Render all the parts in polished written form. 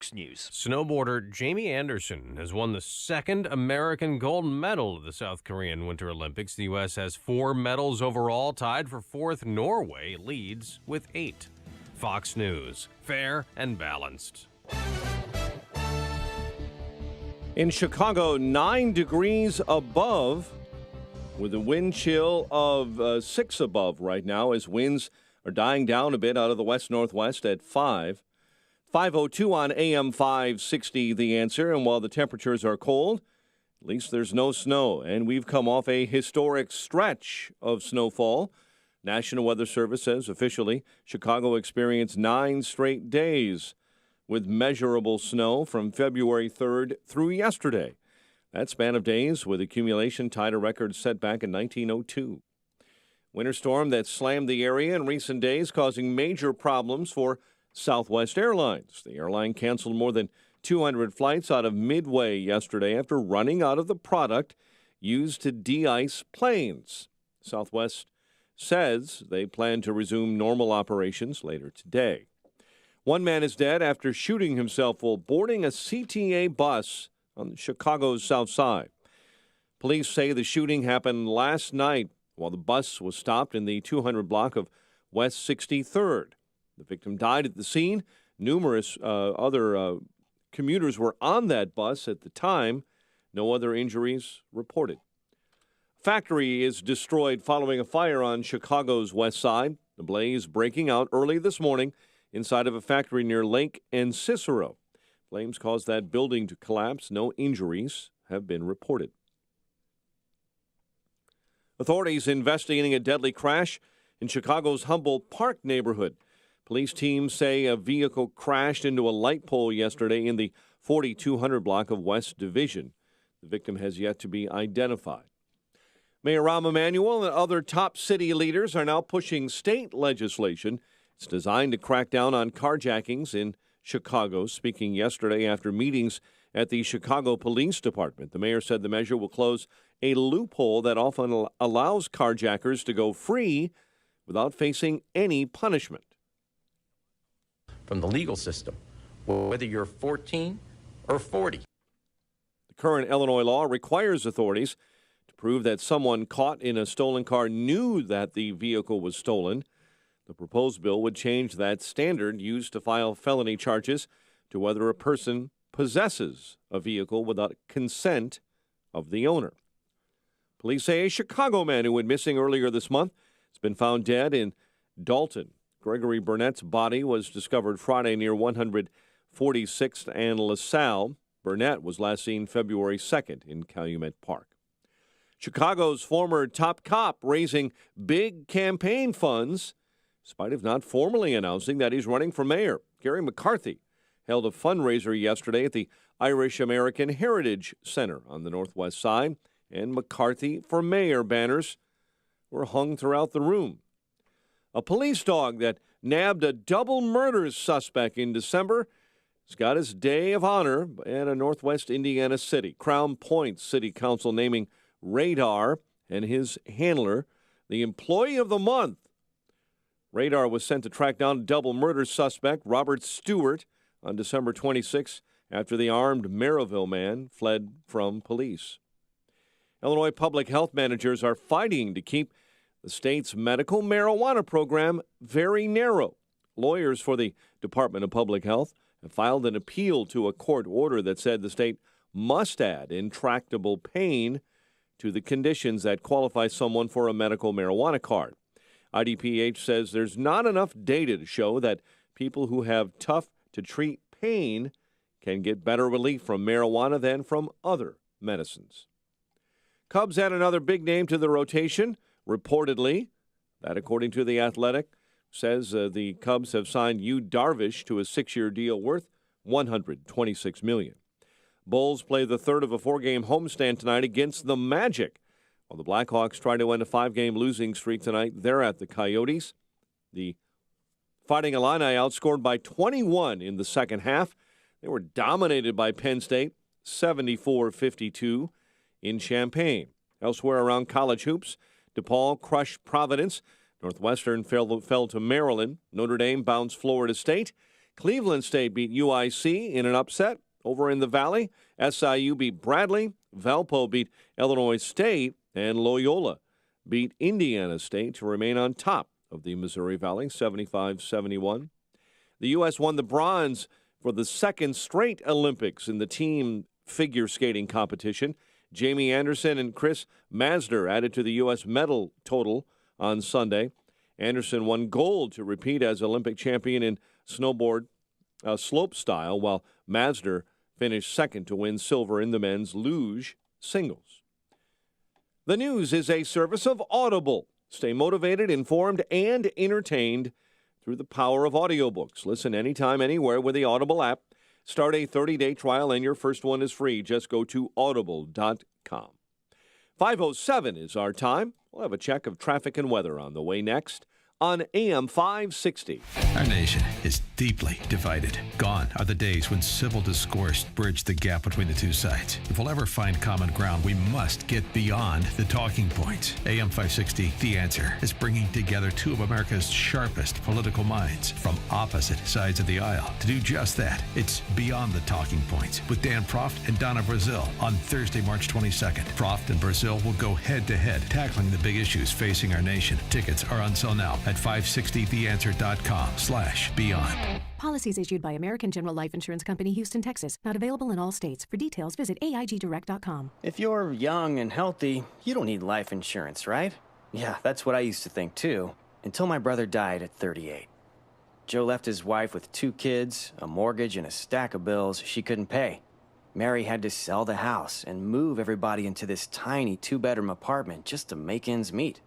Fox News. Snowboarder Jamie Anderson has won the second American gold medal of the South Korean Winter Olympics. The U.S. has 4 medals overall, tied for 4th. Norway leads with 8. Fox News, fair and balanced. In Chicago, 9 degrees above, with a wind chill of 6 above right now, as winds are dying down a bit out of the west-northwest at 5. 5:02 on AM 560, The Answer. And while the temperatures are cold, at least there's no snow. And we've come off a historic stretch of snowfall. National Weather Service says officially Chicago experienced 9 straight days with measurable snow from February 3rd through yesterday. That span of days with accumulation tied a record set back in 1902. Winter storm that slammed the area in recent days, causing major problems for Southwest Airlines. The airline canceled more than 200 flights out of Midway yesterday after running out of the product used to de-ice planes. Southwest says they plan to resume normal operations later today. One man is dead after shooting himself while boarding a CTA bus on Chicago's South Side. Police say the shooting happened last night while the bus was stopped in the 200 block of West 63rd. The victim died at the scene. Numerous other commuters were on that bus at the time. No other injuries reported. Factory is destroyed following a fire on Chicago's west side. The blaze breaking out early this morning inside of a factory near Lake and Cicero. Flames caused that building to collapse. No injuries have been reported. Authorities investigating a deadly crash in Chicago's Humboldt Park neighborhood. Police teams say a vehicle crashed into a light pole yesterday in the 4200 block of West Division. The victim has yet to be identified. Mayor Rahm Emanuel and other top city leaders are now pushing state legislation. It's designed to crack down on carjackings in Chicago. Speaking yesterday after meetings at the Chicago Police Department, the mayor said the measure will close a loophole that often allows carjackers to go free without facing any punishment. From the legal system, whether you're 14 or 40. The current Illinois law requires authorities to prove that someone caught in a stolen car knew that the vehicle was stolen. The proposed bill would change that standard used to file felony charges to whether a person possesses a vehicle without consent of the owner. Police say a Chicago man who went missing earlier this month has been found dead in Dalton. Gregory Burnett's body was discovered Friday near 146th and LaSalle. Burnett was last seen February 2nd in Calumet Park. Chicago's former top cop raising big campaign funds, in spite of not formally announcing that he's running for mayor. Gary McCarthy held a fundraiser yesterday at the Irish American Heritage Center on the Northwest Side, and McCarthy for mayor banners were hung throughout the room. A police dog that nabbed a double murder suspect in December has got his day of honor at a Northwest Indiana city. Crown Point City Council naming Radar and his handler the Employee of the Month. Radar was sent to track down a double murder suspect, Robert Stewart, on December 26 after the armed Maryville man fled from police. Illinois public health managers are fighting to keep the state's medical marijuana program very narrow. Lawyers for the Department of Public Health have filed an appeal to a court order that said the state must add intractable pain to the conditions that qualify someone for a medical marijuana card. IDPH says there's not enough data to show that people who have tough-to-treat pain can get better relief from marijuana than from other medicines. Cubs add another big name to the rotation, reportedly. That, according to The Athletic, says the Cubs have signed Yu Darvish to a 6-year deal worth $126 million. Bulls play the third of a 4-game homestand tonight against the Magic. While the Blackhawks try to end a 5-game losing streak tonight, they're at the Coyotes. The Fighting Illini outscored by 21 in the second half. They were dominated by Penn State, 74-52 in Champaign. Elsewhere around college hoops, DePaul crushed Providence. Northwestern fell to Maryland. Notre Dame bounced Florida State. Cleveland State beat UIC in an upset. Over in the Valley, SIU beat Bradley, Valpo beat Illinois State, and Loyola beat Indiana State to remain on top of the Missouri Valley, 75-71. The U.S. won the bronze for the second straight Olympics in the team figure skating competition. Jamie Anderson and Chris Masder added to the U.S. medal total on Sunday. Anderson won gold to repeat as Olympic champion in snowboard slope style, while Masder finished second to win silver in the men's luge singles. The news is a service of Audible. Stay motivated, informed, and entertained through the power of audiobooks. Listen anytime, anywhere with the Audible app. Start a 30-day trial, and your first one is free. Just go to audible.com. 5:07 is our time. We'll have a check of traffic and weather on the way next on AM 560. Our nation is deeply divided. Gone are the days when civil discourse bridged the gap between the two sides. If we'll ever find common ground, we must get beyond the talking points. AM 560, The Answer, is bringing together two of America's sharpest political minds from opposite sides of the aisle to do just that. It's Beyond the Talking Points with Dan Proft and Donna Brazil on Thursday, March 22nd. Proft and Brazil will go head-to-head, tackling the big issues facing our nation. Tickets are on sale now at 560theanswer.com/beyond. Policies issued by American General Life Insurance Company, Houston, Texas. Not available in all states. For details, visit AIGdirect.com. If you're young and healthy, you don't need life insurance, right? Yeah, that's what I used to think too, until my brother died at 38. Joe left his wife with 2 kids, a mortgage, and a stack of bills she couldn't pay. Mary had to sell the house and move everybody into this tiny 2-bedroom apartment just to make ends meet.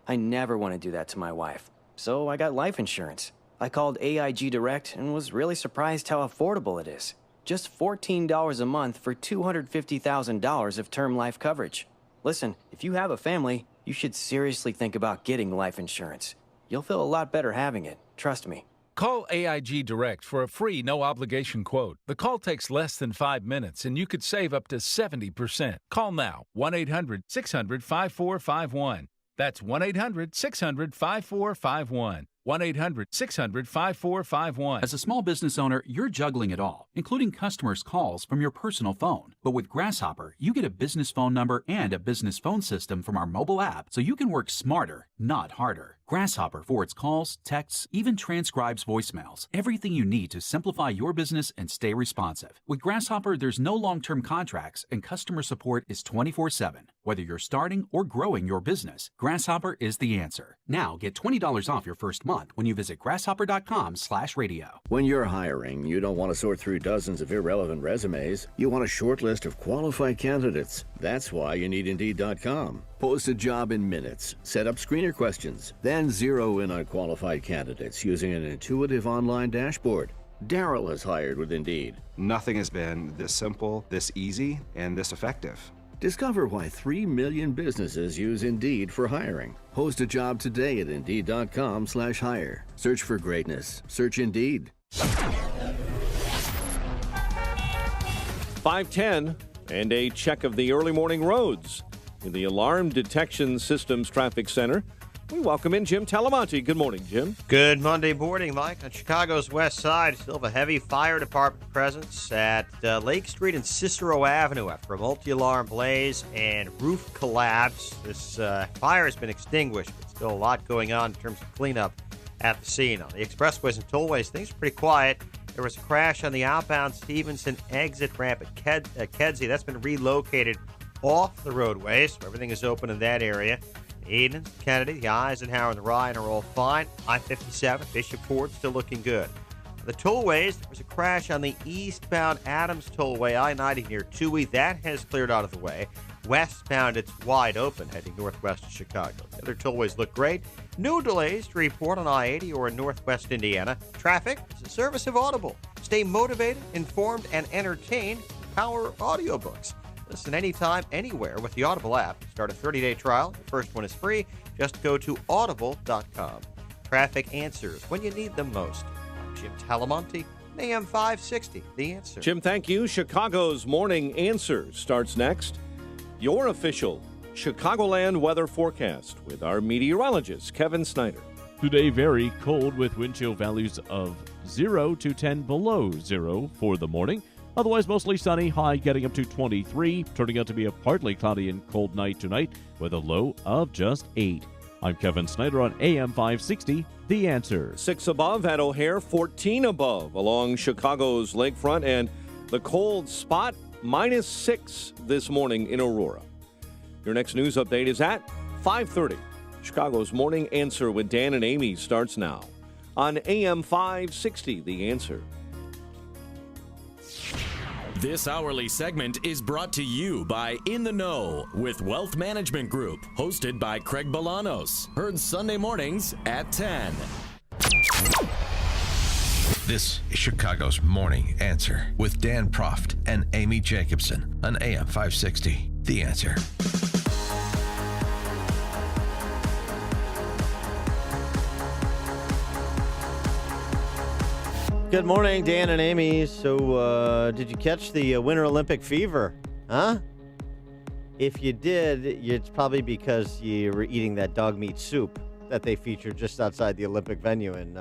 I never want to do that to my wife, so I got life insurance. I called AIG Direct and was really surprised how affordable it is. Just $14 a month for $250,000 of term life coverage. Listen, if you have a family, you should seriously think about getting life insurance. You'll feel a lot better having it, trust me. Call AIG Direct for a free, no-obligation quote. The call takes less than 5 minutes, and you could save up to 70%. Call now, 1-800-600-5451. That's 1-800-600-5451. 1-800-600-5451. As a small business owner, you're juggling it all, including customers' calls from your personal phone. But with Grasshopper, you get a business phone number and a business phone system from our mobile app, so you can work smarter, not harder. Grasshopper forwards calls, texts, even transcribes voicemails. Everything you need to simplify your business and stay responsive. With Grasshopper, there's no long-term contracts, and customer support is 24/7. Whether you're starting or growing your business, Grasshopper is the answer. Now get $20 off your first month when you visit grasshopper.com/radio. When you're hiring, you don't want to sort through dozens of irrelevant resumes. You want a short list of qualified candidates. That's why you need Indeed.com. Post a job in minutes, set up screener questions, then zero in on qualified candidates using an intuitive online dashboard. Daryl has hired with Indeed. Nothing has been this simple, this easy, and this effective. Discover why 3 million businesses use Indeed for hiring. Post a job today at Indeed.com/hire. Search for greatness. Search Indeed. 5:10 and a check of the early morning roads in the Alarm Detection Systems Traffic Center. We welcome in Jim Talamonte. Good morning, Jim. Good Monday morning, Mike. On Chicago's west side, still have a heavy fire department presence at Lake Street and Cicero Avenue after a multi-alarm blaze and roof collapse. This fire has been extinguished, but still a lot going on in terms of cleanup at the scene. On the expressways and tollways, things are pretty quiet. There was a crash on the outbound Stevenson exit ramp at Kedzie. That's been relocated off the roadway, so everything is open in that area. Eden, Kennedy, the Eisenhower, and the Ryan are all fine. I-57, Bishop Ford, still looking good. The tollways, there was a crash on the eastbound Adams Tollway, I-90 near Toohey. That has cleared out of the way. Westbound, it's wide open, heading northwest of Chicago. The other tollways look great. No delays to report on I-80 or in northwest Indiana. Traffic is a service of Audible. Stay motivated, informed, and entertained. Power audiobooks. Listen anytime, anywhere with the Audible app. Start a 30-day trial. Your first one is free. Just go to audible.com. Traffic answers when you need them most. I'm Jim Talamonte, AM 560, The Answer. Jim, thank you. Chicago's Morning Answer starts next. Your official Chicagoland weather forecast with our meteorologist, Kevin Snyder. Today, very cold with wind chill values of 0 to 10 below zero for the morning. Otherwise, mostly sunny, high getting up to 23, turning out to be a partly cloudy and cold night tonight with a low of just 8. I'm Kevin Snyder on AM 560, The Answer. 6 above at O'Hare, 14 above along Chicago's lakefront, and the cold spot, -6 this morning in Aurora. Your next news update is at 5:30. Chicago's Morning Answer with Dan and Amy starts now on AM 560, The Answer. This hourly segment is brought to you by In the Know with Wealth Management Group, hosted by Craig Bolanos. Heard Sunday mornings at 10. This is Chicago's Morning Answer with Dan Proft and Amy Jacobson on AM 560, The Answer. Good morning, Dan and Amy. So, did you catch the Winter Olympic fever? Huh? If you did, it's probably because you were eating that dog meat soup that they featured just outside the Olympic venue in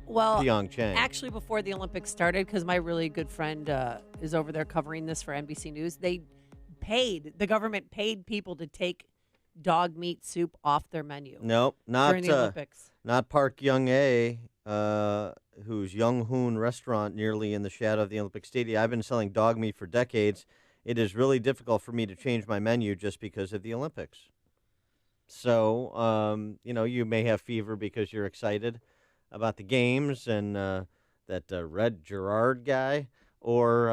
Pyeongchang. Actually, before the Olympics started, because my really good friend is over there covering this for NBC News, the government paid people to take dog meat soup off their menu. Nope, not during the Olympics. Not Park Young-ae, whose Young-hoon restaurant nearly in the shadow of the Olympic Stadium. I've been selling dog meat for decades. It is really difficult for me to change my menu just because of the Olympics. So, you may have fever because you're excited about the games and that Red Gerard guy, or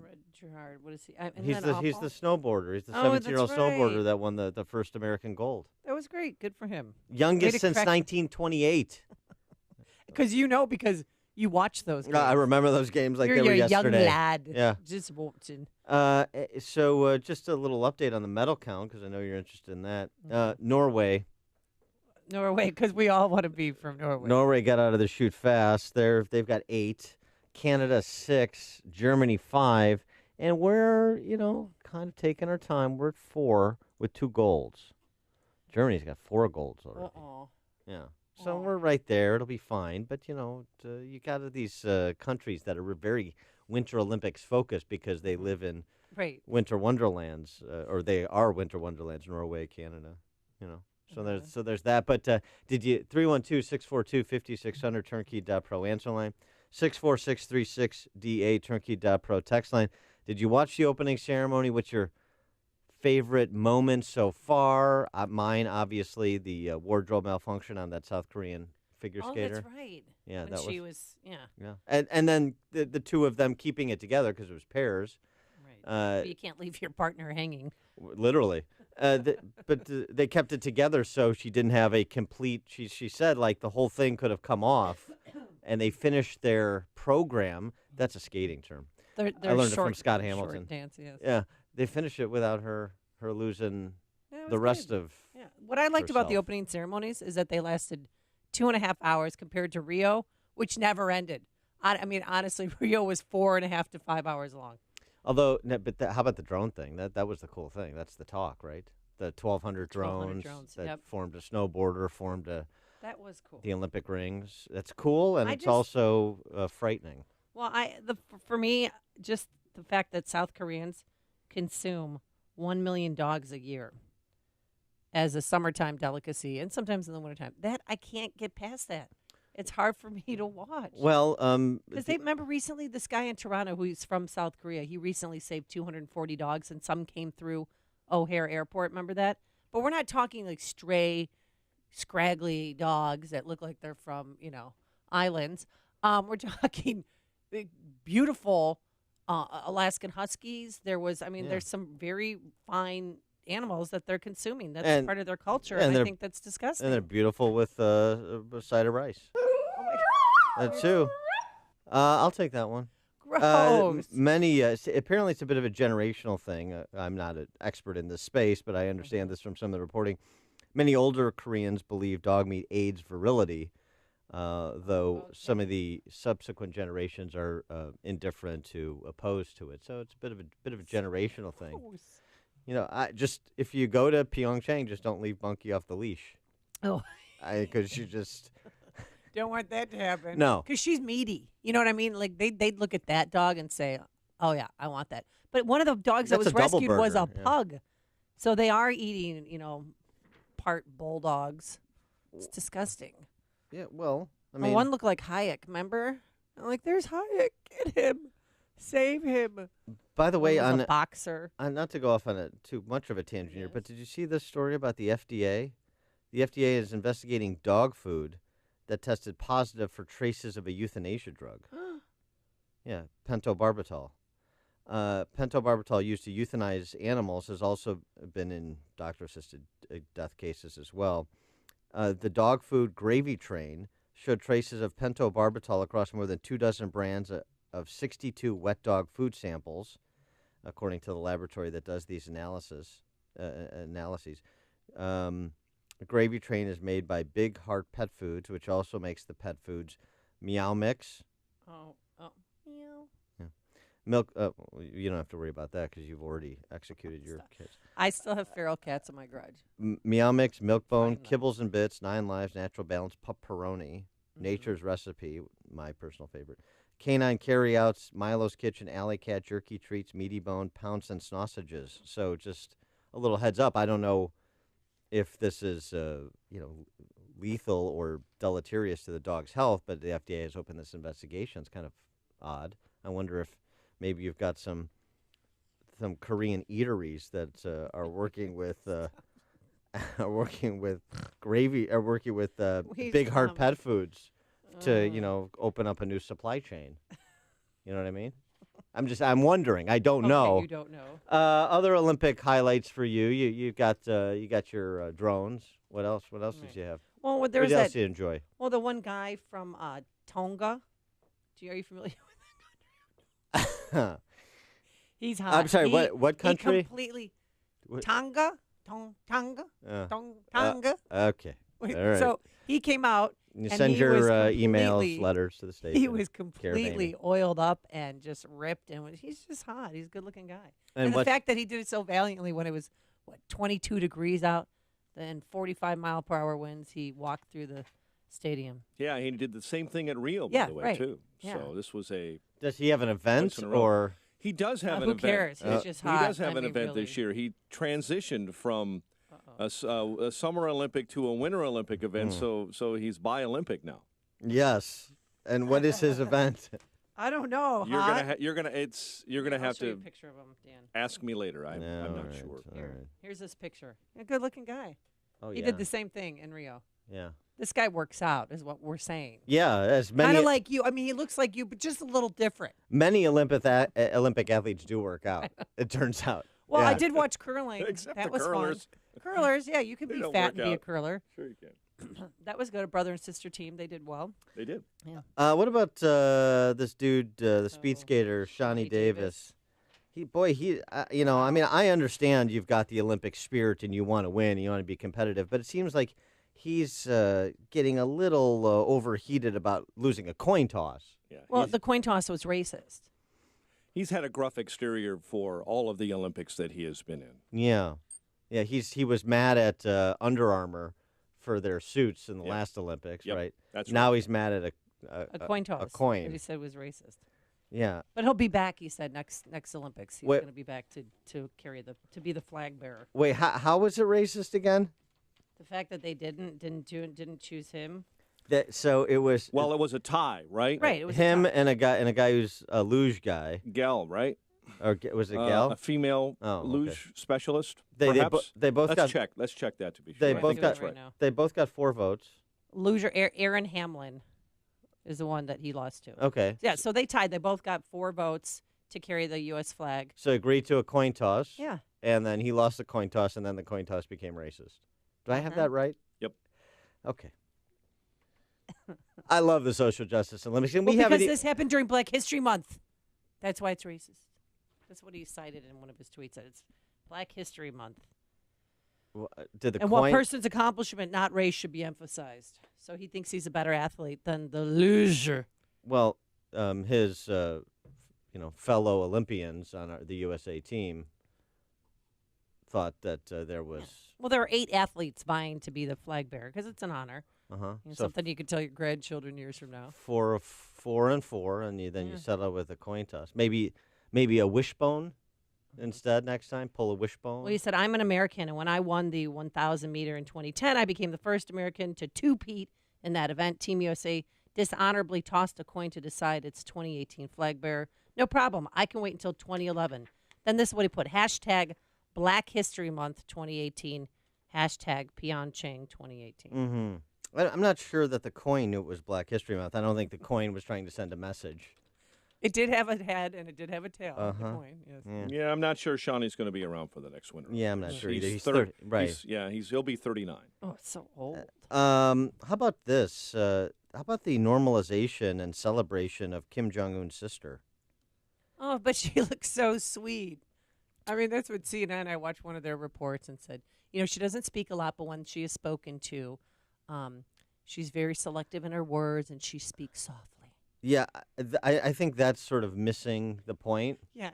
Red Gerard, what is he? He's the snowboarder. He's the 17-year-old snowboarder that won the first American gold. That was great. Good for him. Youngest since 1928. Because you watch those games. I remember those games like You're they were a yesterday. young lad. Yeah. Just watching. So just a little update on the medal count, because I know you're interested in that. Norway, because we all want to be from Norway. Norway got out of the chute fast. They've got 8. Canada 6. Germany 5. And we're, kind of taking our time. We're at 4 with 2 golds. Germany's got 4 golds already. Uh-oh. Yeah. So we're right there. It'll be fine. But, you got these countries that are very Winter Olympics focused because they live in winter wonderlands, or they are winter wonderlands, Norway, Canada, So there's that. But did you, 312-642-5600, turnkey.pro answer line, 64636DA, turnkey.pro text line. Did you watch the opening ceremony? What's your favorite moment so far? Mine, obviously, the wardrobe malfunction on that South Korean figure skater. Oh, that's right. Yeah, when she was. Yeah, and then the two of them keeping it together because it was pairs. Right. So you can't leave your partner hanging. Literally. But they kept it together so she didn't have a complete. She said like the whole thing could have come off, and they finished their program. That's a skating term. I learned it from Scott Hamilton. Short dance, yes. Yeah, they finished it without her losing the rest of. Yeah. What I liked about the opening ceremonies is that they lasted 2.5 hours compared to Rio, which never ended. I mean, honestly, Rio was 4.5 to 5 hours long. Although, how about the drone thing? That was the cool thing. That's the talk, right? The 1,200 drones that formed a snowboarder, that was cool. The Olympic rings. That's cool, and it's also frightening. Well, for me, just the fact that South Koreans consume 1 million dogs a year as a summertime delicacy, and sometimes in the wintertime, that I can't get past that. It's hard for me to watch. Well, because they remember recently this guy in Toronto who's from South Korea. He recently saved 240 dogs, and some came through O'Hare Airport. Remember that? But we're not talking like stray, scraggly dogs that look like they're from islands. We're talking beautiful Alaskan Huskies. There's some very fine animals that they're consuming. That's part of their culture, and I think that's disgusting. And they're beautiful with a side of rice. That too. I'll take that one. Gross. Apparently it's a bit of a generational thing. I'm not an expert in this space, but I understand this from some of the reporting. Many older Koreans believe dog meat aids virility, though some of the subsequent generations are indifferent to opposed to it. So it's a bit of a generational thing. If you go to Pyeongchang, just don't leave Bunky off the leash. Oh, because you just. Don't want that to happen. No. Because she's meaty. You know what I mean? Like, they'd look at that dog and say, oh, yeah, I want that. But one of the dogs that That's was a double rescued was a burger, yeah. pug. So they are eating, part bulldogs. It's disgusting. Yeah, well, I Well, mean, one looked like Hayek, remember? I'm like, there's Hayek. Get him. Save him. by the way, One was on a boxer. not to go off on too much of a tangent here, but did you see this story about the FDA? The FDA is investigating dog food that tested positive for traces of a euthanasia drug. Yeah, pentobarbital. Pentobarbital used to euthanize animals has also been in doctor-assisted death cases as well. The dog food Gravy Train showed traces of pentobarbital across more than 24 brands of 62 wet dog food samples, according to the laboratory that does these analyses. Gravy Train is made by Big Heart Pet Foods, which also makes the pet foods Meow Mix. Meow. Milk, you don't have to worry about that because you've already executed your kids. I still have feral cats in my garage. Meow Mix, Milk-Bone, Kibbles and Bits, 9 Lives, Natural Balance, Pepperoni, Nature's Recipe, my personal favorite, Canine Carryouts, Milo's Kitchen, Alley Cat, Jerky Treats, Meaty Bone, Pounce and Sausages. So just a little heads up. I don't know if this is, lethal or deleterious to the dog's health, but the FDA has opened this investigation. It's kind of odd. I wonder if maybe you've got some Korean eateries that are working with gravy, are working with Big Heart Pet Foods to open up a new supply chain. You know what I mean? I'm wondering. I don't know. You don't know. Other Olympic highlights for you. You got your drones. What else? What else did you have? Well, there's what else that. do you enjoy? Well, the one guy from Tonga. Are you familiar with that country? He's hot. I'm sorry. What country? He completely Tonga. Tonga. Tonga. Okay. All right. So he came out. You and send he your was emails, letters to the station. He was completely oiled up and just ripped, and he's just hot. He's a good-looking guy. And the fact that he did it so valiantly when it was 22 degrees out, then 45-mile-per-hour winds, he walked through the stadium. Yeah, he did the same thing at Rio, Yeah, by the way, right. too. Yeah. So this was a. Does he have an event or? He does have an who event. cares? He's just hot. He does have I an mean, event really. this year. He transitioned from a Summer Olympic to a Winter Olympic event, so he's bi-Olympic now. Yes. And what is his event? I don't know. You're hot? gonna you're gonna I'll have show you to a picture of him, Dan. ask me later. I'm Yeah, not all right, sure. all right. Here's this picture. A good-looking guy. Oh, He yeah. did the same thing in Rio. Yeah. This guy works out, is what we're saying. Yeah, as Kind many of like you. I mean, he looks like you, but just a little different. many Olympic athletes do work out. It turns out. Well, Yeah. I did watch curling. Except that the was curlers. fun. Curlers, yeah, you can They be don't fat work and be a out. curler. Sure you can. That was good. A brother and sister team. They did well. They did. Yeah. What about this dude, the speed skater, Shawnee Davis? I understand you've got the Olympic spirit and you want to win, you want to be competitive, but it seems like he's getting a little overheated about losing a coin toss. Yeah. Well, the coin toss was racist. He's had a gruff exterior for all of the Olympics that he has been in. Yeah. He was mad at Under Armour for their suits in the last Olympics, Yep, right? that's now right. he's mad at A coin toss. A coin. That he said was racist. Yeah. But he'll be back. He said next Olympics he's Wait. going to be back to carry to be the flag bearer. Wait, how was it racist again? The fact that they didn't choose him. So it was. Well, it was a tie, right? Right. It was him a tie. and a guy who's a luge guy. Gal, right? Or was it Gal? A female okay. luge specialist. They perhaps? both Let's got. check. Let's check that to be sure. They I both think got. that's right. They both got 4 votes. Loser Aaron Hamlin is the one that he lost to. Okay. Yeah. So they tied. They both got 4 votes to carry the U.S. flag. So agreed to a coin toss. Yeah. And then he lost the coin toss, and then the coin toss became racist. Do I have that right? Yep. Okay. I love the social justice Olympics. And Well, we because have this happened during Black History Month. That's why it's racist. That's what he cited in one of his tweets. It's Black History Month. Did the And coin? what person's accomplishment, not race, should be emphasized. So he thinks he's a better athlete than the loser. Well, his fellow Olympians on the USA team thought that there was. Well, there are 8 athletes vying to be the flag bearer because it's an honor. Something you could tell your grandchildren years from now. 4 and 4, and then you settle with a coin toss. Maybe a wishbone instead next time. Pull a wishbone. Well, he said, I'm an American, and when I won the 1,000 meter in 2010, I became the first American to two-peat in that event. Team USA dishonorably tossed a coin to decide its 2018 flag bearer. No problem. I can wait until 2011. Then this is what he put. Hashtag Black History Month 2018. Hashtag Pyeongchang 2018. Mm-hmm. I'm not sure that the coin knew it was Black History Month. I don't think the coin was trying to send a message. It did have a head and it did have a tail. The coin, yes. Yeah, I'm not sure Shawnee's going to be around for the next winter. Yeah, I'm not sure either. He's 30, right? He'll be 39. Oh, it's so old. How about this? How about the normalization and celebration of Kim Jong-un's sister? Oh, but she looks so sweet. I mean, that's what CNN, I watched one of their reports and said, she doesn't speak a lot, but when she is spoken to, she's very selective in her words and she speaks softly. Yeah, I think that's sort of missing the point. Yeah.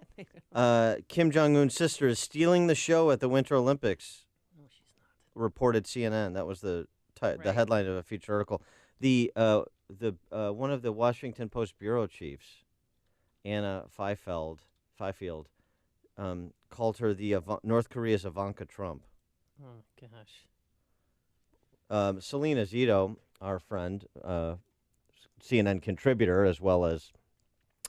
Kim Jong-un's sister is stealing the show at the Winter Olympics. No, she's not. Reported CNN. That was the headline of a feature article. The one of the Washington Post bureau chiefs, Anna Fifield, called her the North Korea's Ivanka Trump. Oh gosh. Selena Zito, our friend, CNN contributor, as well as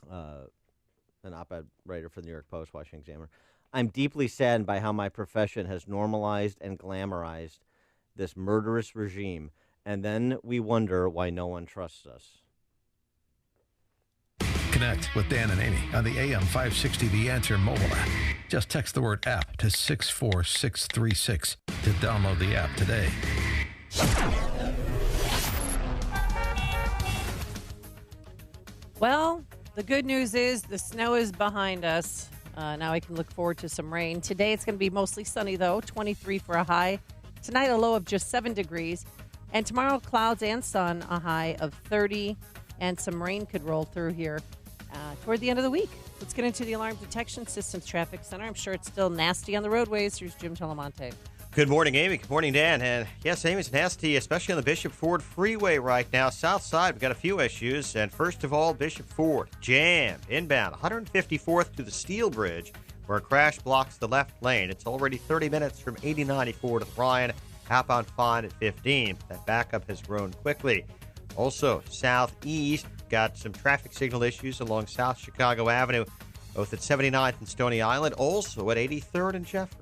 an op-ed writer for the New York Post, Washington Examiner. I'm deeply saddened by how my profession has normalized and glamorized this murderous regime, and then we wonder why no one trusts us. Connect with Dan and Amy on the AM 560 The Answer mobile app. Just text the word app to 64636 to download the app today. Well, the good news is the snow is behind us. Now I can look forward to some rain. Today it's going to be mostly sunny, though, 23 for a high. Tonight a low of just 7 degrees. And tomorrow clouds and sun, a high of 30. And some rain could roll through here toward the end of the week. Let's get into the Alarm Detection Systems Traffic Center. I'm sure it's still nasty on the roadways. Here's Jim Telemonte. Good morning, Amy. Good morning, Dan. And yes, Amy's nasty, especially on the Bishop Ford Freeway right now. South side, we've got a few issues. And first of all, Bishop Ford, jammed inbound 154th to the Steel Bridge, where a crash blocks the left lane. It's already 30 minutes from 8094 to Bryan, outbound fine at 15. That backup has grown quickly. Also, southeast, got some traffic signal issues along South Chicago Avenue, both at 79th and Stony Island, also at 83rd and Jeffrey.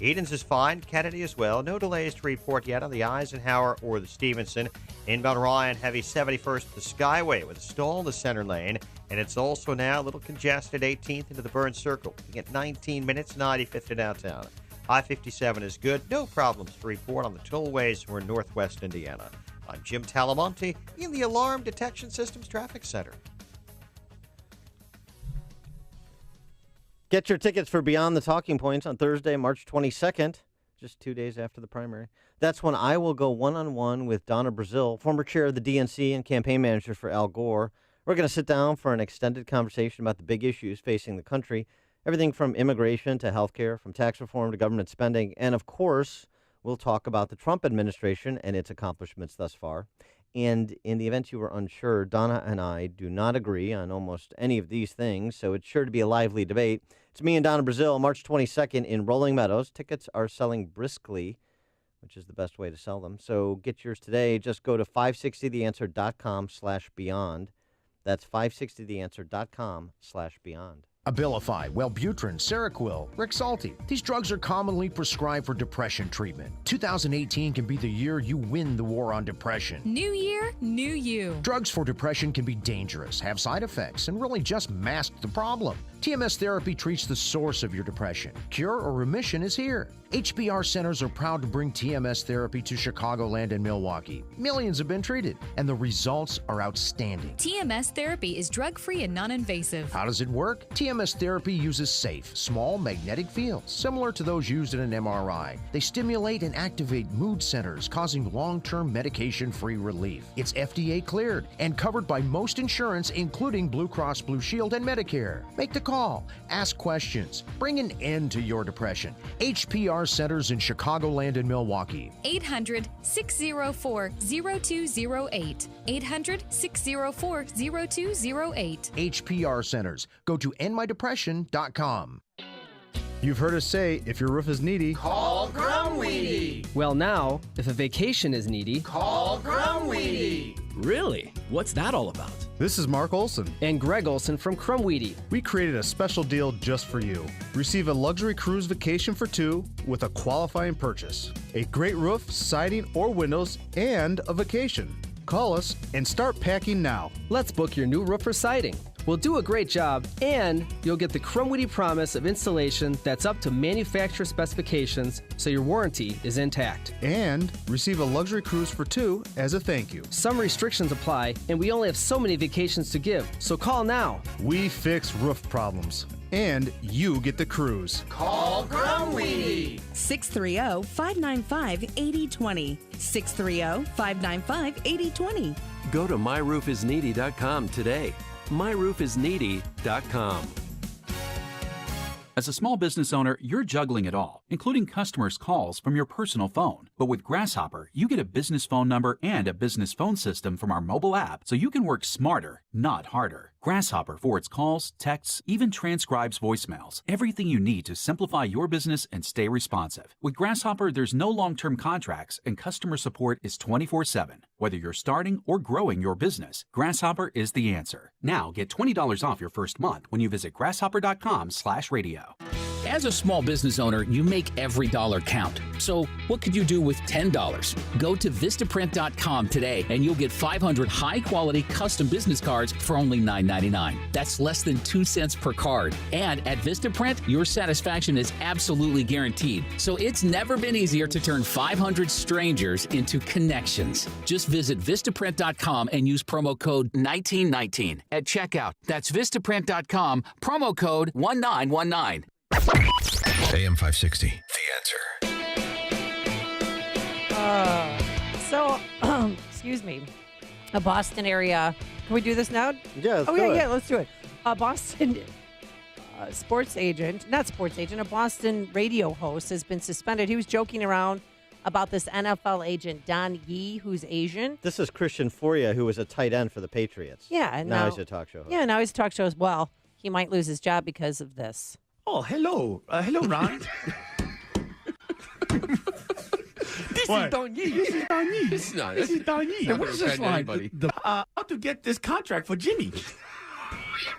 Edens is fine, Kennedy as well. No delays to report yet on the Eisenhower or the Stevenson. Inbound Ryan, heavy 71st to the Skyway with a stall in the center lane. And it's also now a little congested 18th into the Burns Circle. You get 19 minutes, 95th to downtown. I-57 is good. No problems to report on the tollways for northwest Indiana. I'm Jim Talamonte in the Alarm Detection Systems Traffic Center. Get your tickets for Beyond the Talking Points on Thursday, March 22nd, just 2 days after the primary. That's when I will go one-on-one with Donna Brazile, former chair of the DNC and campaign manager for Al Gore. We're going to sit down for an extended conversation about the big issues facing the country, everything from immigration to health care, from tax reform to government spending, and, of course, we'll talk about the Trump administration and its accomplishments thus far. And in the event you were unsure, Donna and I do not agree on almost any of these things, so it's sure to be a lively debate. It's me and Donna Brazile, March 22nd in Rolling Meadows. Tickets are selling briskly, which is the best way to sell them. So get yours today. Just go to 560theanswer.com/beyond. That's 560theanswer.com/beyond. Abilify, Wellbutrin, Seroquel, Rexulti. These drugs are commonly prescribed for depression treatment. 2018 can be the year you win the war on depression. New year, new you. Drugs for depression can be dangerous, have side effects, and really just mask the problem. TMS therapy treats the source of your depression. Cure or remission is here. HBR centers are proud to bring TMS therapy to Chicagoland and Milwaukee. Millions have been treated, and the results are outstanding. TMS therapy is drug-free and non-invasive. How does it work? TMS therapy uses safe, small magnetic fields, similar to those used in an MRI. They stimulate and activate mood centers, causing long-term medication-free relief. It's FDA cleared and covered by most insurance, including Blue Cross Blue Shield and Medicare. Make the Call, ask questions, bring an end to your depression. HPR Centers in Chicagoland and Milwaukee. 800-604-0208. 800-604-0208. HPR Centers. Go to endmydepression.com. You've heard us say, if your roof is needy, call Ground Weedy. Well, now, if a vacation is needy, call Ground Weedy. Really? What's that all about? This is Mark Olson and Greg Olson from Crumweedy. We created a special deal just for you. Receive a luxury cruise vacation for two with a qualifying purchase. A great roof, siding, or windows, and a vacation. Call us and start packing now. Let's book your new roof or siding. We'll do a great job, and you'll get the Crumweedy promise of installation that's up to manufacturer specifications, so your warranty is intact. And receive a luxury cruise for two as a thank you. Some restrictions apply, and we only have so many vacations to give, so call now. We fix roof problems, and you get the cruise. Call Ground Weedy. 630-595-8020. 630-595-8020. Go to myroofisneedy.com today. myroofisneedy.com. As a small business owner, you're juggling it all, including customers' calls from your personal phone. But with Grasshopper, you get a business phone number and a business phone system from our mobile app, so you can work smarter, not harder. Grasshopper forwards calls, texts, even transcribes voicemails. Everything you need to simplify your business and stay responsive. With Grasshopper, there's no long-term contracts, and customer support is 24/7. Whether you're starting or growing your business, Grasshopper is the answer. Now get $20 off your first month when you visit grasshopper.com/radio. As a small business owner, you make every dollar count. So what could you do with $10? Go to Vistaprint.com today and you'll get 500 high-quality custom business cards for only $9.99. That's less than 2 cents per card. And at Vistaprint, your satisfaction is absolutely guaranteed. So it's never been easier to turn 500 strangers into connections. Just visit Vistaprint.com and use promo code 1919 at checkout. That's Vistaprint.com, promo code 1919. AM 560, The Answer. Excuse me. A Boston area. Can we do this now? Yeah, let's do it. Yeah, let's do it. A Boston a Boston radio host has been suspended. He was joking around about this NFL agent, Don Yee, who's Asian. This is Christian Foria, who was a tight end for the Patriots. Yeah. And now he's a talk show host. Yeah, now he's a talk show as well. He might lose his job because of this. Oh, hello. Hello, Ron. This is Don Yee. This is Don Yee. This is Don Yee. And what's this line? How to get this contract for Jimmy.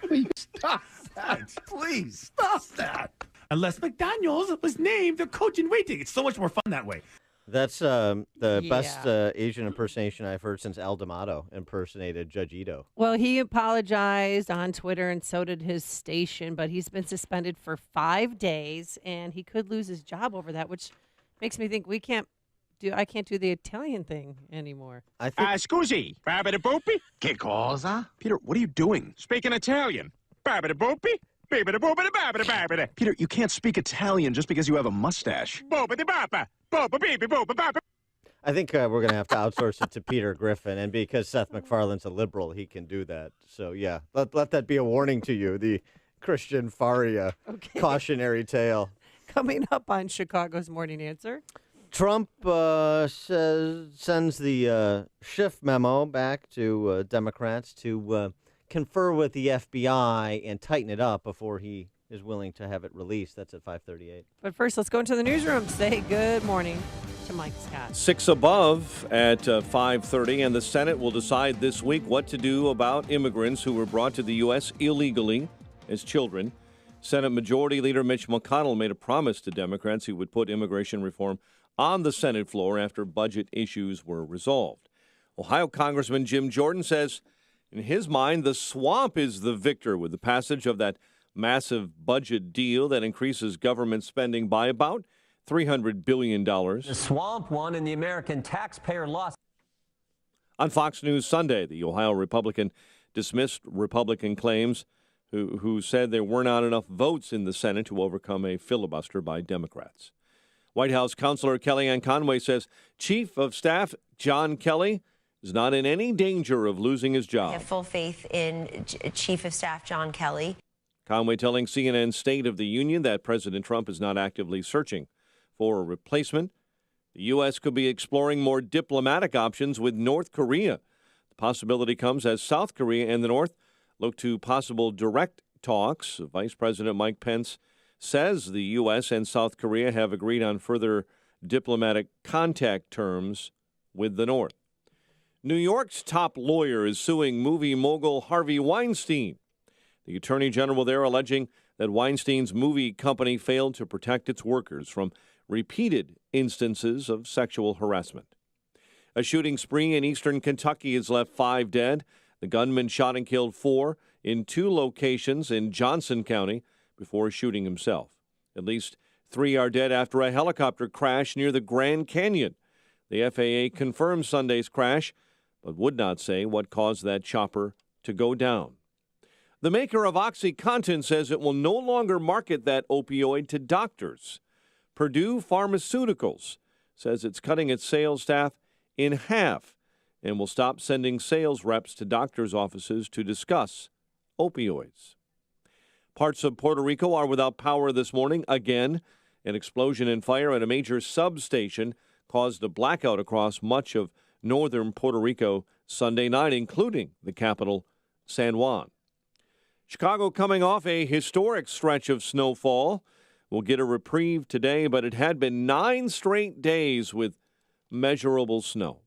Please stop that. Please stop that. Unless McDaniels was named the coach in waiting. It's so much more fun that way. That's the best Asian impersonation I've heard since Al D'Amato impersonated Judge Ito. Well, he apologized on Twitter, and so did his station, but he's been suspended for 5 days, and he could lose his job over that, which makes me think I can't do the Italian thing anymore. I think scusi, babidi-boopy? Che cosa? Peter, what are you doing? Speaking Italian. Babidi-boopy? Peter, you can't speak Italian just because you have a mustache. I think we're going to have to outsource it to Peter Griffin, and because Seth MacFarlane's a liberal, he can do that. So, yeah, let that be a warning to you, the Christian Faria cautionary tale. Coming up on Chicago's Morning Answer. Trump sends the Schiff memo back to Democrats to confer with the FBI and tighten it up before he is willing to have it released. That's at 5:38. But first, let's go into the newsroom. Say good morning to Mike Scott. 6 above at 5:30, and the Senate will decide this week what to do about immigrants who were brought to the U.S. illegally as children. Senate Majority Leader Mitch McConnell made a promise to Democrats he would put immigration reform on the Senate floor after budget issues were resolved. Ohio Congressman Jim Jordan says, in his mind, the swamp is the victor with the passage of that massive budget deal that increases government spending by about $300 billion. The swamp won and the American taxpayer lost. On Fox News Sunday, the Ohio Republican dismissed Republican claims who said there were not enough votes in the Senate to overcome a filibuster by Democrats. White House Counselor Kellyanne Conway says Chief of Staff John Kelly is not in any danger of losing his job. I have full faith in Chief of Staff John Kelly. Conway telling CNN State of the Union that President Trump is not actively searching for a replacement. The U.S. could be exploring more diplomatic options with North Korea. The possibility comes as South Korea and the North look to possible direct talks. Vice President Mike Pence says the U.S. and South Korea have agreed on further diplomatic contact terms with the North. New York's top lawyer is suing movie mogul Harvey Weinstein. The attorney general there alleging that Weinstein's movie company failed to protect its workers from repeated instances of sexual harassment. A shooting spree in eastern Kentucky has left 5 dead. The gunman shot and killed 4 in 2 locations in Johnson County before shooting himself. At least 3 are dead after a helicopter crash near the Grand Canyon. The FAA confirmed Sunday's crash, but would not say what caused that chopper to go down. The maker of OxyContin says it will no longer market that opioid to doctors. Purdue Pharmaceuticals says it's cutting its sales staff in half and will stop sending sales reps to doctors' offices to discuss opioids. Parts of Puerto Rico are without power this morning again. An explosion and fire at a major substation caused a blackout across much of northern Puerto Rico Sunday night, including the capital, San Juan. Chicago coming off a historic stretch of snowfall. Will get a reprieve today, but it had been 9 straight days with measurable snow.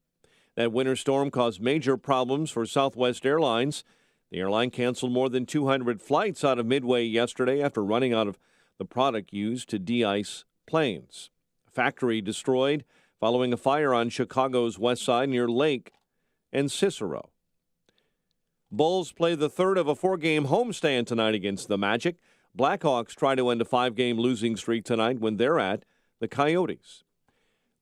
That winter storm caused major problems for Southwest Airlines. The airline canceled more than 200 flights out of Midway yesterday after running out of the product used to de-ice planes. A factory destroyed following a fire on Chicago's west side near Lake and Cicero. Bulls play the third of a 4-game homestand tonight against the Magic. Blackhawks try to end a 5-game losing streak tonight when they're at the Coyotes.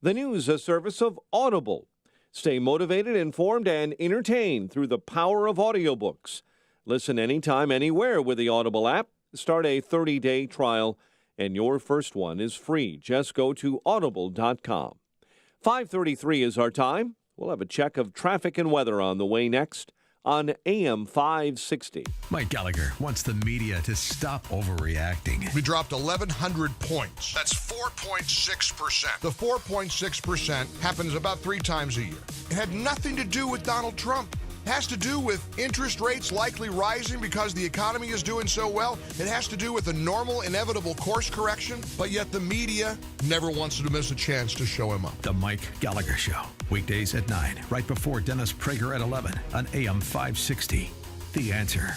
The news, a service of Audible. Stay motivated, informed, and entertained through the power of audiobooks. Listen anytime, anywhere with the Audible app. Start a 30-day trial, and your first one is free. Just go to audible.com. 5:33 is our time. We'll have a check of traffic and weather on the way next on AM 560. Mike Gallagher wants the media to stop overreacting. We dropped 1,100 points. That's 4.6%. The 4.6% happens about 3 times a year. It had nothing to do with Donald Trump. It has to do with interest rates likely rising because the economy is doing so well. It has to do with a normal, inevitable course correction, but yet the media never wants to miss a chance to show him up. The Mike Gallagher Show, weekdays at 9, right before Dennis Prager at 11 on AM 560. The Answer.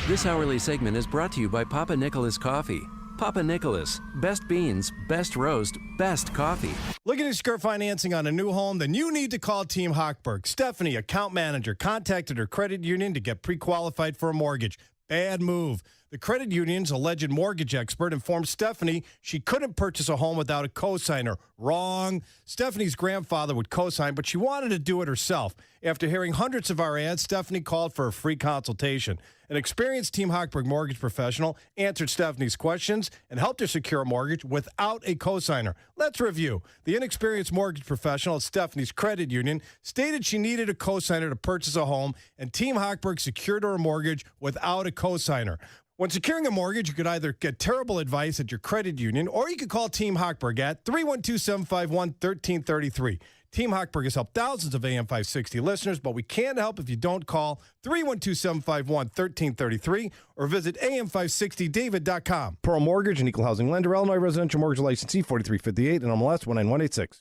This hourly segment is brought to you by Papa Nicholas Coffee. Papa Nicholas, best beans, best roast, best coffee. Looking to secure financing on a new home? Then you need to call Team Hochberg. Stephanie, account manager, contacted her credit union to get pre-qualified for a mortgage. Bad move. The credit union's alleged mortgage expert informed Stephanie she couldn't purchase a home without a cosigner. Wrong. Stephanie's grandfather would cosign, but she wanted to do it herself. After hearing hundreds of our ads, Stephanie called for a free consultation. An experienced Team Hochberg mortgage professional answered Stephanie's questions and helped her secure a mortgage without a cosigner. Let's review. The inexperienced mortgage professional at Stephanie's credit union stated she needed a cosigner to purchase a home, and Team Hochberg secured her a mortgage without a cosigner. When securing a mortgage, you could either get terrible advice at your credit union, or you could call Team Hochberg at 312-751-1333. Team Hochberg has helped thousands of AM 560 listeners, but we can't help if you don't call 312-751-1333 or visit am560david.com. Pearl Mortgage and Equal Housing Lender, Illinois Residential Mortgage Licensee 4358 and MLS 19186.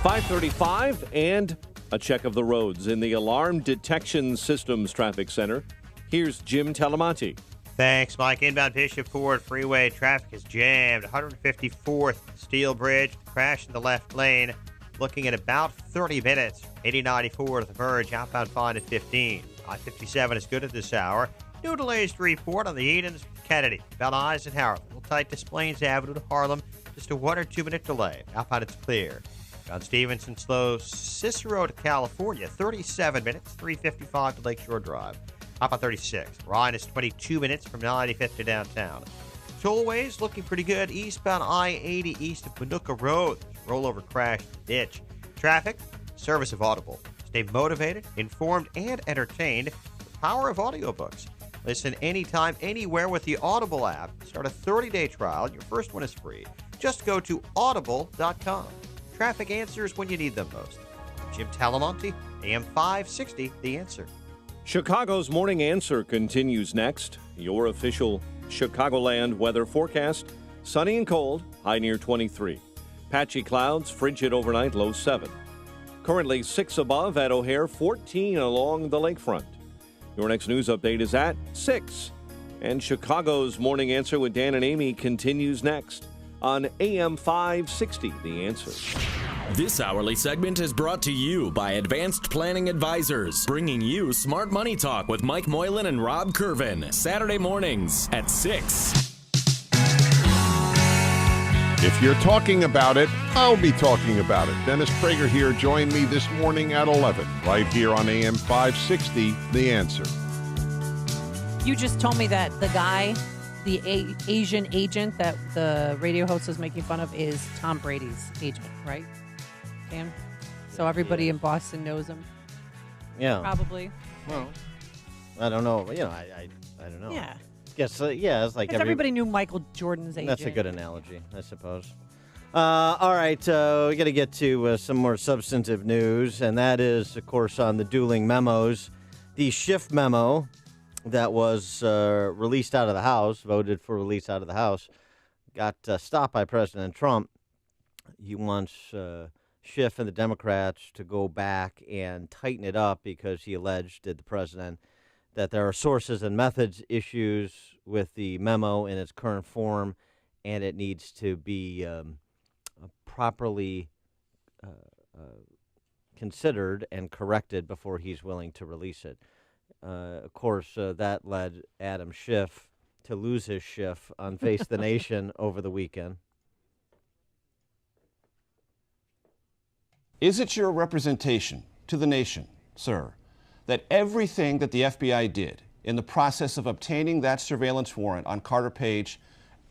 5:35 and a check of the roads in the Alarm Detection Systems Traffic Center. Here's Jim Telemonti. Thanks, Mike. Inbound Bishop Ford Freeway traffic is jammed. 154th Steel Bridge, crash in the left lane. Looking at about 30 minutes. 8094 to the merge, outbound fine at 15. I-57 is good at this hour. No delays to report on the Edens, Kennedy, Van Eisenhower. A little tight to Plains Avenue to Harlem. Just a 1 or 2 minute delay. Outbound it's clear. John Stevenson slow Cicero to California, 37 minutes, 3:55 to Lakeshore Drive. Outbound 36. Ryan is 22 minutes from 95th to downtown. Tollways looking pretty good. Eastbound I-80 east of Panuca Road. Rollover crash ditch. Traffic, service of Audible. Stay motivated, informed, and entertained with power of audiobooks. Listen anytime, anywhere with the Audible app. Start a 30-day trial. Your first one is free. Just go to audible.com. Traffic answers when you need them most. Jim Talamonte, AM 560, The Answer. Chicago's Morning Answer continues next. Your official Chicagoland weather forecast. Sunny and cold, high near 23. Patchy clouds, frigid overnight, low 7. Currently 6 above at O'Hare, 14 along the lakefront. Your next news update is at 6. And Chicago's Morning Answer with Dan and Amy continues next on AM 560, The Answer. This hourly segment is brought to you by Advanced Planning Advisors, bringing you Smart Money Talk with Mike Moylan and Rob Curvin, Saturday mornings at 6. If you're talking about it, I'll be talking about it. Dennis Prager here. Join me this morning at 11, right here on AM 560, The Answer. You just told me that the guy, the Asian agent that the radio host was making fun of is Tom Brady's agent, right, Dan? So everybody in Boston knows him? Yeah. Probably. Well, I don't know. I don't know. Yeah. Yes, it's like everybody knew Michael Jordan's agent. That's a good analogy, I suppose. All right, we got to get to some more substantive news, and that is, of course, on the dueling memos. The Schiff memo that was released out of the House, voted for release out of the House, got stopped by President Trump. He wants Schiff and the Democrats to go back and tighten it up because he alleged, did the president, that there are sources and methods issues with the memo in its current form, and it needs to be properly considered and corrected before he's willing to release it. Of course, that led Adam Schiff to lose his Schiff on Face the Nation over the weekend. Is it your representation to the nation, sir, that everything that the FBI did in the process of obtaining that surveillance warrant on Carter Page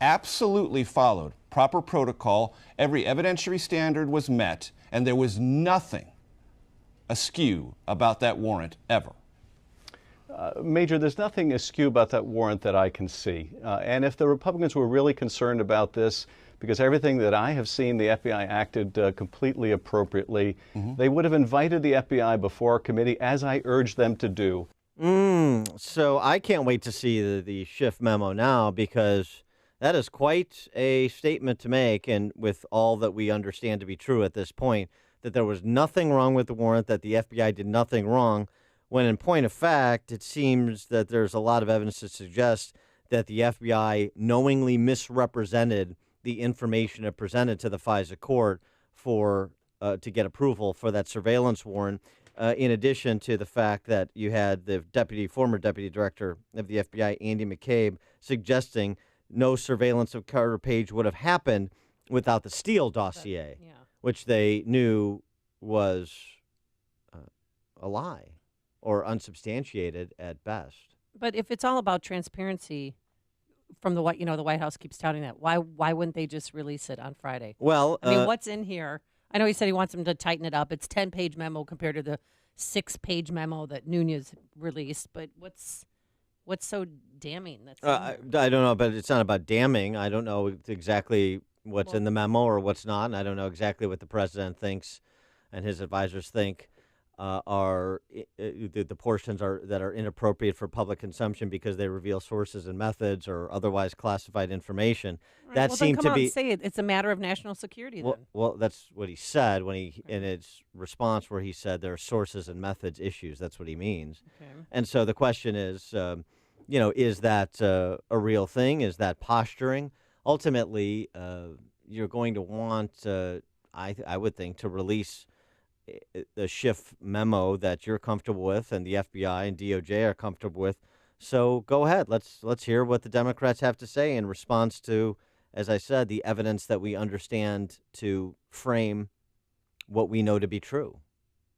absolutely followed proper protocol, every evidentiary standard was met, and there was nothing askew about that warrant ever? Major, there's nothing askew about that warrant that I can see. And if the Republicans were really concerned about this, because everything that I have seen, the FBI acted completely appropriately, they would have invited the FBI before our committee, as I urged them to do. So I can't wait to see the Schiff memo now, because that is quite a statement to make, and with all that we understand to be true at this point, that there was nothing wrong with the warrant, that the FBI did nothing wrong, when in point of fact, it seems that there's a lot of evidence to suggest that the FBI knowingly misrepresented the information it presented to the FISA court for to get approval for that surveillance warrant, in addition to the fact that you had the former deputy director of the FBI, Andy McCabe, suggesting no surveillance of Carter Page would have happened without the Steele dossier, which they knew was a lie or unsubstantiated at best. But if it's all about transparency, from the White House keeps touting that, why wouldn't they just release it on Friday? Well, I mean, what's in here? I know he said he wants them to tighten it up. It's 10-page memo compared to the 6-page memo that Nunes released. But what's so damning? That's I don't know, but it's not about damning. I don't know exactly what's in the memo or what's not, and I don't know exactly what the president thinks and his advisors think are the portions that are inappropriate for public consumption because they reveal sources and methods or otherwise classified information. Right. That well, seemed then to come be. out and say it's a matter of national security. Well, that's what he said when in his response, where he said there are sources and methods issues. That's what he means. Okay. And so the question is, is that a real thing? Is that posturing? Ultimately, you're going to want, I would think, to release the Schiff memo that you're comfortable with and the FBI and DOJ are comfortable with. So go ahead. Let's hear what the Democrats have to say in response to, as I said, the evidence that we understand to frame what we know to be true,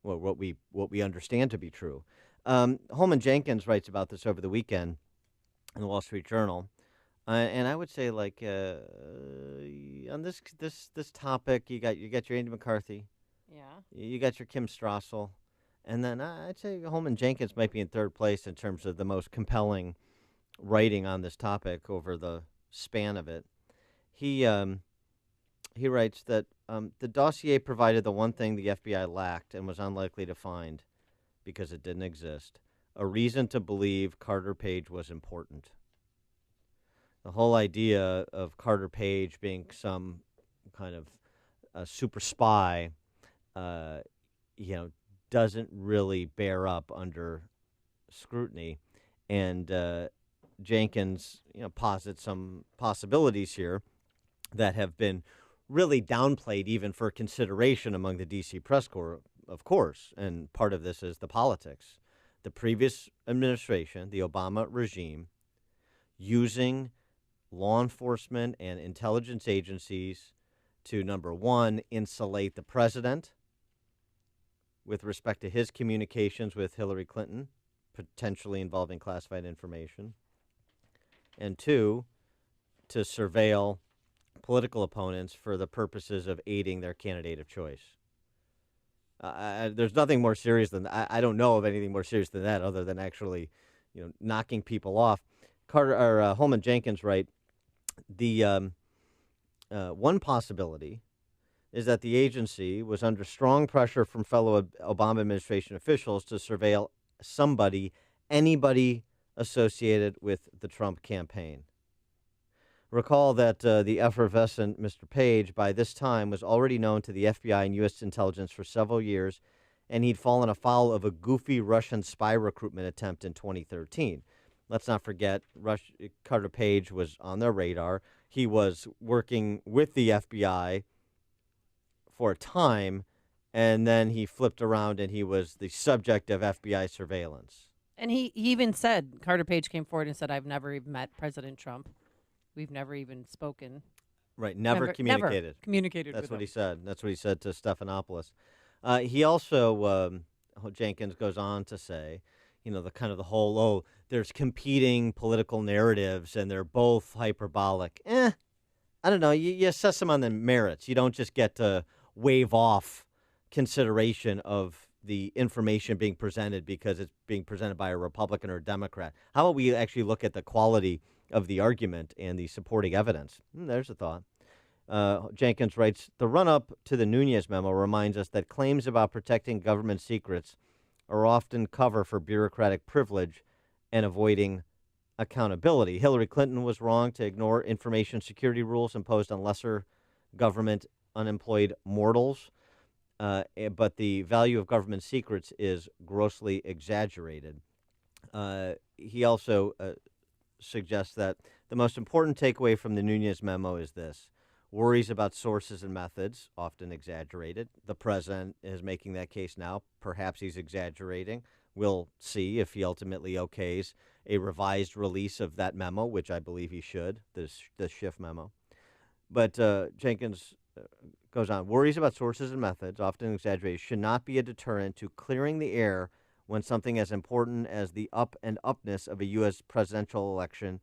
well, what we understand to be true. Holman Jenkins writes about this over the weekend in the Wall Street Journal. And I would say, like, on this topic, you got your Andy McCarthy. Yeah. You got your Kim Strassel, And then I'd say Holman Jenkins might be in third place in terms of the most compelling writing on this topic over the span of it. He writes that the dossier provided the one thing the FBI lacked and was unlikely to find because it didn't exist: a reason to believe Carter Page was important. The whole idea of Carter Page being some kind of super spy, doesn't really bear up under scrutiny. And Jenkins, posits some possibilities here that have been really downplayed even for consideration among the D.C. press corps, of course. And part of this is the politics. The previous administration, the Obama regime, using law enforcement and intelligence agencies to, number one, insulate the president with respect to his communications with Hillary Clinton, potentially involving classified information, and two, to surveil political opponents for the purposes of aiding their candidate of choice. There's nothing more serious than I don't know of anything more serious than that, other than actually, knocking people off. Holman Jenkins writes, the one possibility is that the agency was under strong pressure from fellow Obama administration officials to surveil anybody associated with the Trump campaign. Recall that the effervescent Mr. Page by this time was already known to the FBI and U.S. intelligence for several years, and he'd fallen afoul of a goofy Russian spy recruitment attempt in 2013. Let's not forget, Carter Page was on their radar. He was working with the FBI for a time, and then he flipped around and he was the subject of FBI surveillance. And he even said, Carter Page came forward and said, I've never even met President Trump. We've never even spoken. Right, never communicated. Never communicated That's with what him. he said. That's what he said to Stephanopoulos. He also, Jenkins goes on to say, the whole, there's competing political narratives and they're both hyperbolic. I don't know. You assess them on the merits. You don't just get to wave off consideration of the information being presented because it's being presented by a Republican or a Democrat. How about we actually look at the quality of the argument and the supporting evidence? There's a thought. Jenkins writes, the run-up to the Nunes memo reminds us that claims about protecting government secrets are often cover for bureaucratic privilege and avoiding accountability. Hillary Clinton was wrong to ignore information security rules imposed on lesser government unemployed mortals, but the value of government secrets is grossly exaggerated. He also suggests that the most important takeaway from the Nunes memo is this: worries about sources and methods, often exaggerated. The president is making that case now. Perhaps he's exaggerating. We'll see if he ultimately okays a revised release of that memo, which I believe he should, the Schiff memo. But Jenkins goes on, worries about sources and methods, often exaggerated, should not be a deterrent to clearing the air when something as important as the up and upness of a U.S. presidential election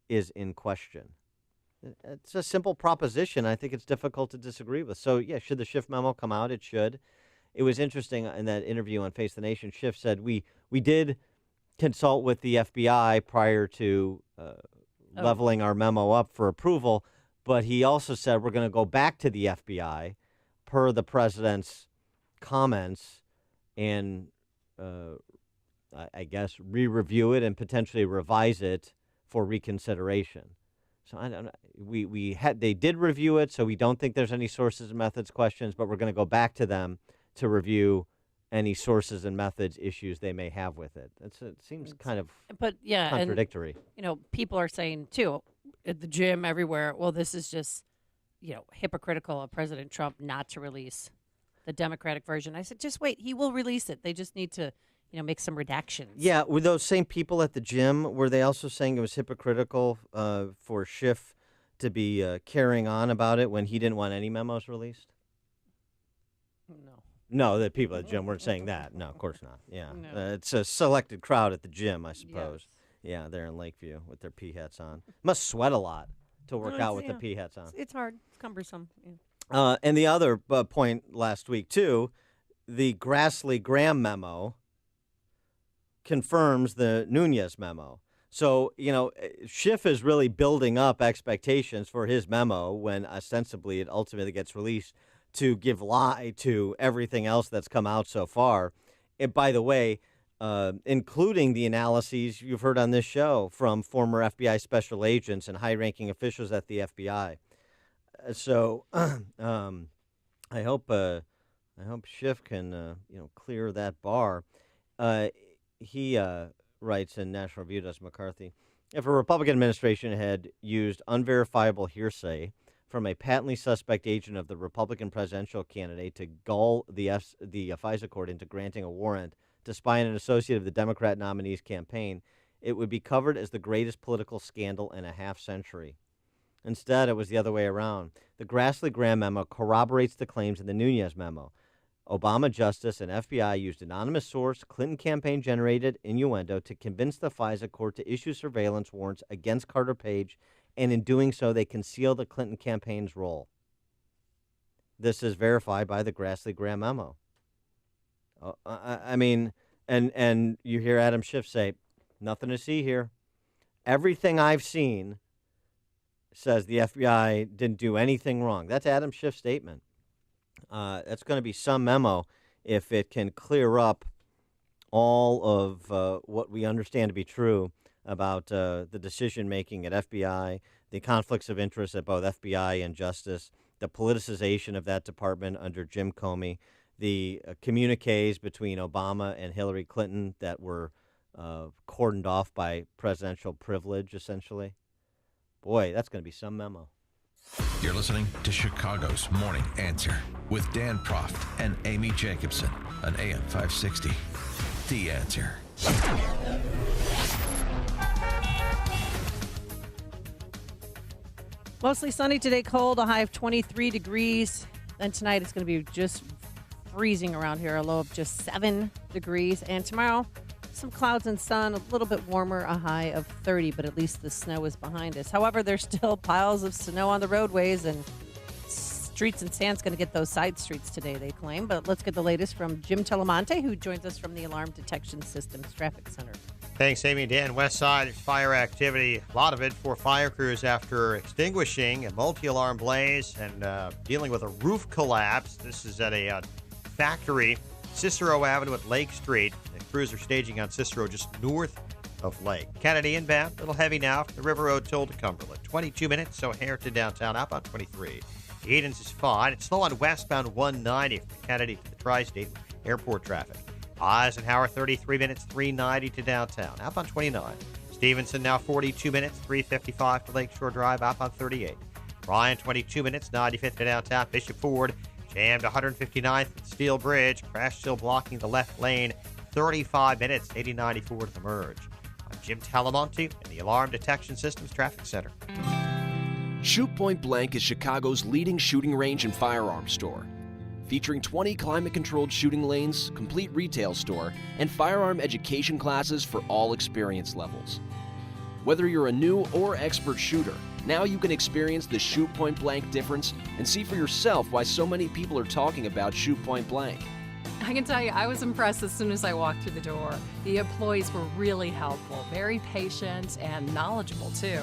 is in question. It's a simple proposition. I think it's difficult to disagree with. So, yeah, should the Schiff memo come out? It should. It was interesting in that interview on Face the Nation. Schiff said, we did consult with the FBI prior to leveling our memo up for approval, but he also said we're going to go back to the FBI per the president's comments and, I guess, re-review it and potentially revise it for reconsideration. So I don't know. They did review it, so we don't think there's any sources and methods questions, but we're going to go back to them to review any sources and methods issues they may have with it. It seems kind of contradictory. And, people are saying, too, at the gym, everywhere, well, this is just, hypocritical of President Trump not to release the Democratic version. I said, just wait. He will release it. They just need to, make some redactions. Yeah, were those same people at the gym, were they also saying it was hypocritical for Schiff to be carrying on about it when he didn't want any memos released? No, the people at the gym weren't saying that. No, of course not. Yeah, no. It's a selected crowd at the gym, I suppose. Yes. Yeah, they're in Lakeview with their pea hats on. Must sweat a lot to work out with the pea hats on. It's hard. It's cumbersome. Yeah. And the other point last week, too, the Grassley-Graham memo confirms the Nunes memo. So, Schiff is really building up expectations for his memo when ostensibly it ultimately gets released to give lie to everything else that's come out so far. And by the way, including the analyses you've heard on this show from former FBI special agents and high-ranking officials at the FBI. So I hope Schiff can clear that bar. He writes in National Review, Does McCarthy, if a Republican administration had used unverifiable hearsay from a patently suspect agent of the Republican presidential candidate to gull the FISA court into granting a warrant to spy on an associate of the Democrat nominee's campaign, it would be covered as the greatest political scandal in a half-century. Instead, it was the other way around. The Grassley-Graham memo corroborates the claims in the Nunes memo. Obama Justice and FBI used anonymous source, Clinton campaign-generated innuendo to convince the FISA court to issue surveillance warrants against Carter Page, and in doing so, they concealed the Clinton campaign's role. This is verified by the Grassley-Graham memo. And you hear Adam Schiff say, nothing to see here. Everything I've seen says the FBI didn't do anything wrong. That's Adam Schiff's statement. That's going to be some memo if it can clear up all of what we understand to be true about the decision-making at FBI, the conflicts of interest at both FBI and Justice, the politicization of that department under Jim Comey, the communiques between Obama and Hillary Clinton that were cordoned off by presidential privilege, essentially. Boy, that's going to be some memo. You're listening to Chicago's Morning Answer with Dan Proft and Amy Jacobson on AM 560. The Answer. Mostly sunny today, cold, a high of 23 degrees. Then tonight it's going to be just freezing around here, a low of just 7 degrees. And tomorrow, some clouds and sun, a little bit warmer, a high of 30, but at least the snow is behind us. However, there's still piles of snow on the roadways, and streets and sand's going to get those side streets today, they claim. But let's get the latest from Jim Telemonte, who joins us from the Alarm Detection Systems Traffic Center. Thanks, Amy and Dan. West Side, there's fire activity. A lot of it for fire crews after extinguishing a multi-alarm blaze and dealing with a roof collapse. This is at a factory, Cicero Avenue at Lake Street. The crews are staging on Cicero just north of Lake. Kennedy inbound, a little heavy now from the River Road toll to Cumberland. 22 minutes, so O'Hare to downtown, outbound 23. Edens is fine. It's slow on westbound 190 from Kennedy to the Tri-State Airport traffic. Eisenhower, 33 minutes, 390 to downtown, outbound 29. Stevenson now 42 minutes, 355 to Lakeshore Drive, outbound 38. Bryan, 22 minutes, 95th to downtown. Bishop Ford, jammed 159th at Steel Bridge. Crash still blocking the left lane, 35 minutes, 8094 to the merge. I'm Jim Talamonte in the Alarm Detection Systems Traffic Center. Shoot Point Blank is Chicago's leading shooting range and firearms store. Featuring 20 climate-controlled shooting lanes, complete retail store, and firearm education classes for all experience levels. Whether you're a new or expert shooter, now you can experience the Shoot Point Blank difference and see for yourself why so many people are talking about Shoot Point Blank. I can tell you, I was impressed as soon as I walked through the door. The employees were really helpful, very patient, and knowledgeable, too.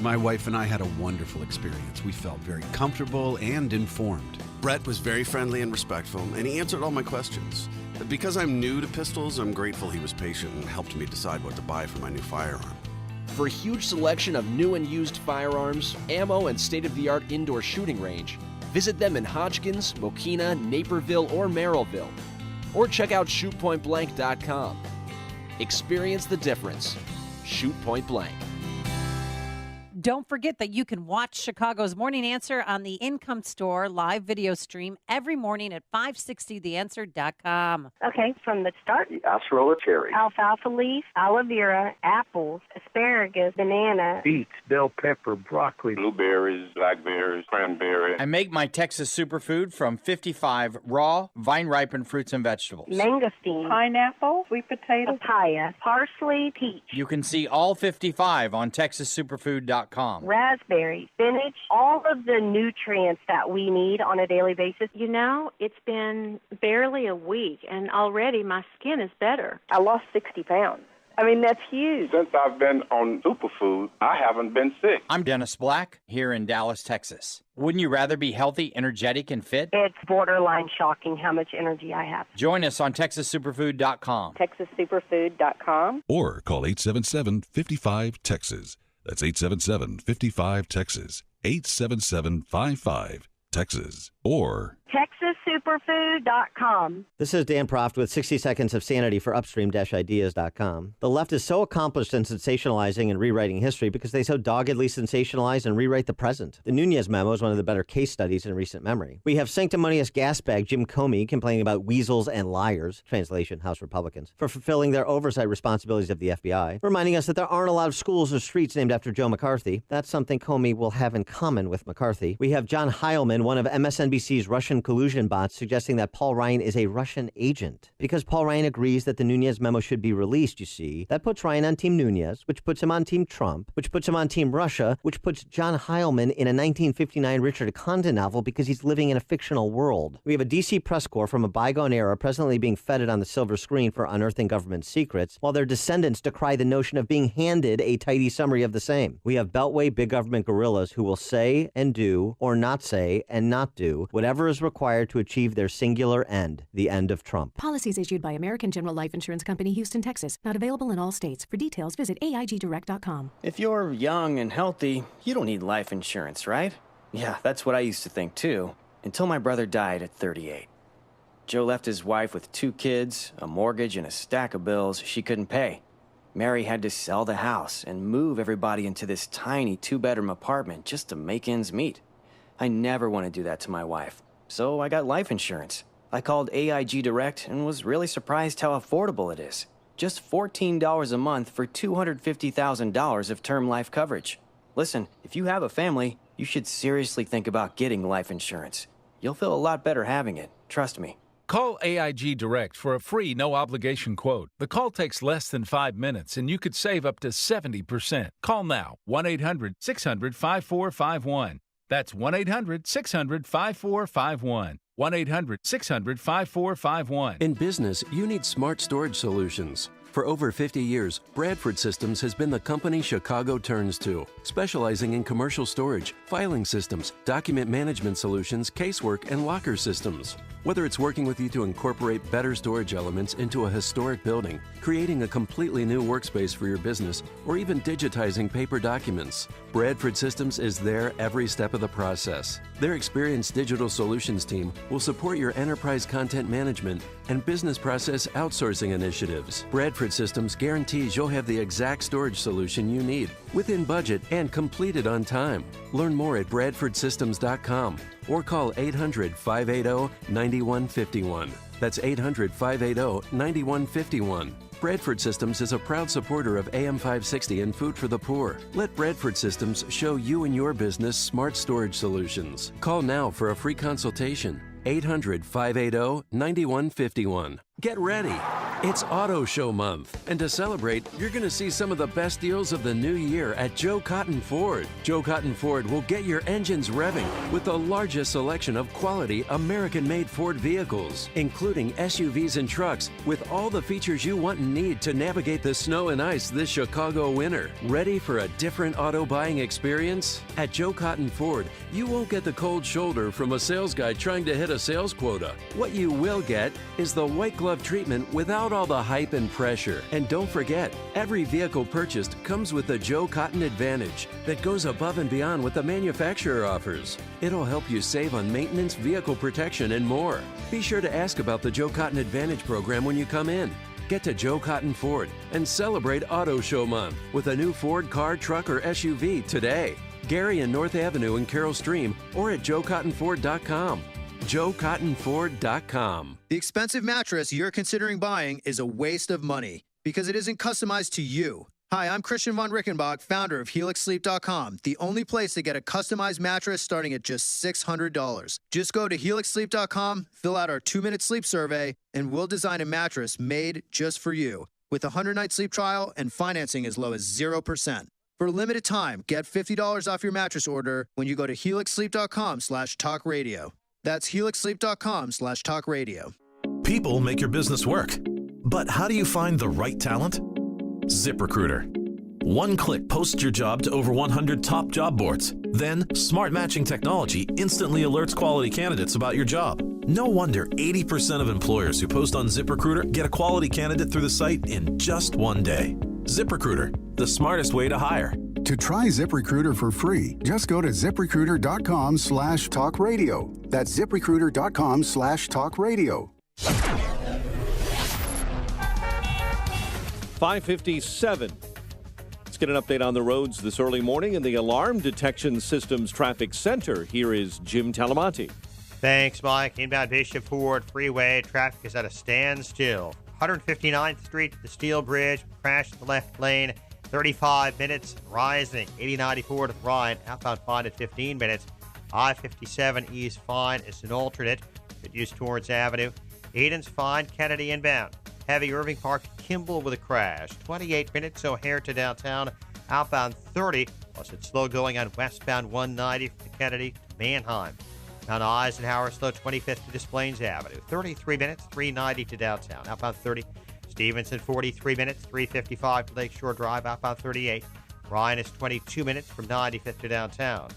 My wife and I had a wonderful experience. We felt very comfortable and informed. Brett was very friendly and respectful, and he answered all my questions. Because I'm new to pistols, I'm grateful he was patient and helped me decide what to buy for my new firearm. For a huge selection of new and used firearms, ammo, and state-of-the-art indoor shooting range, visit them in Hodgkins, Mokina, Naperville, or Merrillville. Or check out shootpointblank.com. Experience the difference. Shoot Point Blank. Don't forget that you can watch Chicago's Morning Answer on the Income Store live video stream every morning at 560theanswer.com. Okay, from the start. Acerola cherry. Alfalfa leaf, aloe vera, apples, asparagus, banana. Beets, bell pepper, broccoli. Blueberries, blackberries, cranberry. I make my Texas superfood from 55 raw, vine-ripened fruits and vegetables. Mangosteen. Pineapple, sweet potato. Papaya, parsley, peach. You can see all 55 on TexasSuperfood.com. TexasSuperfood.com. Raspberry, spinach, all of the nutrients that we need on a daily basis. You know, it's been barely a week, and already my skin is better. I lost 60 pounds. I mean, that's huge. Since I've been on Superfood, I haven't been sick. I'm Dennis Black here in Dallas, Texas. Wouldn't you rather be healthy, energetic, and fit? It's borderline shocking how much energy I have. Join us on TexasSuperfood.com. TexasSuperfood.com. Or call 877-55-TEXAS. That's 877-55-TEXAS. 877-55-TEXAS. Or TexasSuperfood.com. This is Dan Proft with 60 Seconds of Sanity for Upstream-Ideas.com. The left is so accomplished in sensationalizing and rewriting history because they so doggedly sensationalize and rewrite the present. The Nunez memo is one of the better case studies in recent memory. We have sanctimonious gasbag Jim Comey complaining about weasels and liars, translation, House Republicans, for fulfilling their oversight responsibilities of the FBI, reminding us that there aren't a lot of schools or streets named after Joe McCarthy. That's something Comey will have in common with McCarthy. We have John Heilman, one of MSNBC's Russian collusion bots, suggesting that Paul Ryan is a Russian agent. Because Paul Ryan agrees that the Nunez memo should be released, you see, that puts Ryan on Team Nunez, which puts him on Team Trump, which puts him on Team Russia, which puts John Heilman in a 1959 Richard Condon novel because he's living in a fictional world. We have a DC press corps from a bygone era presently being feted on the silver screen for unearthing government secrets, while their descendants decry the notion of being handed a tidy summary of the same. We have Beltway big government guerrillas who will say and do, or not say and not do, whatever is required to achieve their singular end, the end of Trump. Policies issued by American General Life Insurance Company, Houston, Texas. Not available in all states. For details, visit AIGdirect.com. If you're young and healthy, you don't need life insurance, right? Yeah, that's what I used to think too, until my brother died at 38. Joe left his wife with 2 kids, a mortgage, and a stack of bills she couldn't pay. Mary had to sell the house and move everybody into this tiny 2-bedroom apartment just to make ends meet. I never want to do that to my wife. So I got life insurance. I called AIG Direct and was really surprised how affordable it is. Just $14 a month for $250,000 of term life coverage. Listen, if you have a family, you should seriously think about getting life insurance. You'll feel a lot better having it. Trust me. Call AIG Direct for a free no-obligation quote. The call takes less than 5 minutes, and you could save up to 70%. Call now, 1-800-600-5451. That's 1-800-600-5451. 1-800-600-5451. In business, you need smart storage solutions. For over 50 years, Bradford Systems has been the company Chicago turns to, specializing in commercial storage, filing systems, document management solutions, casework, and locker systems. Whether it's working with you to incorporate better storage elements into a historic building, creating a completely new workspace for your business, or even digitizing paper documents, Bradford Systems is there every step of the process. Their experienced digital solutions team will support your enterprise content management and business process outsourcing initiatives. Bradford Systems guarantees you'll have the exact storage solution you need, within budget and completed on time. Learn more at bradfordsystems.com or call 800-580-9151. That's 800-580-9151. Bradford Systems is a proud supporter of AM 560 and Food for the Poor. Let Bradford Systems show you and your business smart storage solutions. Call now for a free consultation. 800-580-9151. Get ready. It's Auto Show Month. And to celebrate, you're going to see some of the best deals of the new year at Joe Cotton Ford. Joe Cotton Ford will get your engines revving with the largest selection of quality American-made Ford vehicles, including SUVs and trucks with all the features you want and need to navigate the snow and ice this Chicago winter. Ready for a different auto buying experience? At Joe Cotton Ford, you won't get the cold shoulder from a sales guy trying to hit a sales quota. What you will get is the white glove treatment without all the hype and pressure. And don't forget, every vehicle purchased comes with the Joe Cotton Advantage that goes above and beyond what the manufacturer offers. It'll help you save on maintenance, vehicle protection, and more. Be sure to ask about the Joe Cotton Advantage program when you come in. Get to Joe Cotton Ford and celebrate Auto Show Month with a new Ford car, truck, or SUV today. Gary and North Avenue in Carroll Stream or at joecottonford.com. joecottonford.com. The expensive mattress you're considering buying is a waste of money because it isn't customized to you. Hi, I'm Christian von Rickenbach, founder of HelixSleep.com, the only place to get a customized mattress starting at just $600. Just go to HelixSleep.com, fill out our 2-minute sleep survey, and we'll design a mattress made just for you with a 100-night sleep trial and financing as low as 0%. For a limited time, get $50 off your mattress order when you go to helixsleep.com/talkradio. That's helixsleep.com/talkradio. People make your business work. But how do you find the right talent? ZipRecruiter. One click posts your job to over 100 top job boards. Then, smart matching technology instantly alerts quality candidates about your job. No wonder 80% of employers who post on ZipRecruiter get a quality candidate through the site in just one day. ZipRecruiter, the smartest way to hire. To try ZipRecruiter for free, just go to ZipRecruiter.com/talkradio. That's ZipRecruiter.com/talkradio. 5:57. Let's get an update on the roads this early morning in the Alarm Detection Systems Traffic Center. Here is Jim Talamonte. Thanks, Mike. Inbound Bishop Ford Freeway traffic is at a standstill. 159th Street to the Steel Bridge, crash in the left lane, 35 minutes, rising. 8094 to the right, outbound fine at 15 minutes. I-57 East fine is an alternate, good use towards Avenue. Eden's fine, Kennedy inbound. Heavy Irving Park, Kimball with a crash. 28 minutes, O'Hare to downtown, outbound 30, plus it's slow going on westbound 190 from Kennedy to Manheim. Mount Eisenhower, slow 25th to Des Plaines Avenue. 33 minutes, 390 to downtown, outbound 30. Stevenson, 43 minutes, 355 to Lakeshore Drive, outbound 38. Ryan is 22 minutes from 95th to downtown.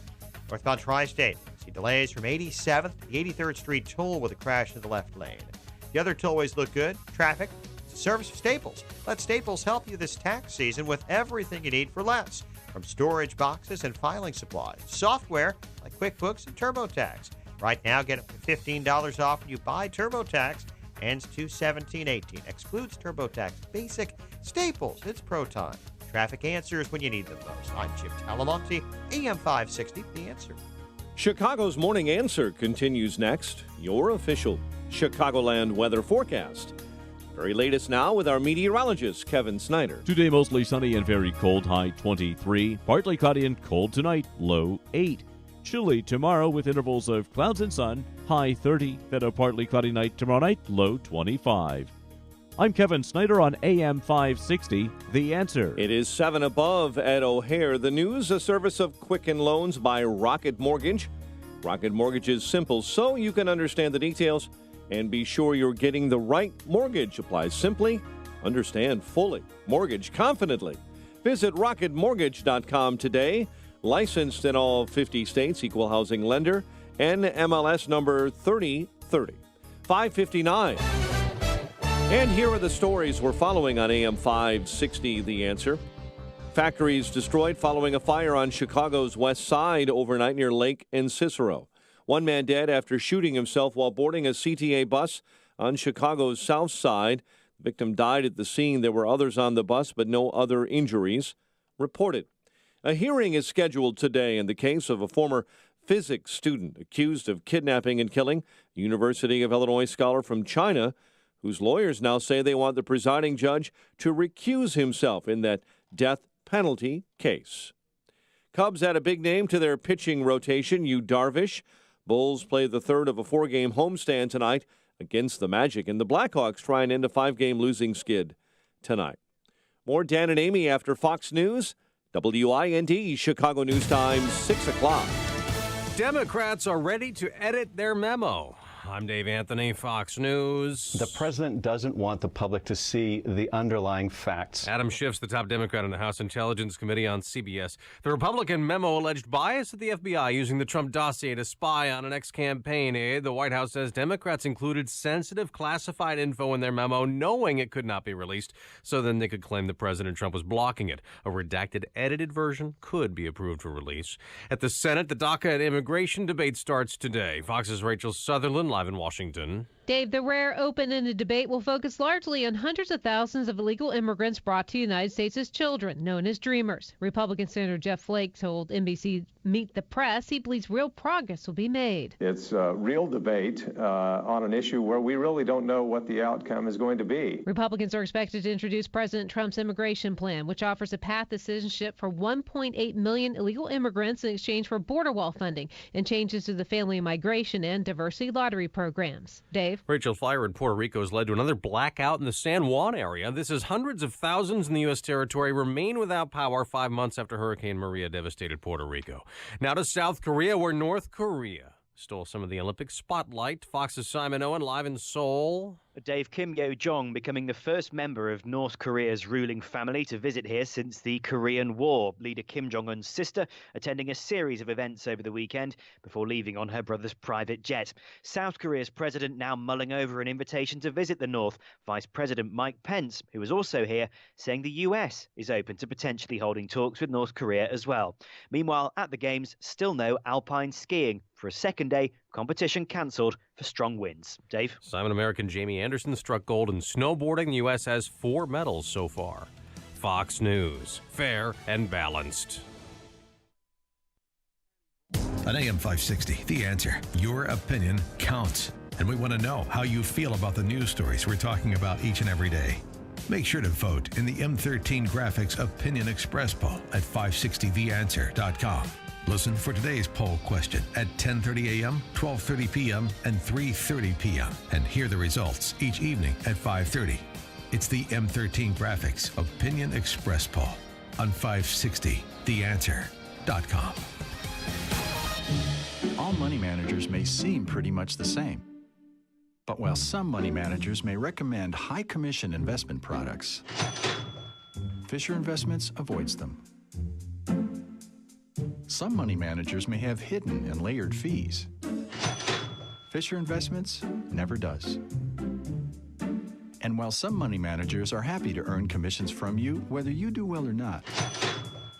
Northbound Tri-State, see delays from 87th to the 83rd Street toll with a crash in the left lane. The other tollways look good. Traffic, it's a service of Staples. Let Staples help you this tax season with everything you need for less. From storage boxes and filing supplies, software like QuickBooks and TurboTax. Right now, get up to $15 off when you buy TurboTax. Ends 2/17/18. Excludes TurboTax. Basic Staples. It's pro time. Traffic answers when you need them most. I'm Jim Talamonte, AM 560, The Answer. Chicago's Morning Answer continues next. Your official Chicagoland weather forecast. Very latest now with our meteorologist, Kevin Snyder. Today, mostly sunny and very cold, high 23. Partly cloudy and cold tonight, low 8. Chilly tomorrow with intervals of clouds and sun, high 30. Then a partly cloudy night tomorrow night, low 25. I'm Kevin Snyder on AM 560, The Answer. It is 7 above at O'Hare. The news, a service of Quicken Loans by Rocket Mortgage. Rocket Mortgage is simple, so you can understand the details and be sure you're getting the right mortgage. Applies simply, understand fully, mortgage confidently. Visit rocketmortgage.com today. Licensed in all 50 states, equal housing lender, NMLS number 3030. 559. And here are the stories we're following on AM 560, The Answer. Factories destroyed following a fire on Chicago's west side overnight near Lake and Cicero. One man dead after shooting himself while boarding a CTA bus on Chicago's south side. The victim died at the scene. There were others on the bus, but no other injuries reported. A hearing is scheduled today in the case of a former physics student accused of kidnapping and killing a University of Illinois scholar from China, whose lawyers now say they want the presiding judge to recuse himself in that death penalty case. Cubs add a big name to their pitching rotation, Yu Darvish. Bulls play the third of a 4-game homestand tonight against the Magic, and the Blackhawks try and end a 5-game losing skid tonight. More Dan and Amy after Fox News. WIND, Chicago News Times, 6 o'clock. Democrats are ready to edit their memo. I'm Dave Anthony, Fox News. The president doesn't want the public to see the underlying facts. Adam Schiff's the top Democrat on the House Intelligence Committee on CBS. The Republican memo alleged bias at the FBI using the Trump dossier to spy on an ex-campaign aide. The White House says Democrats included sensitive classified info in their memo, knowing it could not be released, so then they could claim that President Trump was blocking it. A redacted, edited version could be approved for release. At the Senate, the DACA and immigration debate starts today. Fox's Rachel Sutherland live in Washington. Dave, the rare open-ended debate will focus largely on hundreds of thousands of illegal immigrants brought to the United States as children, known as Dreamers. Republican Senator Jeff Flake told NBC Meet the Press he believes real progress will be made. It's a real debate on an issue where we really don't know what the outcome is going to be. Republicans are expected to introduce President Trump's immigration plan, which offers a path to citizenship for 1.8 million illegal immigrants in exchange for border wall funding and changes to the family migration and diversity lottery programs. Dave? Dave. Rachel, fire in Puerto Rico has led to another blackout in the San Juan area. This is hundreds of thousands in the U.S. territory remain without power 5 months after Hurricane Maria devastated Puerto Rico. Now to South Korea, where North Korea stole some of the Olympic spotlight. Fox's Simon Owen live in Seoul. Dave, Kim Yo-jong becoming the first member of North Korea's ruling family to visit here since the Korean War. Leader Kim Jong-un's sister attending a series of events over the weekend before leaving on her brother's private jet. South Korea's president now mulling over an invitation to visit the North. Vice President Mike Pence, who was also here, saying the US is open to potentially holding talks with North Korea as well. Meanwhile, at the Games, still no alpine skiing. For a second day, competition cancelled for strong winds. Dave? Simon American Jamie Anderson struck gold in snowboarding. The U.S. has 4 medals so far. Fox News. Fair and balanced. On AM 560, The Answer. Your opinion counts. And we want to know how you feel about the news stories we're talking about each and every day. Make sure to vote in the M13 Graphics Opinion Express poll at 560theanswer.com. Listen for today's poll question at 10:30 a.m., 12:30 p.m., and 3:30 p.m. and hear the results each evening at 5:30. It's the M13 Graphics Opinion Express poll on 560theanswer.com. All money managers may seem pretty much the same. But while some money managers may recommend high commission investment products, Fisher Investments avoids them. Some money managers may have hidden and layered fees. Fisher Investments never does. And while some money managers are happy to earn commissions from you, whether you do well or not,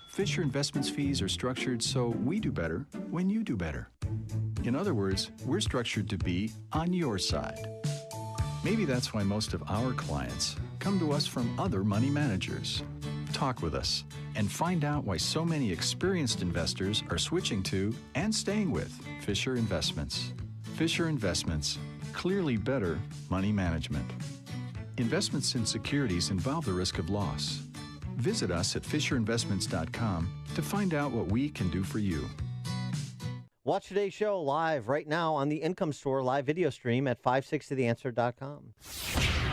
Fisher Investments fees are structured so we do better when you do better. In other words, we're structured to be on your side. Maybe that's why most of our clients come to us from other money managers. Talk with us and find out why so many experienced investors are switching to and staying with Fisher Investments. Fisher Investments, clearly better money management. Investments in securities involve the risk of loss. Visit us at FisherInvestments.com to find out what we can do for you. Watch today's show live right now on the Income Store live video stream at 560theanswer.com.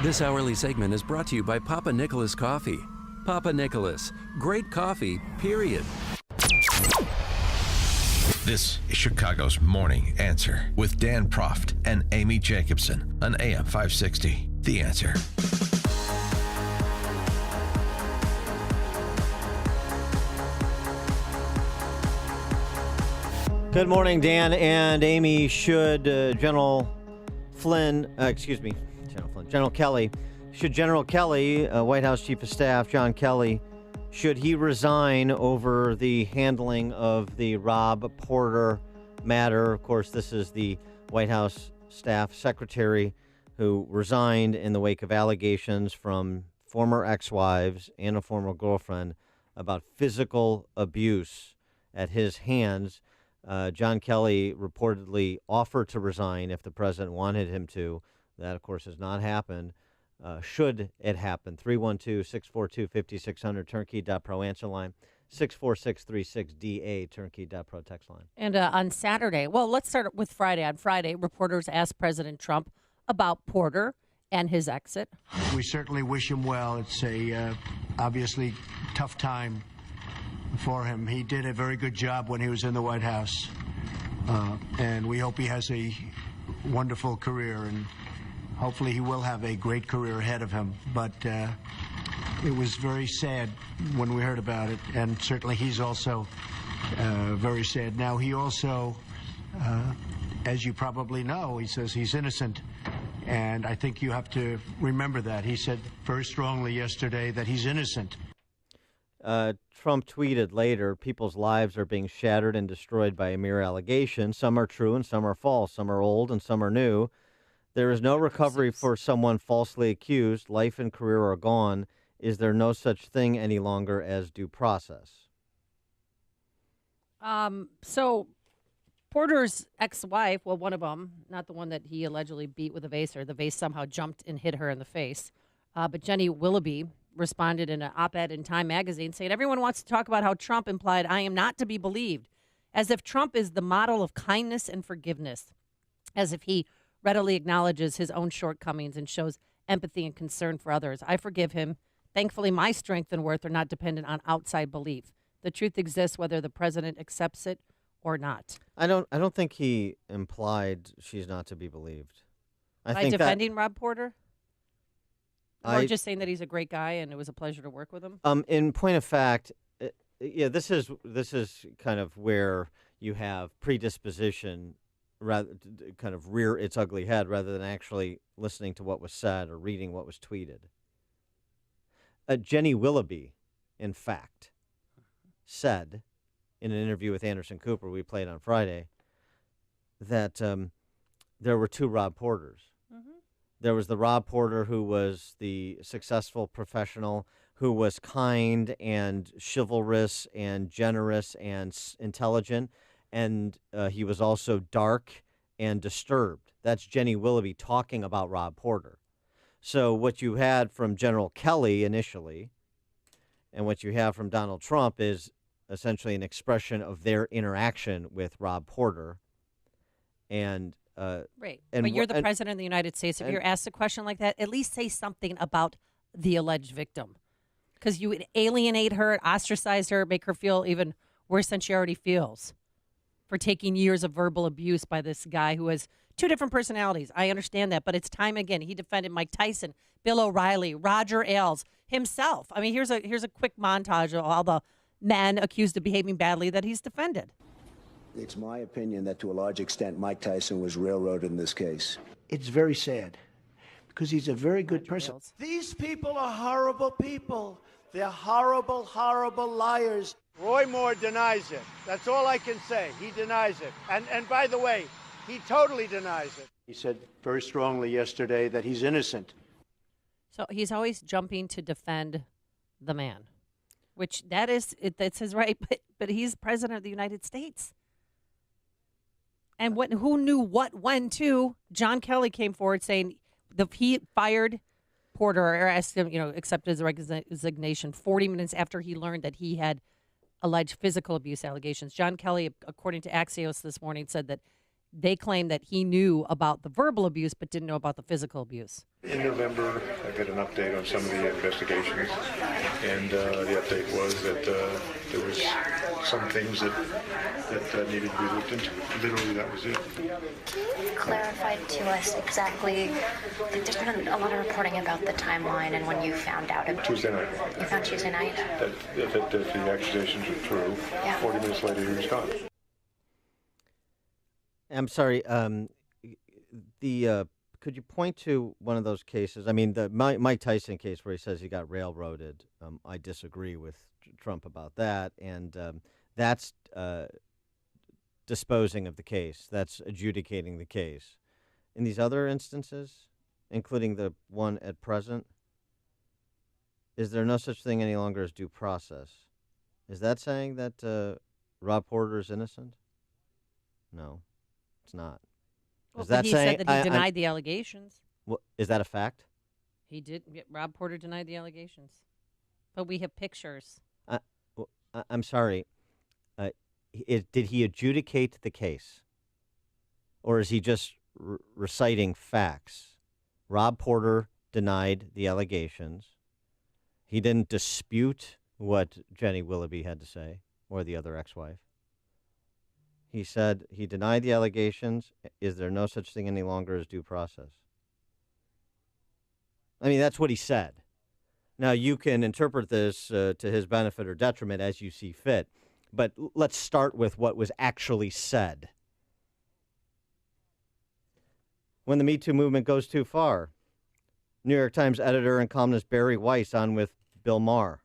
This hourly segment is brought to you by Papa Nicholas Coffee. Papa Nicholas, great coffee, period. This is Chicago's Morning Answer with Dan Proft and Amy Jacobson on AM 560. The Answer. Good morning, Dan and Amy. Should General Kelly, White House Chief of Staff John Kelly, should he resign over the handling of the Rob Porter matter? Of course, this is the White House staff secretary who resigned in the wake of allegations from former ex-wives and a former girlfriend about physical abuse at his hands. John Kelly reportedly offered to resign if the president wanted him to. That, of course, has not happened. Should it happen? 312-642-5600, turnkey.pro answer line, 64636DA, turnkey.pro text line. And on Saturday, well, let's start with Friday. On Friday, reporters asked President Trump about Porter and his exit. We certainly wish him well. It's a obviously tough time for him. He did a very good job when he was in the White House, and we hope he has a wonderful career, and hopefully he will have a great career ahead of him. But it was very sad when we heard about it, and certainly he's also very sad. Now, he also, as you probably know, he says he's innocent, and I think you have to remember that. He said very strongly yesterday that he's innocent. Trump tweeted later, people's lives are being shattered and destroyed by a mere allegation. Some are true and some are false. Some are old and some are new. There is no recovery for someone falsely accused. Life and career are gone. Is there no such thing any longer as due process? So Porter's ex-wife, well, one of them, not the one that he allegedly beat with a vase, or the vase somehow jumped and hit her in the face, but Jenny Willoughby responded in an op-ed in Time magazine saying, everyone wants to talk about how Trump implied I am not to be believed, as if Trump is the model of kindness and forgiveness, as if he readily acknowledges his own shortcomings and shows empathy and concern for others. I forgive him. Thankfully, my strength and worth are not dependent on outside belief. The truth exists whether the president accepts it or not. I don't think he implied she's not to be believed. By think defending Rob Porter? Or I- just saying that he's a great guy and it was a pleasure to work with him? In point of fact, this is kind of where you have predisposition, rather kind of rear its ugly head, rather than actually listening to what was said or reading what was tweeted. Jenny Willoughby, in fact, said in an interview with Anderson Cooper we played on Friday that there were two Rob Porters. There was the Rob Porter who was the successful professional, who was kind and chivalrous and generous and intelligent, and he was also dark and disturbed. That's Jenny Willoughby talking about Rob Porter. So what you had from General Kelly initially and what you have from Donald Trump is essentially an expression of their interaction with Rob Porter. And right. and But you're wha- the president of the United States. If and- you're asked a question like that, at least say something about the alleged victim. Because you would alienate her, ostracize her, make her feel even worse than she already feels for taking years of verbal abuse by this guy who has two different personalities. I understand that, but it's time again. He defended Mike Tyson, Bill O'Reilly, Roger Ailes, himself. I mean, here's a quick montage of all the men accused of behaving badly that he's defended. It's my opinion that to a large extent Mike Tyson was railroaded in this case. It's very sad because he's a very good person. These people are horrible people. They're horrible, horrible liars. Roy Moore denies it. That's all I can say. He denies it. And by the way, he totally denies it. He said very strongly yesterday that he's innocent. So he's always jumping to defend the man, which that's his right, but he's president of the United States. And who knew what, when, too? John Kelly came forward saying he fired Porter or asked him, accept his resignation 40 minutes after he learned that he had alleged physical abuse allegations. John Kelly, according to Axios this morning, said that they claim that he knew about the verbal abuse but didn't know about the physical abuse. In November, I got an update on some of the investigations, and the update was that there was some things that needed to be looked into. Literally, that was it. Clarified to us exactly. There's been a lot of reporting about the timeline and when you found out about Tuesday night. You found Tuesday night? That the accusations were true. Yeah. 40 minutes later, he was gone. I'm sorry. Could you point to one of those cases? I mean, the Mike Tyson case where he says he got railroaded. I disagree with Trump about that, and that's disposing of the case. That's adjudicating the case. In these other instances, including the one at present, is there no such thing any longer as due process? Is that saying that Rob Porter is innocent? No. It's not. Well, Is that he saying said that he denied the allegations. Well, is that a fact? He did. Rob Porter denied the allegations. But we have pictures. I'm sorry. Did he adjudicate the case? Or is he just reciting facts? Rob Porter denied the allegations. He didn't dispute what Jenny Willoughby had to say, or the other ex-wife. He said he denied the allegations. Is there no such thing any longer as due process? I mean, that's what he said. Now, you can interpret this to his benefit or detriment as you see fit, but let's start with what was actually said. When the Me Too movement goes too far, New York Times editor and columnist Barry Weiss on with Bill Maher.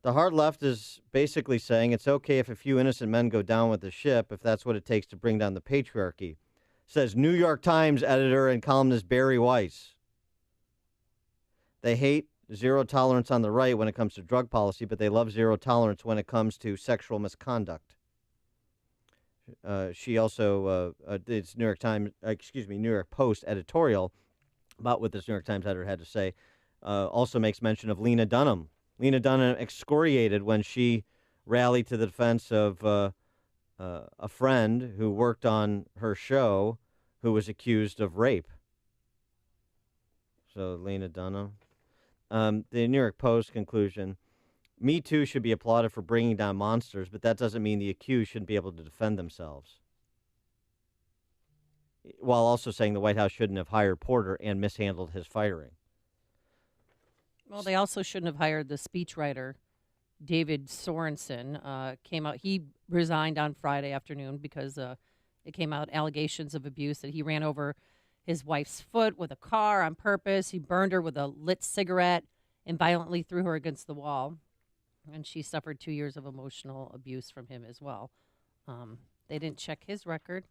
The hard left is basically saying it's okay if a few innocent men go down with the ship if that's what it takes to bring down the patriarchy, says New York Times editor and columnist Barry Weiss. They hate zero tolerance on the right when it comes to drug policy, but they love zero tolerance when it comes to sexual misconduct. She also, it's New York Post editorial about what this New York Times editor had to say, also makes mention of Lena Dunham. Lena Dunham excoriated when she rallied to the defense of a friend who worked on her show who was accused of rape. So Lena Dunham. The New York Post conclusion, Me Too should be applauded for bringing down monsters, but that doesn't mean the accused shouldn't be able to defend themselves. While also saying the White House shouldn't have hired Porter and mishandled his firing. Well, they also shouldn't have hired the speechwriter, David Sorensen. Came out. He resigned on Friday afternoon because it came out allegations of abuse, that he ran over his wife's foot with a car on purpose. He burned her with a lit cigarette and violently threw her against the wall. And she suffered 2 years of emotional abuse from him as well. They didn't check his record.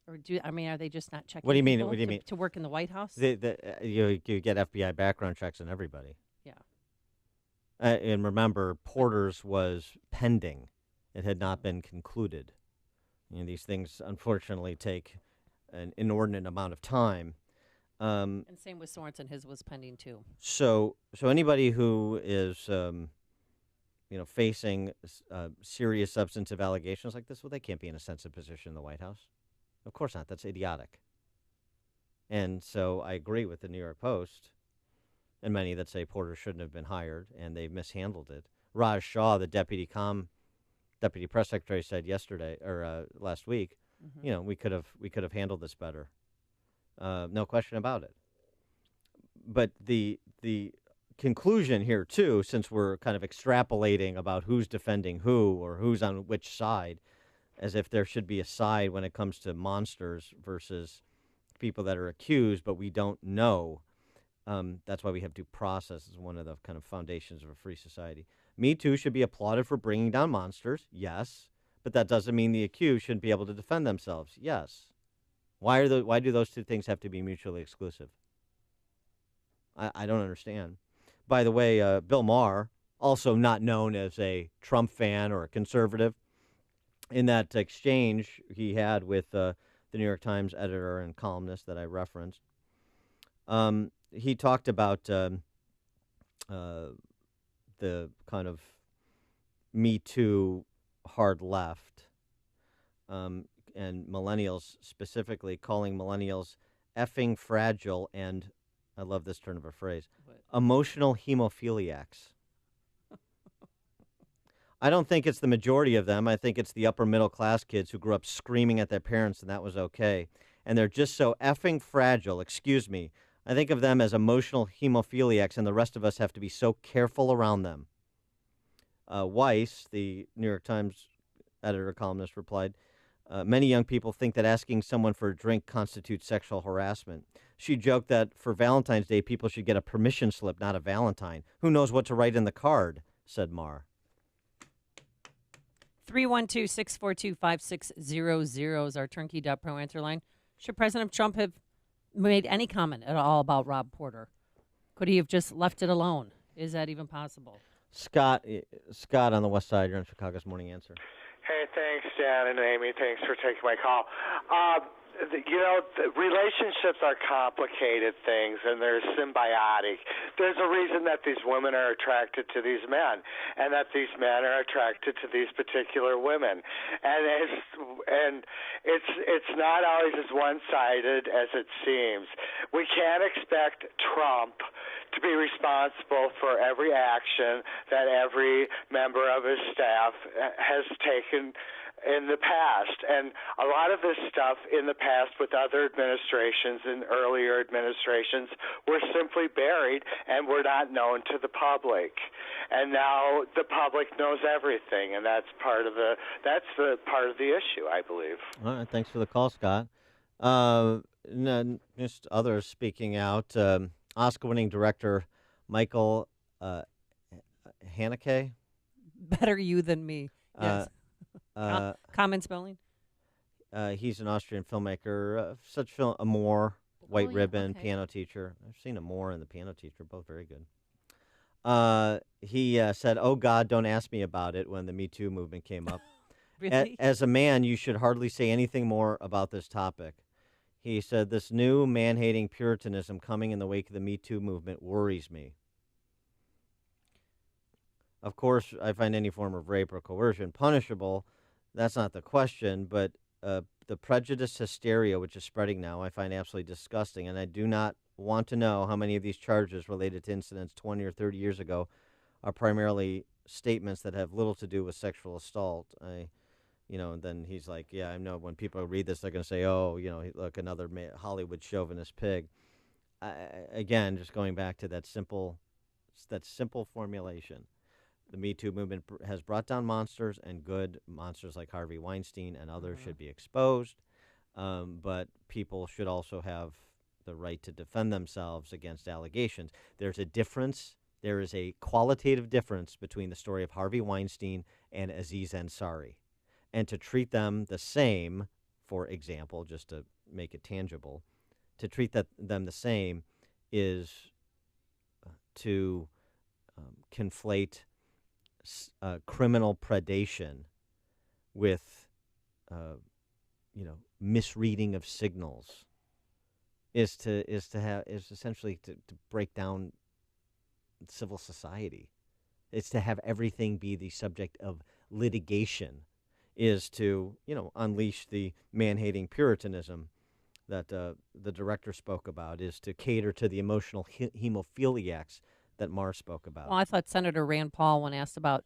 Or are they just not checking? What do you mean? people What do you mean? to work in the White House? You get FBI background checks on everybody. Yeah. And remember, Porter's was pending. It had not been concluded. These things, unfortunately, take an inordinate amount of time. And same with Sorensen. His was pending, too. So anybody who is, facing serious substantive allegations like this, well, they can't be in a sensitive position in the White House. Of course not. That's idiotic. And so I agree with the New York Post and many that say Porter shouldn't have been hired, and they've mishandled it. Raj Shah, the deputy press secretary, said last week, we could have handled this better. No question about it. But the conclusion here too, since we're kind of extrapolating about who's defending who or who's on which side, as if there should be a side when it comes to monsters versus people that are accused, but we don't know. That's why we have due process as one of the kind of foundations of a free society. Me Too should be applauded for bringing down monsters, yes, but that doesn't mean the accused shouldn't be able to defend themselves, yes. Why do those two things have to be mutually exclusive? I don't understand. By the way, Bill Maher, also not known as a Trump fan or a conservative, in that exchange he had with the New York Times editor and columnist that I referenced, he talked about the kind of Me Too hard left, and millennials specifically, calling millennials effing fragile and, I love this turn of a phrase, emotional hemophiliacs. I don't think it's the majority of them. I think it's the upper middle class kids who grew up screaming at their parents and that was okay. And they're just so effing fragile, excuse me. I think of them as emotional hemophiliacs, and the rest of us have to be so careful around them. Weiss, the New York Times editor-columnist, replied, many young people think that asking someone for a drink constitutes sexual harassment. She joked that for Valentine's Day, people should get a permission slip, not a Valentine. Who knows what to write in the card, said Maher. 312-642-5600 is our turnkey.pro answer line. Should President Trump have made any comment at all about Rob Porter? Could he have just left it alone? Is that even possible? Scott on the west side, you're on Chicago's Morning Answer. Hey, thanks, Dan and Amy. Thanks for taking my call. Relationships are complicated things, and they're symbiotic. There's a reason that these women are attracted to these men, and that these men are attracted to these particular women. And it's not always as one-sided as it seems. We can't expect Trump to be responsible for every action that every member of his staff has taken in the past. And a lot of this stuff in the past with other administrations and earlier administrations were simply buried and were not known to the public. And now the public knows everything, and that's part of the issue, I believe. All right, thanks for the call, Scott. Just others speaking out. Oscar-winning director Michael Haneke. Better you than me. Yes. Common spelling? He's an Austrian filmmaker. Such film, Amour, White Ribbon, Piano Teacher. I've seen Amour and The Piano Teacher, both very good. He said, "Oh God, don't ask me about it," when the Me Too movement came up. Really? As a man, you should hardly say anything more about this topic. He said, "This new man-hating Puritanism coming in the wake of the Me Too movement worries me." Of course, I find any form of rape or coercion punishable. That's not the question, but the prejudice hysteria, which is spreading now, I find absolutely disgusting, and I do not want to know how many of these charges related to incidents 20 or 30 years ago are primarily statements that have little to do with sexual assault. And then he's like, yeah, I know when people read this, they're going to say, oh, look, another Hollywood chauvinist pig. Again, just going back to that simple formulation. The Me Too movement has brought down monsters, and good monsters like Harvey Weinstein and others should be exposed. But people should also have the right to defend themselves against allegations. There's a difference. There is a qualitative difference between the story of Harvey Weinstein and Aziz Ansari. And to treat them the same, for example, just to make it tangible, to treat them the same is to conflate criminal predation with, misreading of signals. Is essentially to break down civil society. It's to have everything be the subject of litigation. Is to unleash the man-hating Puritanism that the director spoke about. Is to cater to the emotional hemophiliacs that Marr spoke about. Well, I thought Senator Rand Paul, when asked about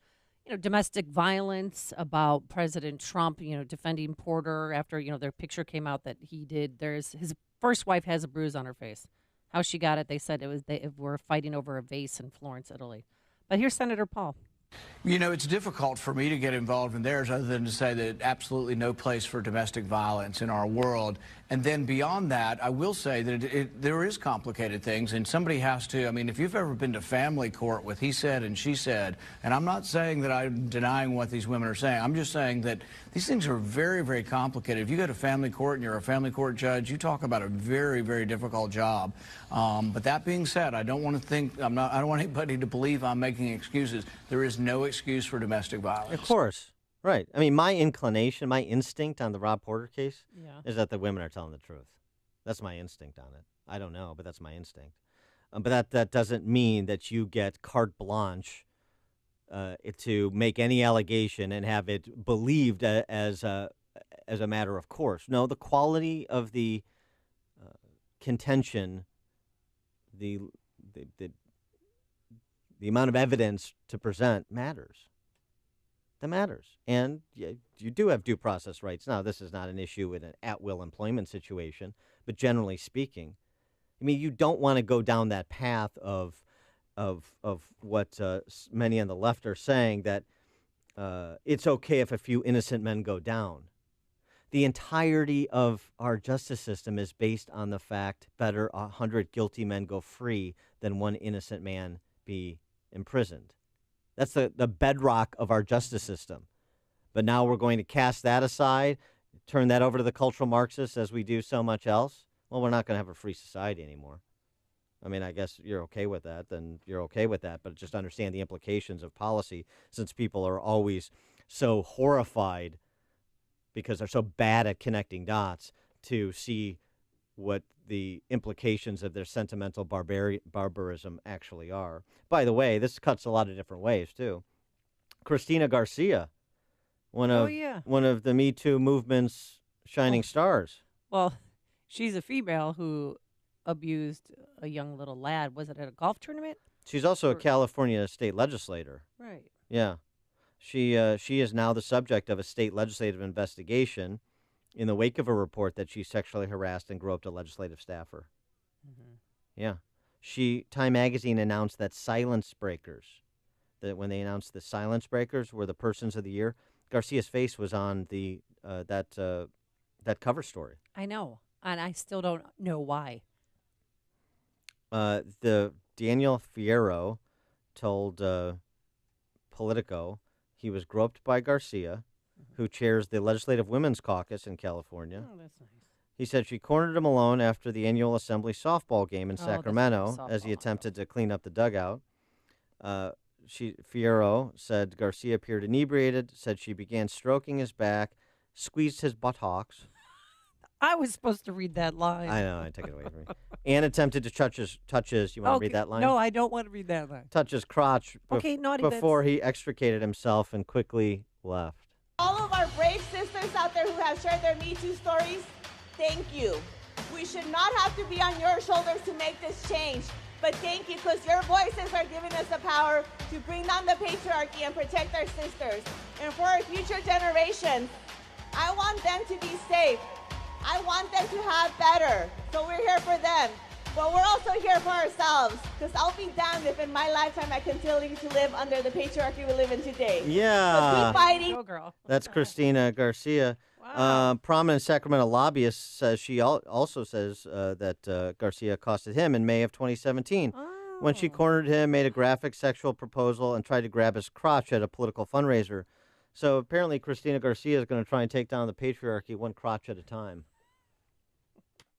domestic violence, about President Trump, defending Porter after their picture came out that he did. His first wife has a bruise on her face. How she got it, they said they were fighting over a vase in Florence, Italy. But here's Senator Paul. It's difficult for me to get involved in theirs other than to say that absolutely no place for domestic violence in our world. And then beyond that, I will say that there is complicated things, and somebody has to, if you've ever been to family court with he said and she said, and I'm not saying that I'm denying what these women are saying, I'm just saying that these things are very, very complicated. If you go to family court and you're a family court judge, you talk about a very, very difficult job. But that being said, I don't want anybody to believe I'm making excuses. There is no excuse for domestic violence. Of course. Right. My instinct on the Rob Porter case is that the women are telling the truth. That's my instinct on it. I don't know, but that's my instinct. But that doesn't mean that you get carte blanche to make any allegation and have it believed as a matter of course. No, the quality of the contention, the amount of evidence to present matters. That matters. And you do have due process rights. Now, this is not an issue in an at-will employment situation, but generally speaking, you don't want to go down that path of what many on the left are saying, that it's okay if a few innocent men go down. The entirety of our justice system is based on the fact better 100 guilty men go free than one innocent man be imprisoned. That's the bedrock of our justice system. But now we're going to cast that aside, turn that over to the cultural Marxists as we do so much else. Well, we're not going to have a free society anymore. I guess you're okay with that, then you're okay with that. But just understand the implications of policy, since people are always so horrified because they're so bad at connecting dots to see what the implications of their sentimental barbarism actually are. By the way, this cuts a lot of different ways, too. Christina Garcia, one of the Me Too movement's shining stars. Well, she's a female who abused a young little lad. Was it at a golf tournament? She's also a California state legislator. Right. Yeah. She is now the subject of a state legislative investigation in the wake of a report that she sexually harassed and groped a legislative staffer. Mm-hmm. Yeah. Time Magazine announced that Silence Breakers, that when they announced the Silence Breakers were the persons of the year, Garcia's face was on the that cover story. I know, and I still don't know why. The Daniel Fierro told Politico he was groped by Garcia, who chairs the Legislative Women's Caucus in California. Oh, that's nice. He said she cornered him alone after the annual Assembly softball game in Sacramento as he attempted to clean up the dugout. Fierro said Garcia appeared inebriated, said she began stroking his back, squeezed his buttocks. I was supposed to read that line. I know, I took it away from me. And attempted to touch his, you want to read that line? No, I don't want to read that line. Touch his crotch naughty, before he extricated himself and quickly left. All all of our brave sisters out there who have shared their Me Too stories, thank you. We should not have to be on your shoulders to make this change, but thank you because your voices are giving us the power to bring down the patriarchy and protect our sisters. And for our future generations, I want them to be safe. I want them to have better. So we're here for them. But we're also here for ourselves, because I'll be damned if in my lifetime I continue to live under the patriarchy we live in today. Yeah. So keep fighting. Go, girl. That's Christina Garcia. Prominent Sacramento lobbyist says she also says that Garcia accosted him in May of 2017 when she cornered him, made a graphic sexual proposal, and tried to grab his crotch at a political fundraiser. So apparently Christina Garcia is going to try and take down the patriarchy one crotch at a time.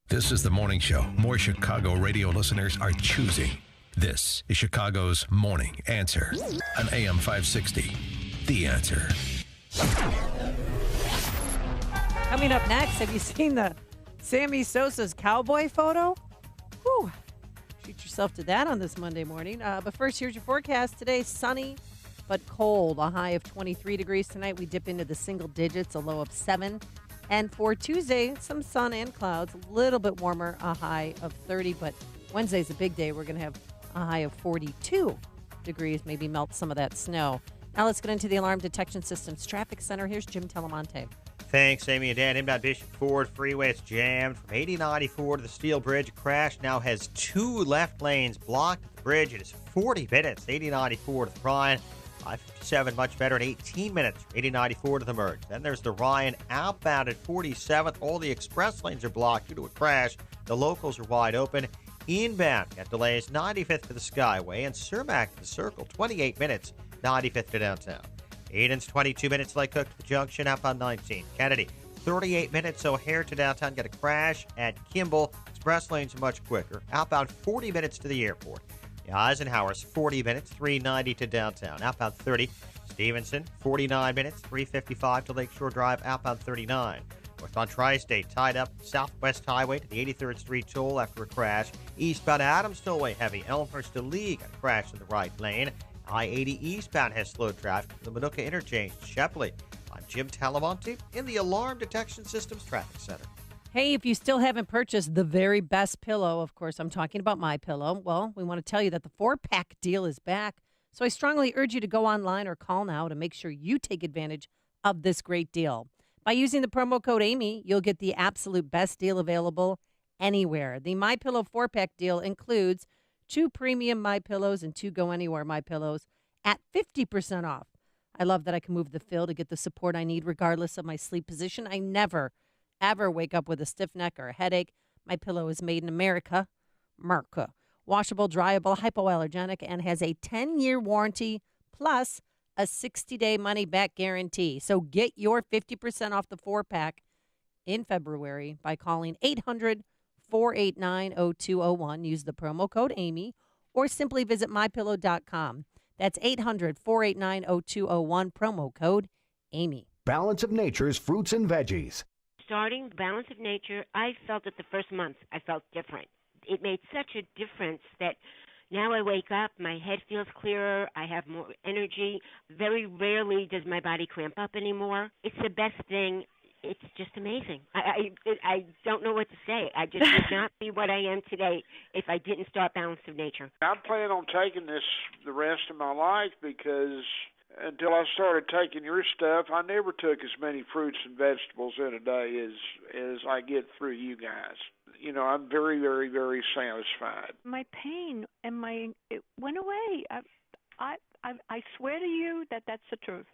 This is the morning show more Chicago radio listeners are choosing. This is Chicago's Morning Answer on AM 560. The Answer. Coming up next, have you seen the Sammy Sosa's cowboy photo? Whew. Treat yourself to that on this Monday morning. But first, here's your forecast. Today, sunny but cold. A high of 23 degrees tonight. We dip into the single digits, a low of 7. And for Tuesday, some sun and clouds, a little bit warmer, a high of 30. But Wednesday's a big day. We're going to have a high of 42 degrees, maybe melt some of that snow. Now let's get into the Alarm Detection Systems Traffic Center. Here's Jim Telemonte. Thanks, Amy and Dan. Inbound Bishop Ford Freeway, it's jammed from 8094 to the Steel Bridge. A crash now has 2 left lanes blocked at the bridge. It is 40 minutes, 8094 to the Ryan. 557 much better at 18 minutes, 8094 to the merge. Then there's the Ryan outbound at 47th. All the express lanes are blocked due to a crash. The locals are wide open. Inbound got delays 95th to the Skyway and Cermak to the Circle, 28 minutes, 95th to downtown. Eden's 22 minutes, Lake Cook to the Junction, outbound 19. Kennedy, 38 minutes, O'Hare to downtown. Got a crash at Kimball. Express lanes are much quicker. Outbound 40 minutes to the airport. Eisenhower's 40 minutes, 390 to downtown. Outbound 30. Stevenson, 49 minutes, 355 to Lakeshore Drive. Outbound 39. North on Tri-State tied up Southwest Highway to the 83rd Street toll after a crash. Eastbound Adams Tollway heavy. Elmhurst to Lee got a crash in the right lane. I-80 eastbound has slow traffic from the Manuka interchange to Shepley. I'm Jim Talamonte in the Alarm Detection Systems Traffic Center. Hey, if you still haven't purchased the very best pillow, of course, I'm talking about MyPillow. Well, we want to tell you that the 4-pack deal is back. So I strongly urge you to go online or call now to make sure you take advantage of this great deal. By using the promo code Amy, you'll get the absolute best deal available anywhere. The MyPillow 4-pack deal includes 2 premium MyPillows and 2 Go Anywhere MyPillows at 50% off. I love that I can move the fill to get the support I need regardless of my sleep position. I never, ever wake up with a stiff neck or a headache. MyPillow is made in America. Washable, dryable, hypoallergenic, and has a 10-year warranty plus a 60-day money-back guarantee. So get your 50% off the 4-pack in February by calling 800-489-0201. Use the promo code Amy or simply visit MyPillow.com. That's 800-489-0201, promo code Amy. Balance of Nature's fruits and veggies. Starting Balance of Nature, I felt it the first month. I felt different. It made such a difference that now I wake up, my head feels clearer, I have more energy. Very rarely does my body cramp up anymore. It's the best thing. It's just amazing. I don't know what to say. I just would not be what I am today if I didn't start Balance of Nature. I plan on taking this the rest of my life because until I started taking your stuff, I never took as many fruits and vegetables in a day as I get through you guys. You know, I'm very, very, very satisfied. My pain and it went away. I swear to you that that's the truth.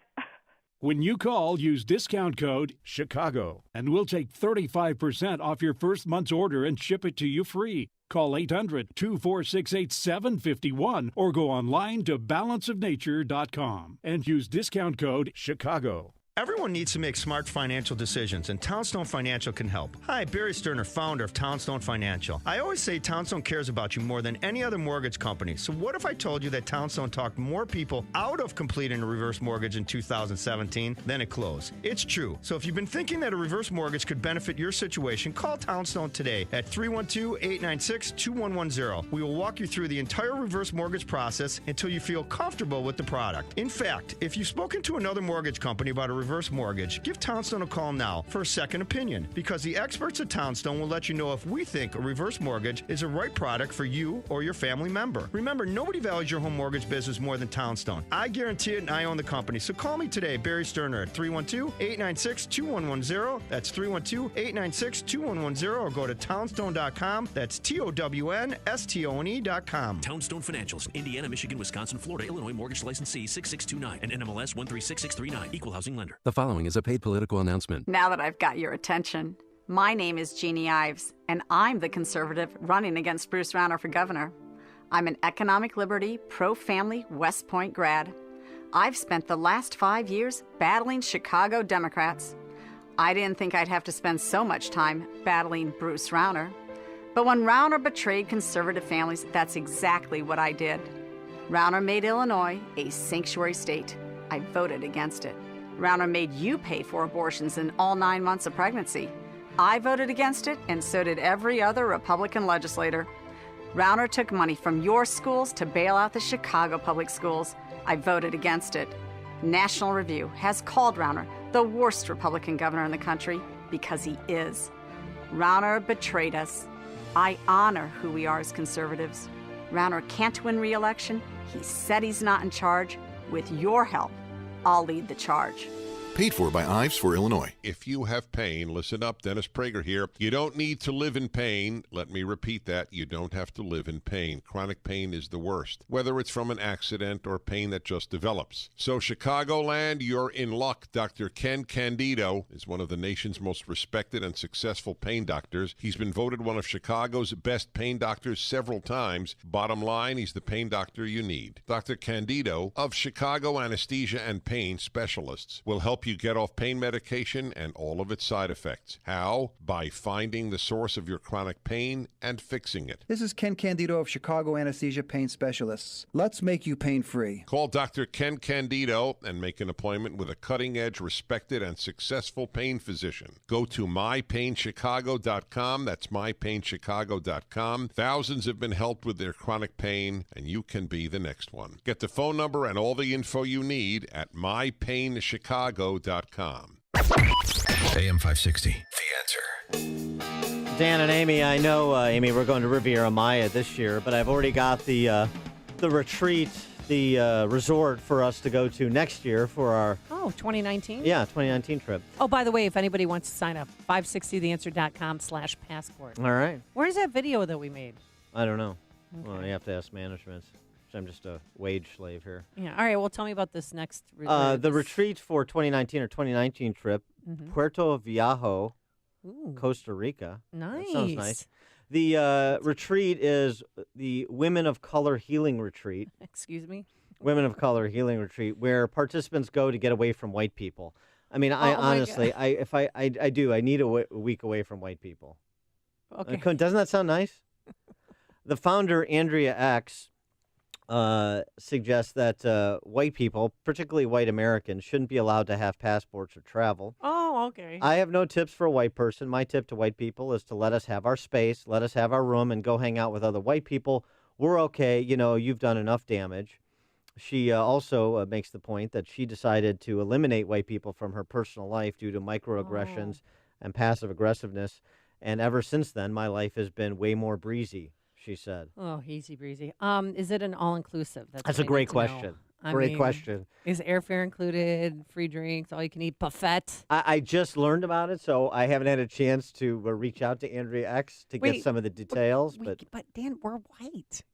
When you call, use discount code CHICAGO, and we'll take 35% off your first month's order and ship it to you free. Call 800-246-8751 or go online to balanceofnature.com and use discount code CHICAGO. Everyone needs to make smart financial decisions, and Townstone Financial can help. Hi, Barry Sterner, founder of Townstone Financial. I always say Townstone cares about you more than any other mortgage company. So what if I told you that Townstone talked more people out of completing a reverse mortgage in 2017 than it closed? It's true. So if you've been thinking that a reverse mortgage could benefit your situation, call Townstone today at 312-896-2110. We will walk you through the entire reverse mortgage process until you feel comfortable with the product. In fact, if you've spoken to another mortgage company about a reverse mortgage, give Townstone a call now for a second opinion, because the experts at Townstone will let you know if we think a reverse mortgage is the right product for you or your family member. Remember, nobody values your home mortgage business more than Townstone. I guarantee it, and I own the company. So call me today, Barry Sterner, at 312-896-2110. That's 312-896-2110, or go to townstone.com. That's TOWNSTONE.com. Townstone Financials, Indiana, Michigan, Wisconsin, Florida, Illinois, mortgage licensee 6629 and NMLS 136639, equal housing lender. The following is a paid political announcement. Now that I've got your attention, my name is Jeannie Ives, and I'm the conservative running against Bruce Rauner for governor. I'm an economic liberty, pro-family West Point grad. I've spent the last 5 years battling Chicago Democrats. I didn't think I'd have to spend so much time battling Bruce Rauner. But when Rauner betrayed conservative families, that's exactly what I did. Rauner made Illinois a sanctuary state. I voted against it. Rauner made you pay for abortions in all 9 months of pregnancy. I voted against it, and so did every other Republican legislator. Rauner took money from your schools to bail out the Chicago public schools. I voted against it. National Review has called Rauner the worst Republican governor in the country because he is. Rauner betrayed us. I honor who we are as conservatives. Rauner can't win re-election. He said he's not in charge. With your help, I'll lead the charge. Paid for by Ives for Illinois. If you have pain, listen up. Dennis Prager here. You don't need to live in pain. Let me repeat that. You don't have to live in pain. Chronic pain is the worst, whether it's from an accident or pain that just develops. So Chicagoland, you're in luck. Dr. Ken Candido is one of the nation's most respected and successful pain doctors. He's been voted one of Chicago's best pain doctors several times. Bottom line, he's the pain doctor you need. Dr. Candido of Chicago Anesthesia and Pain Specialists will help you get off pain medication and all of its side effects. How? By finding the source of your chronic pain and fixing it. This is Ken Candido of Chicago Anesthesia Pain Specialists. Let's make you pain-free. Call Dr. Ken Candido and make an appointment with a cutting-edge, respected, and successful pain physician. Go to mypainchicago.com. That's mypainchicago.com. Thousands have been helped with their chronic pain, and you can be the next one. Get the phone number and all the info you need at mypainchicago.com. AM 560, The Answer. Dan and Amy, I know, Amy, we're going to Riviera Maya this year, but I've already got the retreat, the resort for us to go to next year for our... Oh, 2019? Yeah, 2019 trip. Oh, by the way, if anybody wants to sign up, 560theanswer.com/passport. All right. Where's that video that we made? I don't know. Okay. Well, you have to ask management. I'm just a wage slave here. Yeah. All right. Well, tell me about this next. The retreat for 2019 trip, Puerto Viejo, Costa Rica. Nice. That sounds nice. The retreat is the Women of Color Healing Retreat. Excuse me? Women of Color Healing Retreat, where participants go to get away from white people. I mean, I honestly, I need a week away from white people. Okay. Doesn't that sound nice? The founder, Andrea X, suggests that white people, particularly white Americans, shouldn't be allowed to have passports or travel. Oh, okay. I have no tips for a white person. My tip to white people is to let us have our space, let us have our room, and go hang out with other white people. We're okay. You know, you've done enough damage. She also makes the point that she decided to eliminate white people from her personal life due to microaggressions and passive aggressiveness. And ever since then, my life has been way more breezy, she said. Oh, easy breezy. Is it an all-inclusive? That's a great question. Great question. Is airfare included, free drinks, all you can eat, buffet? I just learned about it, so I haven't had a chance to reach out to Andrea X to get some of the details. But Dan, we're white.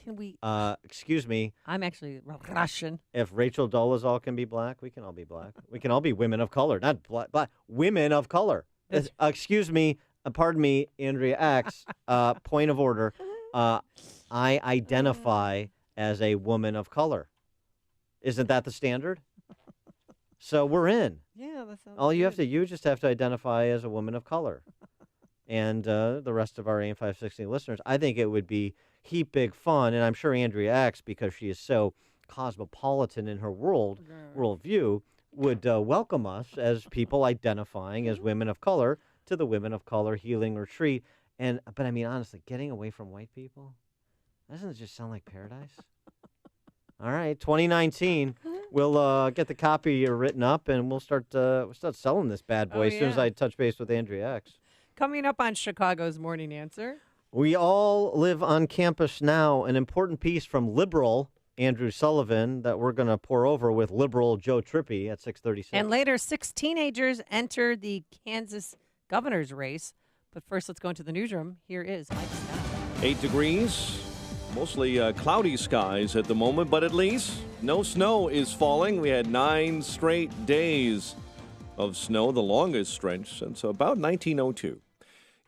Can we? Excuse me. I'm actually Russian. If Rachel Dolezal can be black, we can all be black. We can all be women of color, not black. Women of color. Excuse me. Pardon me, Andrea X. Point of order. I identify as a woman of color. Isn't that the standard? So we're in. Yeah, that sounds. You just have to identify as a woman of color. And the rest of our AM 560 listeners, I think it would be heap big fun, and I'm sure Andrea X, because she is so cosmopolitan in her worldview, would welcome us as people identifying as women of color to the Women of Color Healing Retreat. But I mean, honestly, getting away from white people, doesn't it just sound like paradise? All right, 2019, We'll get the copy written up, and we'll start selling this bad boy as soon as I touch base with Andrea X. Coming up on Chicago's Morning Answer. We all live on campus now. An important piece from liberal Andrew Sullivan that we're going to pour over with liberal Joe Trippi at 6:36. And later, 6 teenagers enter the Kansas governor's race. But first, let's go into the newsroom. Here is Mike Scott. 8 degrees, mostly cloudy skies at the moment, but at least no snow is falling. We had 9 straight days of snow, the longest stretch since about 1902.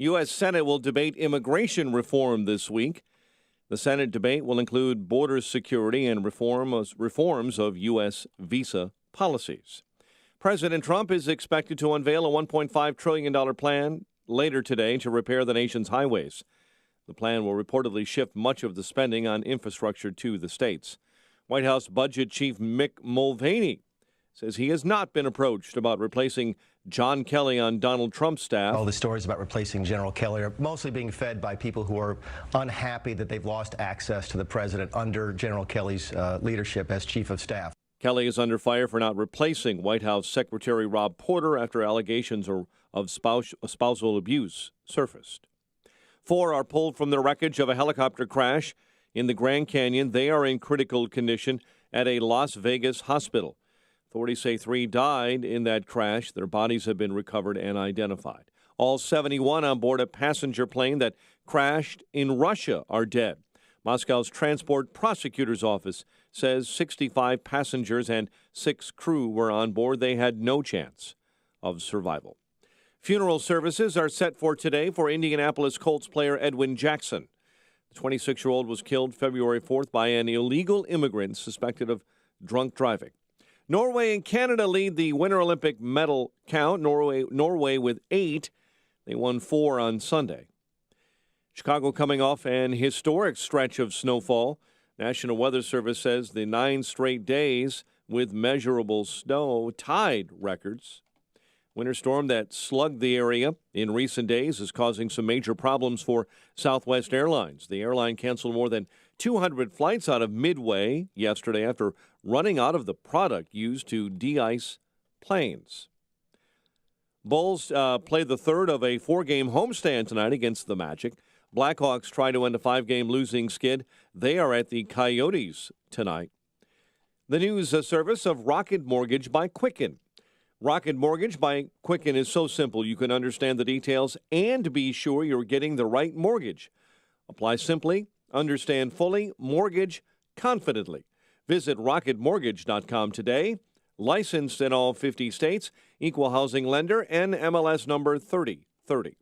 U.S. Senate will debate immigration reform this week. The Senate debate will include border security and reforms of U.S. visa policies. President Trump is expected to unveil a $1.5 trillion plan later today to repair the nation's highways. The plan will reportedly shift much of the spending on infrastructure to the states. White House Budget Chief Mick Mulvaney says he has not been approached about replacing John Kelly on Donald Trump's staff. All the stories about replacing General Kelly are mostly being fed by people who are unhappy that they've lost access to the president under General Kelly's leadership as chief of staff. Kelly is under fire for not replacing White House Secretary Rob Porter after allegations of spousal abuse surfaced. 4 are pulled from the wreckage of a helicopter crash in the Grand Canyon. They are in critical condition at a Las Vegas hospital. Authorities say 3 died in that crash. Their bodies have been recovered and identified. All 71 on board a passenger plane that crashed in Russia are dead. Moscow's Transport Prosecutor's Office says 65 passengers and 6 crew were on board. They had no chance of survival. Funeral services are set for today for Indianapolis Colts player Edwin Jackson. The 26-year-old was killed February 4th by an illegal immigrant suspected of drunk driving. Norway and Canada lead the Winter Olympic medal count. Norway with 8. They won 4 on Sunday. Chicago coming off an historic stretch of snowfall. National Weather Service says the 9 straight days with measurable snow tied records. Winter storm that slugged the area in recent days is causing some major problems for Southwest Airlines. The airline canceled more than 200 flights out of Midway yesterday after running out of the product used to de-ice planes. Bulls play the third of a 4-game homestand tonight against the Magic. Blackhawks try to end a 5-game losing skid. They are at the Coyotes tonight. The news service of Rocket Mortgage by Quicken. Rocket Mortgage by Quicken is so simple you can understand the details and be sure you're getting the right mortgage. Apply simply, understand fully, mortgage confidently. Visit rocketmortgage.com today. Licensed in all 50 states, equal housing lender, NMLS number 3030.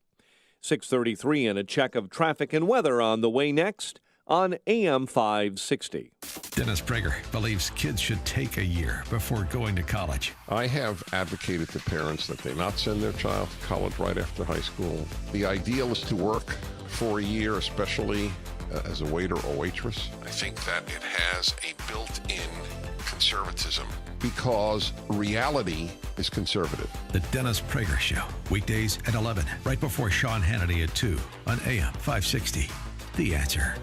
6:33 and a check of traffic and weather on the way next on AM 560. Dennis Prager believes kids should take a year before going to college. I have advocated to parents that they not send their child to college right after high school. The ideal is to work for a year, especially as a waiter or waitress. I think that it has a built-in conservatism because reality is conservative. The Dennis Prager Show, weekdays at 11, right before Sean Hannity at 2 on AM 560. The Answer.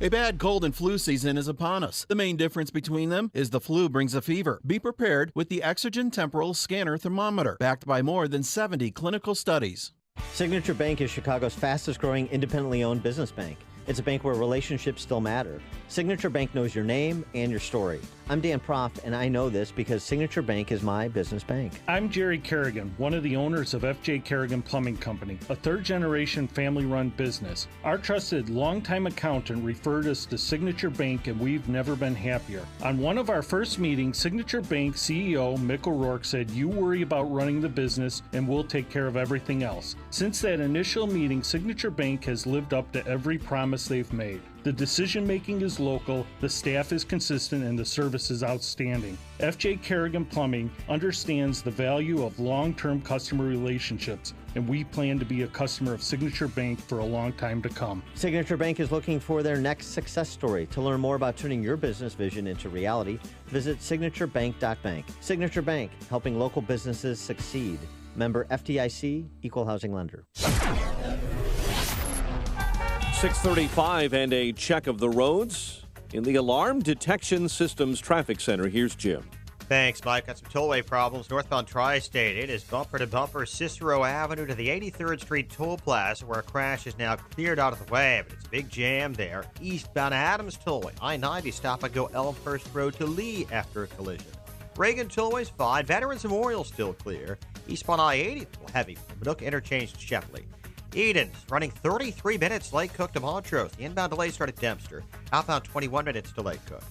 A bad cold and flu season is upon us. The main difference between them is the flu brings a fever. Be prepared with the Exergen Temporal Scanner Thermometer, backed by more than 70 clinical studies. Signature Bank is Chicago's fastest growing independently owned business bank. It's a bank where relationships still matter. Signature Bank knows your name and your story. I'm Dan Proft, and I know this because Signature Bank is my business bank. I'm Jerry Kerrigan, one of the owners of F.J. Kerrigan Plumbing Company, a third-generation family-run business. Our trusted longtime accountant referred us to Signature Bank, and we've never been happier. On one of our first meetings, Signature Bank CEO Mick O'Rourke said, "You worry about running the business, and we'll take care of everything else." Since that initial meeting, Signature Bank has lived up to every promise they've made. The decision-making is local, the staff is consistent, and the service is outstanding. F.J. Kerrigan Plumbing understands the value of long-term customer relationships, and we plan to be a customer of Signature Bank for a long time to come. Signature Bank is looking for their next success story. To learn more about turning your business vision into reality, visit signaturebank.bank. Signature Bank, helping local businesses succeed. Member FDIC, Equal Housing Lender. 6:35 and a check of the roads In the Alarm Detection Systems Traffic Center, here's Jim. Thanks, Mike. Got some tollway problems northbound Tri-State. It is bumper to bumper Cicero Avenue to the 83rd Street Toll Plaza, where a crash is now cleared out of the way, but it's a big jam there. Eastbound Adams Tollway, I-90 stop and go Elmhurst Road to Lee after a collision. Reagan Tollway's fine. Veterans Memorial still clear. Eastbound I-80 heavy from Paducah Interchange to Shepley. Eden's running 33 minutes Lake Cook to Montrose. The inbound delay started Dempster. Outbound 21 minutes to Lake Cook.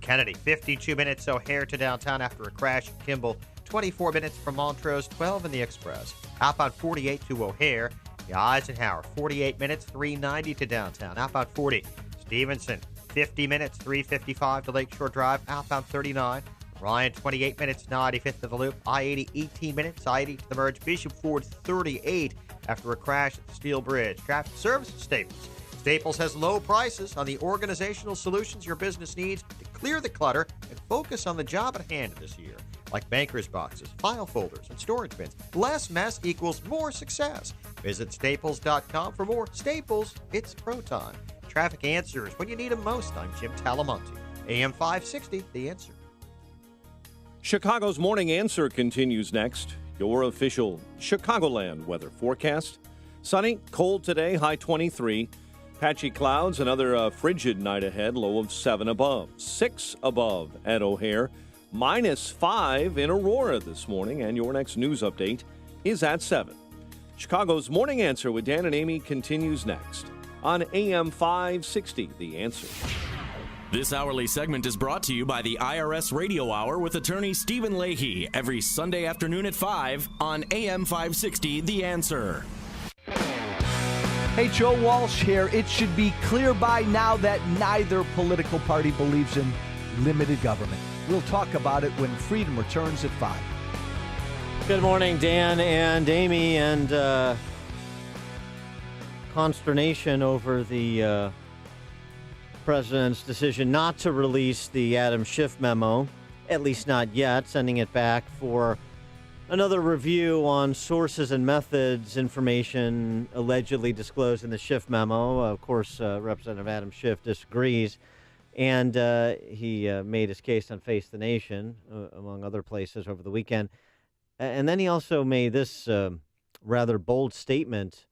Kennedy, 52 minutes O'Hare to downtown after a crash at Kimball. 24 minutes from Montrose, 12 in the Express. Outbound 48 to O'Hare. The Eisenhower, 48 minutes, 390 to downtown. Outbound 40. Stevenson, 50 minutes, 355 to Lakeshore Drive. Outbound 39. Ryan, 28 minutes, 95th to the Loop. I-80, 18 minutes. I-80 to the merge. Bishop Ford, 38 after a crash at the Steel Bridge. Traffic service at Staples. Staples has low prices on the organizational solutions your business needs to clear the clutter and focus on the job at hand this year, like banker's boxes, file folders, and storage bins. Less mess equals more success. Visit staples.com for more. Staples, it's pro time. Traffic answers when you need them most. I'm Jim Talamonte. AM 560, The Answer. Chicago's Morning Answer continues next. Your official Chicagoland weather forecast. Sunny, cold today, high 23. Patchy clouds, another frigid night ahead, low of 7 above. 6 above at O'Hare, -5 in Aurora this morning, and your next news update is at 7. Chicago's Morning Answer with Dan and Amy continues next on AM 560, The Answer. This hourly segment is brought to you by the IRS Radio Hour with attorney Stephen Leahy every Sunday afternoon at 5 on AM 560, The Answer. Hey, Joe Walsh here. It should be clear by now that neither political party believes in limited government. We'll talk about it when Freedom returns at 5. Good morning, Dan and Amy, and consternation over the president's decision not to release the Adam Schiff memo, at least not yet, sending it back for another review on sources and methods, information allegedly disclosed in the Schiff memo. Of course, Representative Adam Schiff disagrees, and he made his case on Face the Nation, among other places, over the weekend. And then he also made this rather bold statement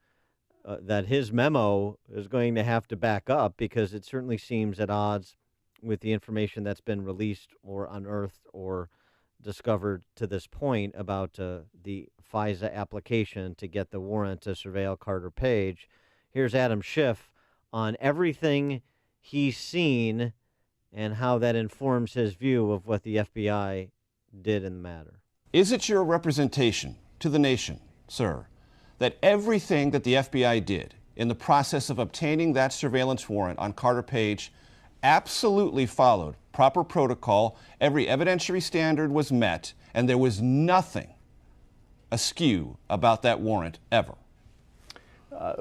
that his memo is going to have to back up because it certainly seems at odds with the information that's been released or unearthed or discovered to this point about the FISA application to get the warrant to surveil Carter Page. Here's Adam Schiff on everything he's seen and how that informs his view of what the FBI did in the matter. Is it your representation to the nation, sir, that everything that the FBI did in the process of obtaining that surveillance warrant on Carter Page absolutely followed proper protocol, every evidentiary standard was met, and there was nothing askew about that warrant ever?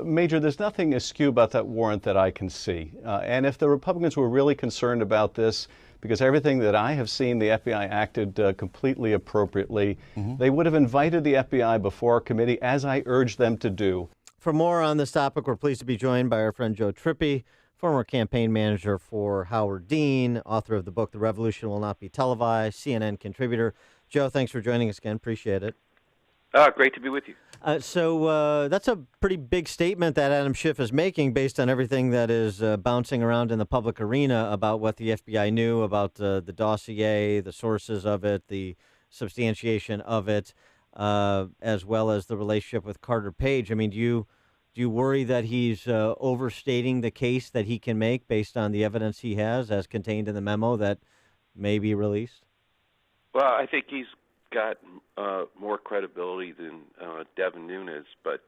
Major, there's nothing askew about that warrant that I can see. And if the Republicans were really concerned about this, because everything that I have seen, the FBI acted completely appropriately, they would have invited the FBI before our committee, as I urged them to do. For more on this topic, we're pleased to be joined by our friend Joe Trippi, former campaign manager for Howard Dean, author of the book The Revolution Will Not Be Televised, CNN contributor. Joe, thanks for joining us again. Appreciate it. Great to be with you. So that's a pretty big statement that Adam Schiff is making based on everything that is bouncing around in the public arena about what the FBI knew about the dossier, the sources of it, the substantiation of it, as well as the relationship with Carter Page. I mean, do you worry that he's overstating the case that he can make based on the evidence he has as contained in the memo that may be released? Well, I think he's got more credibility than Devin Nunes, but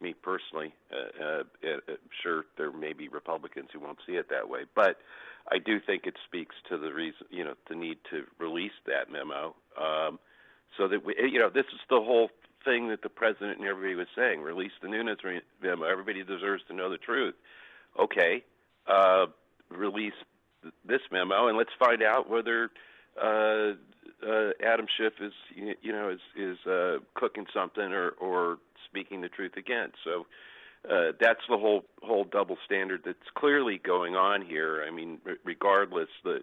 me personally, sure there may be Republicans who won't see it that way, but I do think it speaks to the reason, the need to release that memo, so that this is the whole thing that the president and everybody was saying: release the Nunes memo. Everybody deserves to know the truth. Okay, release this memo, and let's find out whether Adam Schiff is cooking something or speaking the truth again. So that's the whole double standard that's clearly going on here. I mean, regardless that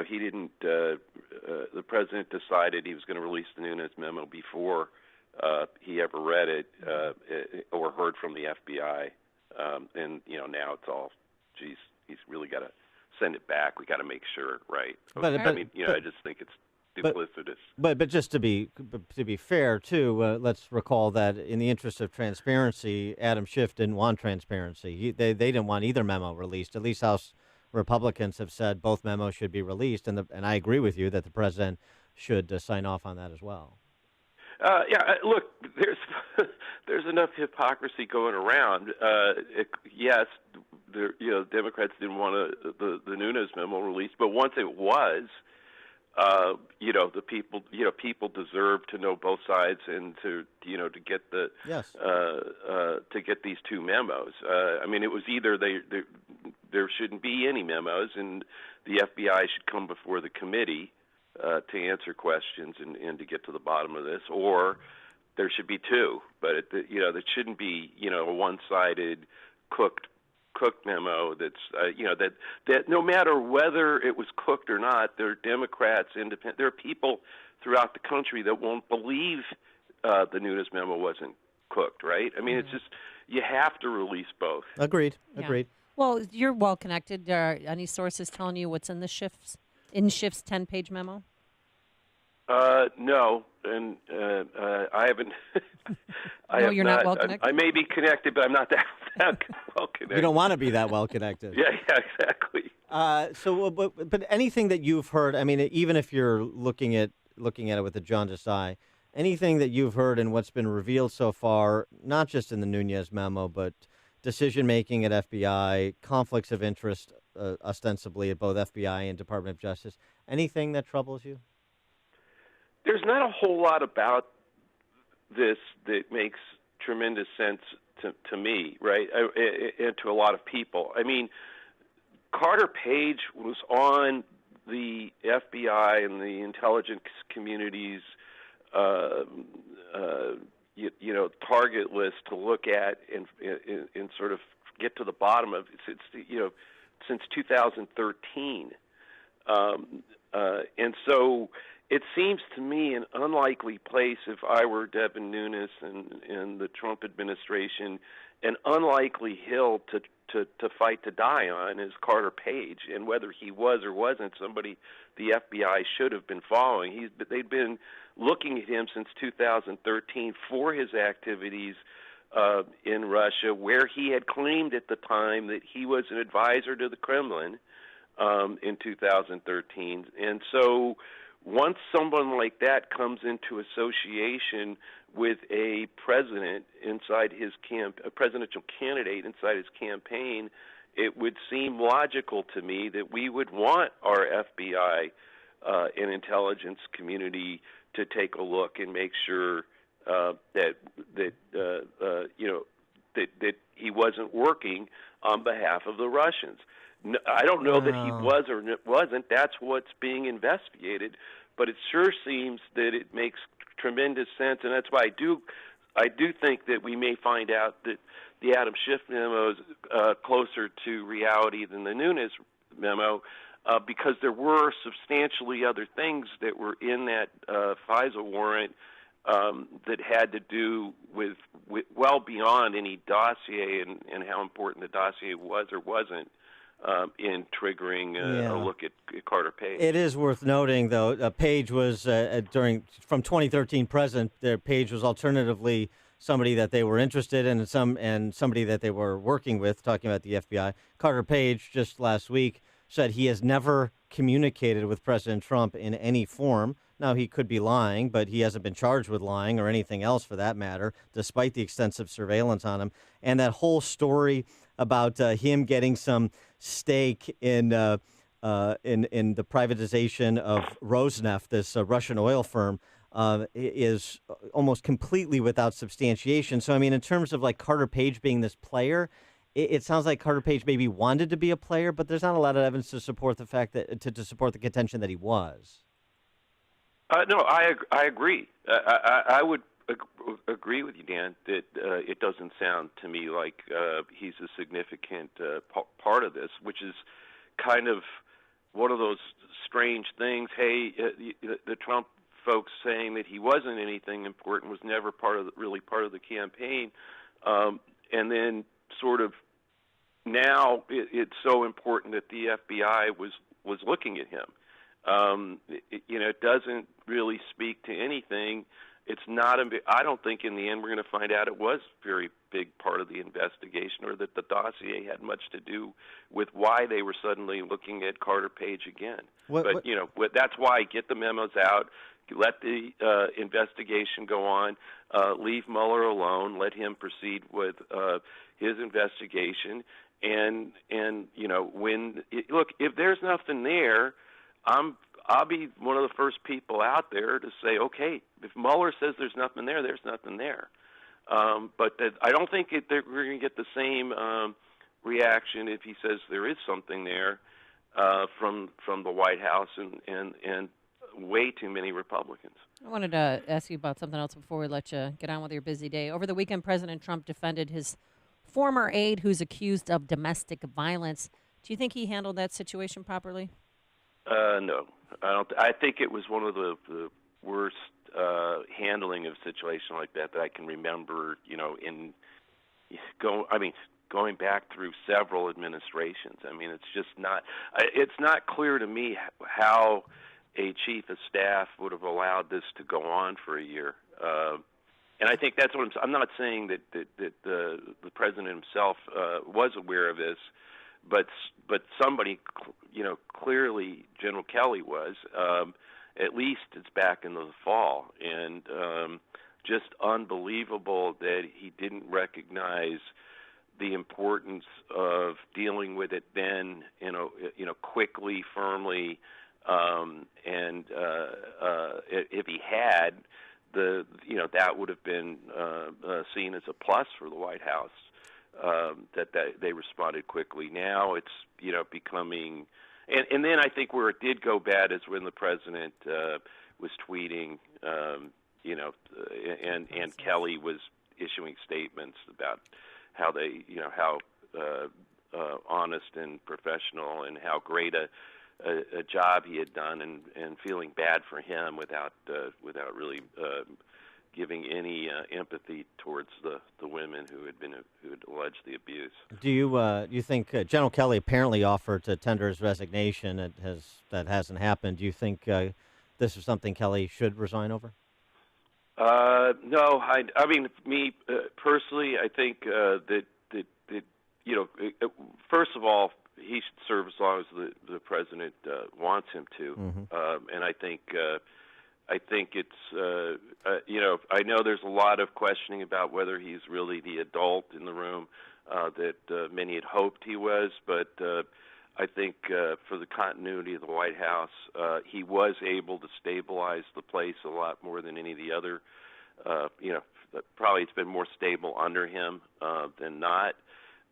he didn't. The president decided he was going to release the Nunes memo before he ever read it or heard from the FBI, and now it's all, geez, he's really got to send it back. We got to make sure, right? I just think it's duplicitous. But just to be fair too, let's recall that in the interest of transparency, Adam Schiff didn't want transparency. They didn't want either memo released. At least House Republicans have said both memos should be released, and I agree with you that the president should sign off on that as well. Look, there's enough hypocrisy going around. Yes, Democrats didn't want the Nunes memo released, but once it was, the people deserve to know both sides and to get the to get these two memos. It was either there shouldn't be any memos, and the FBI should come before the committee to answer questions and to get to the bottom of this, or there should be two. But there shouldn't be a one-sided cooked memo that's that no matter whether it was cooked or not, there are Democrats, independent. There are people throughout the country that won't believe the Nunes memo wasn't cooked. Right? I mean, it's just you have to release both. Agreed. Well, you're well connected. Are any sources telling you what's in Schiff's 10-page memo? No, and I haven't. You're not well connected. I may be connected, but I'm not that well connected. You don't want to be that well connected. Yeah, exactly. But anything that you've heard, even if you're looking at it with a jaundiced eye, anything that you've heard and what's been revealed so far, not just in the Nunes memo, but decision making at FBI, conflicts of interest ostensibly at both FBI and Department of Justice, anything that troubles you? There's not a whole lot about this that makes tremendous sense to me, right, and to a lot of people. I mean, Carter Page was on the FBI and the intelligence community's, target list to look at and sort of get to the bottom of it. Since 2013, and so it seems to me an unlikely place if I were Devin Nunes and the Trump administration, an unlikely hill to fight to die on is Carter Page, and whether he was or wasn't somebody the FBI should have been following. They'd been looking at him since 2013 for his activities in Russia, where he had claimed at the time that he was an advisor to the Kremlin in 2013. And so once someone like that comes into association with a president inside his a presidential candidate inside his campaign, it would seem logical to me that we would want our FBI and intelligence community to take a look and make sure that he wasn't working on behalf of the Russians. I don't know that he was or wasn't. That's what's being investigated. But it sure seems that it makes tremendous sense, and that's why I do think that we may find out that the Adam Schiff memo is closer to reality than the Nunes memo, because there were substantially other things that were in that FISA warrant that had to do with well beyond any dossier and how important the dossier was or wasn't in triggering a look at Carter Page. It is worth noting, though, Page was from 2013 present. Page was alternatively somebody that they were interested in and somebody that they were working with. Talking about the FBI, Carter Page just last week said he has never communicated with President Trump in any form. Now, he could be lying, but he hasn't been charged with lying or anything else for that matter, despite the extensive surveillance on him. And that whole story about him getting some stake in the privatization of Rosneft, this Russian oil firm, is almost completely without substantiation. So, in terms of like Carter Page being this player, it sounds like Carter Page maybe wanted to be a player, but there's not a lot of evidence to support the fact that to support the contention that he was. No, I agree. I would agree with you, Dan, that it doesn't sound to me like he's a significant part of this, which is kind of one of those strange things. Hey, the Trump folks saying that he wasn't anything important was never really part of the campaign, and then sort of now it's so important that the FBI was looking at him. It doesn't really speak to anything. It's not. I don't think in the end we're going to find out it was a very big part of the investigation, or that the dossier had much to do with why they were suddenly looking at Carter Page again. That's why get the memos out, let the investigation go on, leave Mueller alone, let him proceed with his investigation, and look, if there's nothing there, I'll be one of the first people out there to say, okay, if Mueller says there's nothing there, there's nothing there. But I don't think we're going to get the same reaction if he says there is something there from the White House and way too many Republicans. I wanted to ask you about something else before we let you get on with your busy day. Over the weekend, President Trump defended his former aide who's accused of domestic violence. Do you think he handled that situation properly? No, I don't. I think it was one of the worst handling of a situation like that I can remember. Going back through several administrations. I mean, it's just not. It's not clear to me how a chief of staff would have allowed this to go on for a year. And I think that's what I'm not saying that the president himself was aware of this. But somebody, clearly General Kelly was. At least it's back in the fall, and just unbelievable that he didn't recognize the importance of dealing with it then, quickly, firmly, and if he had, that would have been seen as a plus for the White House. That they responded quickly. Now it's becoming, and then I think where it did go bad is when the president was tweeting, and Kelly was issuing statements about how they, how honest and professional and how great a job he had done, and feeling bad for him without really giving any empathy towards the women who had alleged the abuse. Do you think General Kelly apparently offered to tender his resignation? That hasn't happened. Do you think this is something Kelly should resign over? No, I mean, me personally, I think that first of all, he should serve as long as the president wants him to, and I think it's, I know there's a lot of questioning about whether he's really the adult in the room that many had hoped he was, but I think for the continuity of the White House, he was able to stabilize the place a lot more than any of the other, probably it's been more stable under him than not.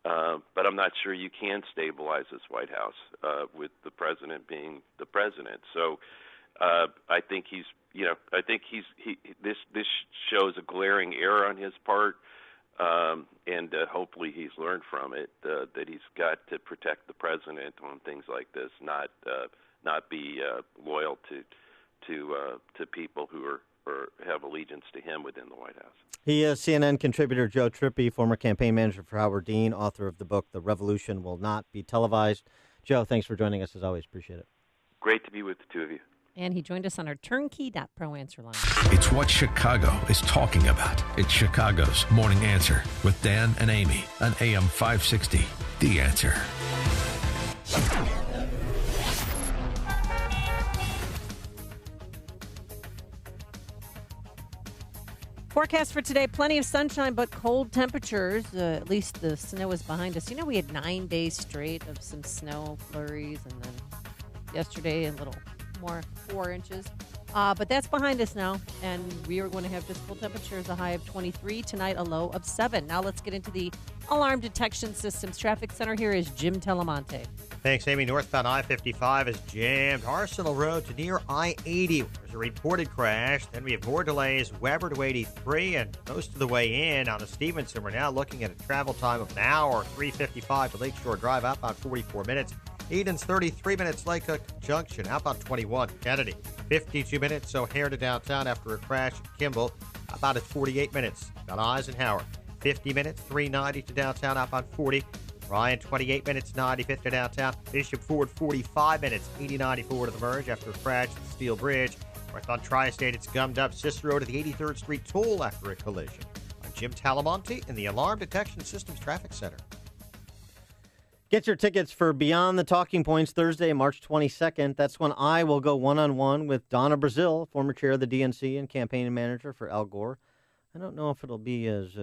But I'm not sure you can stabilize this White House with the president being the president. So I think this shows a glaring error on his part, and hopefully he's learned from it. That he's got to protect the president on things like this, not be loyal to people who are or have allegiance to him within the White House. He is CNN contributor Joe Trippi, former campaign manager for Howard Dean, author of the book The Revolution Will Not Be Televised. Joe, thanks for joining us as always. Appreciate it. Great to be with the two of you. And he joined us on our Turnkey.pro answer line. It's what Chicago is talking about. It's Chicago's Morning Answer with Dan and Amy on AM 560. The Answer. Forecast for today, plenty of sunshine, but cold temperatures. At least the snow is behind us. You know, we had 9 days straight of some snow flurries, and then yesterday a little more, 4 inches. But that's behind us now, and we are going to have just cool temperatures, a high of 23 tonight, a low of 7. Now let's get into the Alarm Detection Systems Traffic Center. Here is Jim Telemonte. Thanks, Amy. Northbound I-55 is jammed. Arsenal Road to near I-80. There's a reported crash. Then we have more delays. Weber to 83, and most of the way in on the Stevenson. We're now looking at a travel time of an hour, 3:55 to Lakeshore Drive, outbound 44 minutes. Eden's 33 minutes, Lake Hook Junction, outbound 21. Kennedy, 52 minutes, O'Hare to downtown after a crash at Kimball, about at 48 minutes. Got Eisenhower, 50 minutes, 390 to downtown, outbound 40. Ryan, 28 minutes, 95th to downtown. Bishop Ford, 45 minutes, 8094 to the merge after a crash at the Steel Bridge. North on Tri-State, it's gummed up Cicero to the 83rd Street toll after a collision. I'm Jim Talamonte in the Alarm Detection Systems Traffic Center. Get your tickets for Beyond the Talking Points Thursday, March 22nd. That's when I will go one-on-one with Donna Brazile, former chair of the DNC and campaign manager for Al Gore. I don't know if it'll be as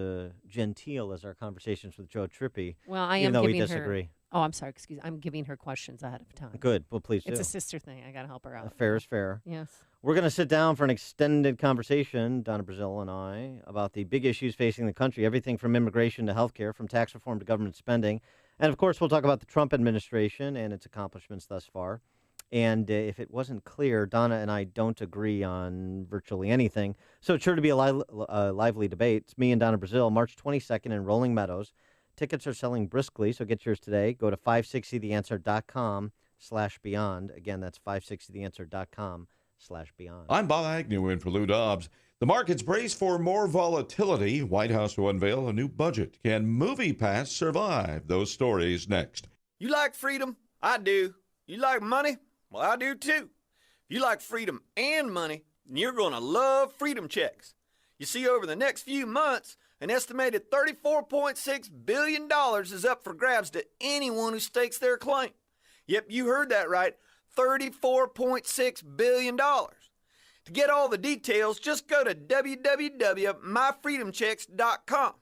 genteel as our conversations with Joe Trippi. Well, I am even though giving we disagree. her. Oh, I'm sorry. Excuse. I'm giving her questions ahead of time. Good. Well, please do. It's a sister thing. I got to help her out. Fair is fair. Yes. We're going to sit down for an extended conversation, Donna Brazile and I, about the big issues facing the country, everything from immigration to healthcare, from tax reform to government spending. And, of course, we'll talk about the Trump administration and its accomplishments thus far. And if it wasn't clear, Donna and I don't agree on virtually anything. So it's sure to be a lively debate. It's me and Donna Brazile, March 22nd in Rolling Meadows. Tickets are selling briskly, so get yours today. Go to 560theanswer.com/beyond. Again, that's 560theanswer.com/beyond. I'm Bob Agnew in for Lou Dobbs. The market's brace for more volatility. White House to unveil a new budget. Can MoviePass survive? Those stories next. You like freedom? I do. You like money? Well, I do too. If you like freedom and money, then you're going to love Freedom Checks. You see, over the next few months, an estimated $34.6 billion is up for grabs to anyone who stakes their claim. Yep, you heard that right, $34.6 billion. To get all the details, just go to www.myfreedomchecks.com.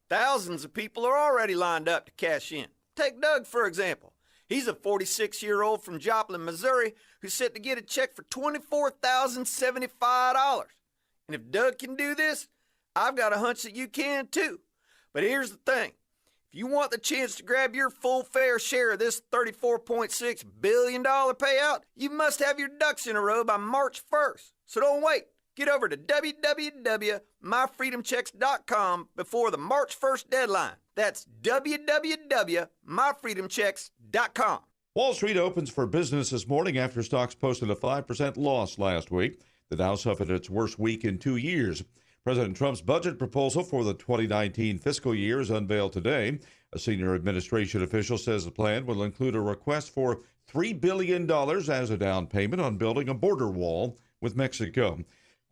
Thousands of people are already lined up to cash in. Take Doug, for example. He's a 46-year-old from Joplin, Missouri, who's set to get a check for $24,075. And if Doug can do this, I've got a hunch that you can too. But here's the thing. If you want the chance to grab your full fair share of this $34.6 billion payout, you must have your ducks in a row by March 1st. So don't wait. Get over to www.myfreedomchecks.com before the March 1st deadline. That's www.myfreedomchecks.com. Wall Street opens for business this morning after stocks posted a 5% loss last week. The Dow suffered its worst week in 2 years. President Trump's budget proposal for the 2019 fiscal year is unveiled today. A senior administration official says the plan will include a request for $3 billion as a down payment on building a border wall with Mexico.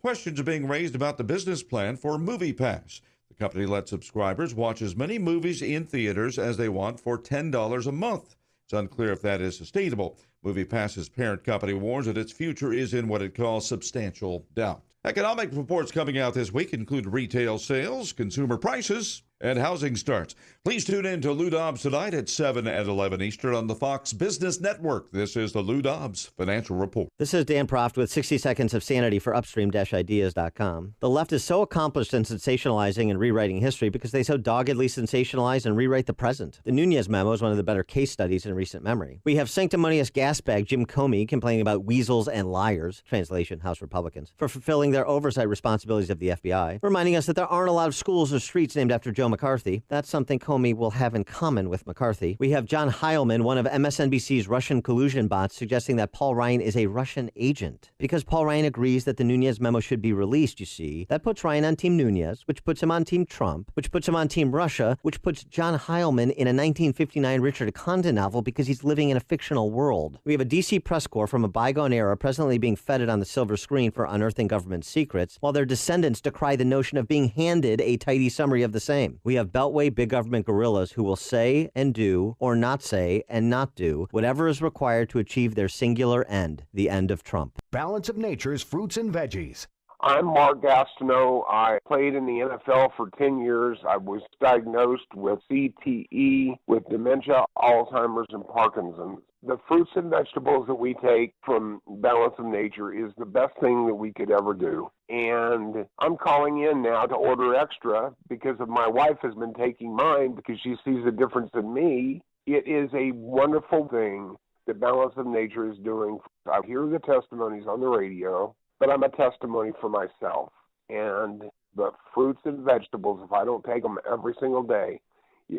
Questions are being raised about the business plan for MoviePass. The company lets subscribers watch as many movies in theaters as they want for $10 a month. It's unclear if that is sustainable. MoviePass's parent company warns that its future is in what it calls substantial doubt. Economic reports coming out this week include retail sales, consumer prices, and housing starts. Please tune in to Lou Dobbs tonight at 7 and 11 Eastern on the Fox Business Network. This is the Lou Dobbs Financial Report. This is Dan Proft with 60 Seconds of Sanity for Upstream-Ideas.com. The left is so accomplished in sensationalizing and rewriting history because they so doggedly sensationalize and rewrite the present. The Nunez memo is one of the better case studies in recent memory. We have sanctimonious gasbag Jim Comey complaining about weasels and liars, translation, House Republicans, for fulfilling their oversight responsibilities of the FBI, reminding us that there aren't a lot of schools or streets named after Joe McCarthy. That's something Comey will have in common with McCarthy. We have John Heilman, one of MSNBC's Russian collusion bots, suggesting that Paul Ryan is a Russian agent. Because Paul Ryan agrees that the Nunez memo should be released, you see, that puts Ryan on Team Nunez, which puts him on Team Trump, which puts him on Team Russia, which puts John Heilman in a 1959 Richard Condon novel because he's living in a fictional world. We have a DC press corps from a bygone era presently being feted on the silver screen for unearthing government secrets, while their descendants decry the notion of being handed a tidy summary of the same. We have Beltway big government guerrillas who will say and do, or not say and not do, whatever is required to achieve their singular end, the end of Trump. Balance of Nature's fruits and veggies. I'm Mark Gastineau. I played in the NFL for 10 years. I was diagnosed with CTE, with dementia, Alzheimer's, and Parkinson's. The fruits and vegetables that we take from Balance of Nature is the best thing that we could ever do. And I'm calling in now to order extra because of my wife has been taking mine because she sees a difference in me. It is a wonderful thing that Balance of Nature is doing. I hear the testimonies on the radio, but I'm a testimony for myself. And the fruits and vegetables, if I don't take them every single day,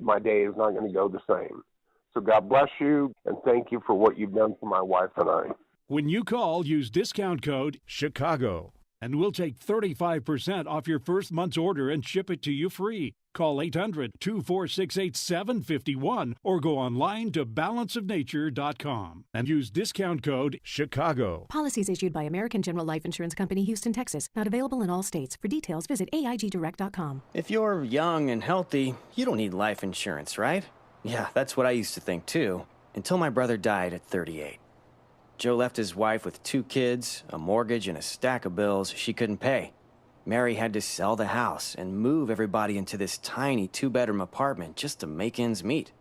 my day is not going to go the same. So God bless you, and thank you for what you've done for my wife and I. When you call, use discount code CHICAGO, and we'll take 35% off your first month's order and ship it to you free. Call 800-246-8751 or go online to balanceofnature.com and use discount code CHICAGO. Policies issued by American General Life Insurance Company, Houston, Texas. Not available in all states. For details, visit AIGdirect.com. If you're young and healthy, you don't need life insurance, right? Yeah, that's what I used to think too, until my brother died at 38. Joe left his wife with 2 kids, a mortgage, and a stack of bills she couldn't pay. Mary had to sell the house and move everybody into this tiny 2-bedroom apartment just to make ends meet.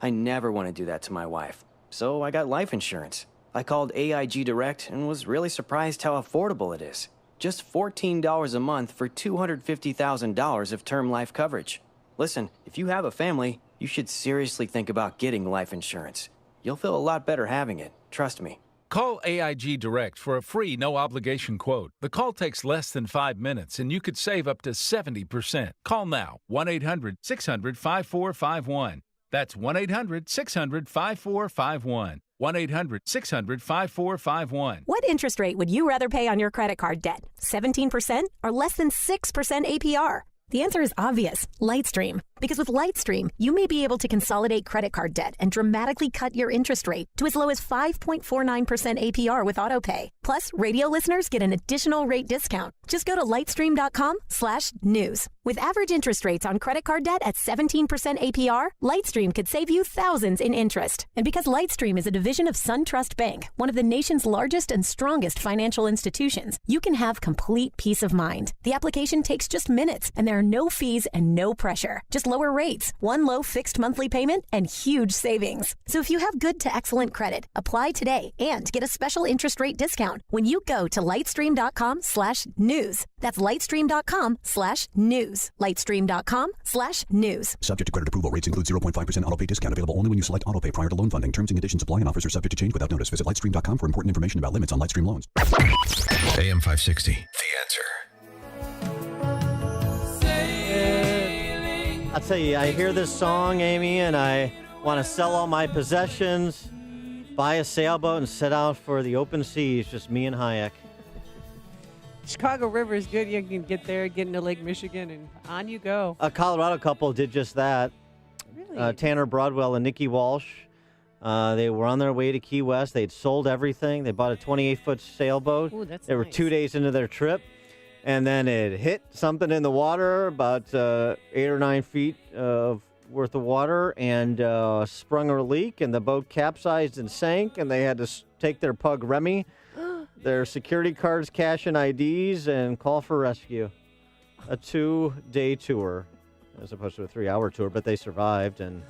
I never want to do that to my wife, so I got life insurance. I called AIG Direct and was really surprised how affordable it is. Just $14 a month for $250,000 of term life coverage. Listen, if you have a family, you should seriously think about getting life insurance. You'll feel a lot better having it, trust me. Call AIG Direct for a free, no-obligation quote. The call takes less than 5 minutes, and you could save up to 70%. Call now, 1-800-600-5451. That's 1-800-600-5451. 1-800-600-5451. What interest rate would you rather pay on your credit card debt? 17% or less than 6% APR? The answer is obvious, Lightstream. Because with Lightstream, you may be able to consolidate credit card debt and dramatically cut your interest rate to as low as 5.49% APR with AutoPay. Plus, radio listeners get an additional rate discount. Just go to lightstream.com/news. With average interest rates on credit card debt at 17% APR, Lightstream could save you thousands in interest. And because Lightstream is a division of SunTrust Bank, one of the nation's largest and strongest financial institutions, you can have complete peace of mind. The application takes just minutes, and there are no fees and no pressure. Just lower rates, one low fixed monthly payment, and huge savings. So if you have good to excellent credit, apply today and get a special interest rate discount when you go to lightstream.com/news. That's lightstream.com/news. Lightstream.com/news. Subject to credit approval. Rates include 0.5% autopay discount available only when you select autopay prior to loan funding. Terms and conditions apply and offers are subject to change without notice. Visit lightstream.com for important information about limits on Lightstream loans. AM 560, The Answer. I'll tell you, I hear this song, Amy, and I want to sell all my possessions, buy a sailboat, and set out for the open seas, just me and Hayek. Chicago River is good. You can get there, get into Lake Michigan, and on you go. A Colorado couple did just that. Really? Tanner Broadwell and Nikki Walsh. They were on their way to Key West. They'd sold everything. They bought a 28-foot sailboat. Ooh, that's They were nice. 2 days into their trip. And then it hit something in the water, about 8 or 9 feet worth of water, and sprung a leak, and the boat capsized and sank, and they had to take their pug Remy, their security cards, cash, and IDs, and call for rescue. A 2-day tour, as opposed to a 3-hour tour, but they survived and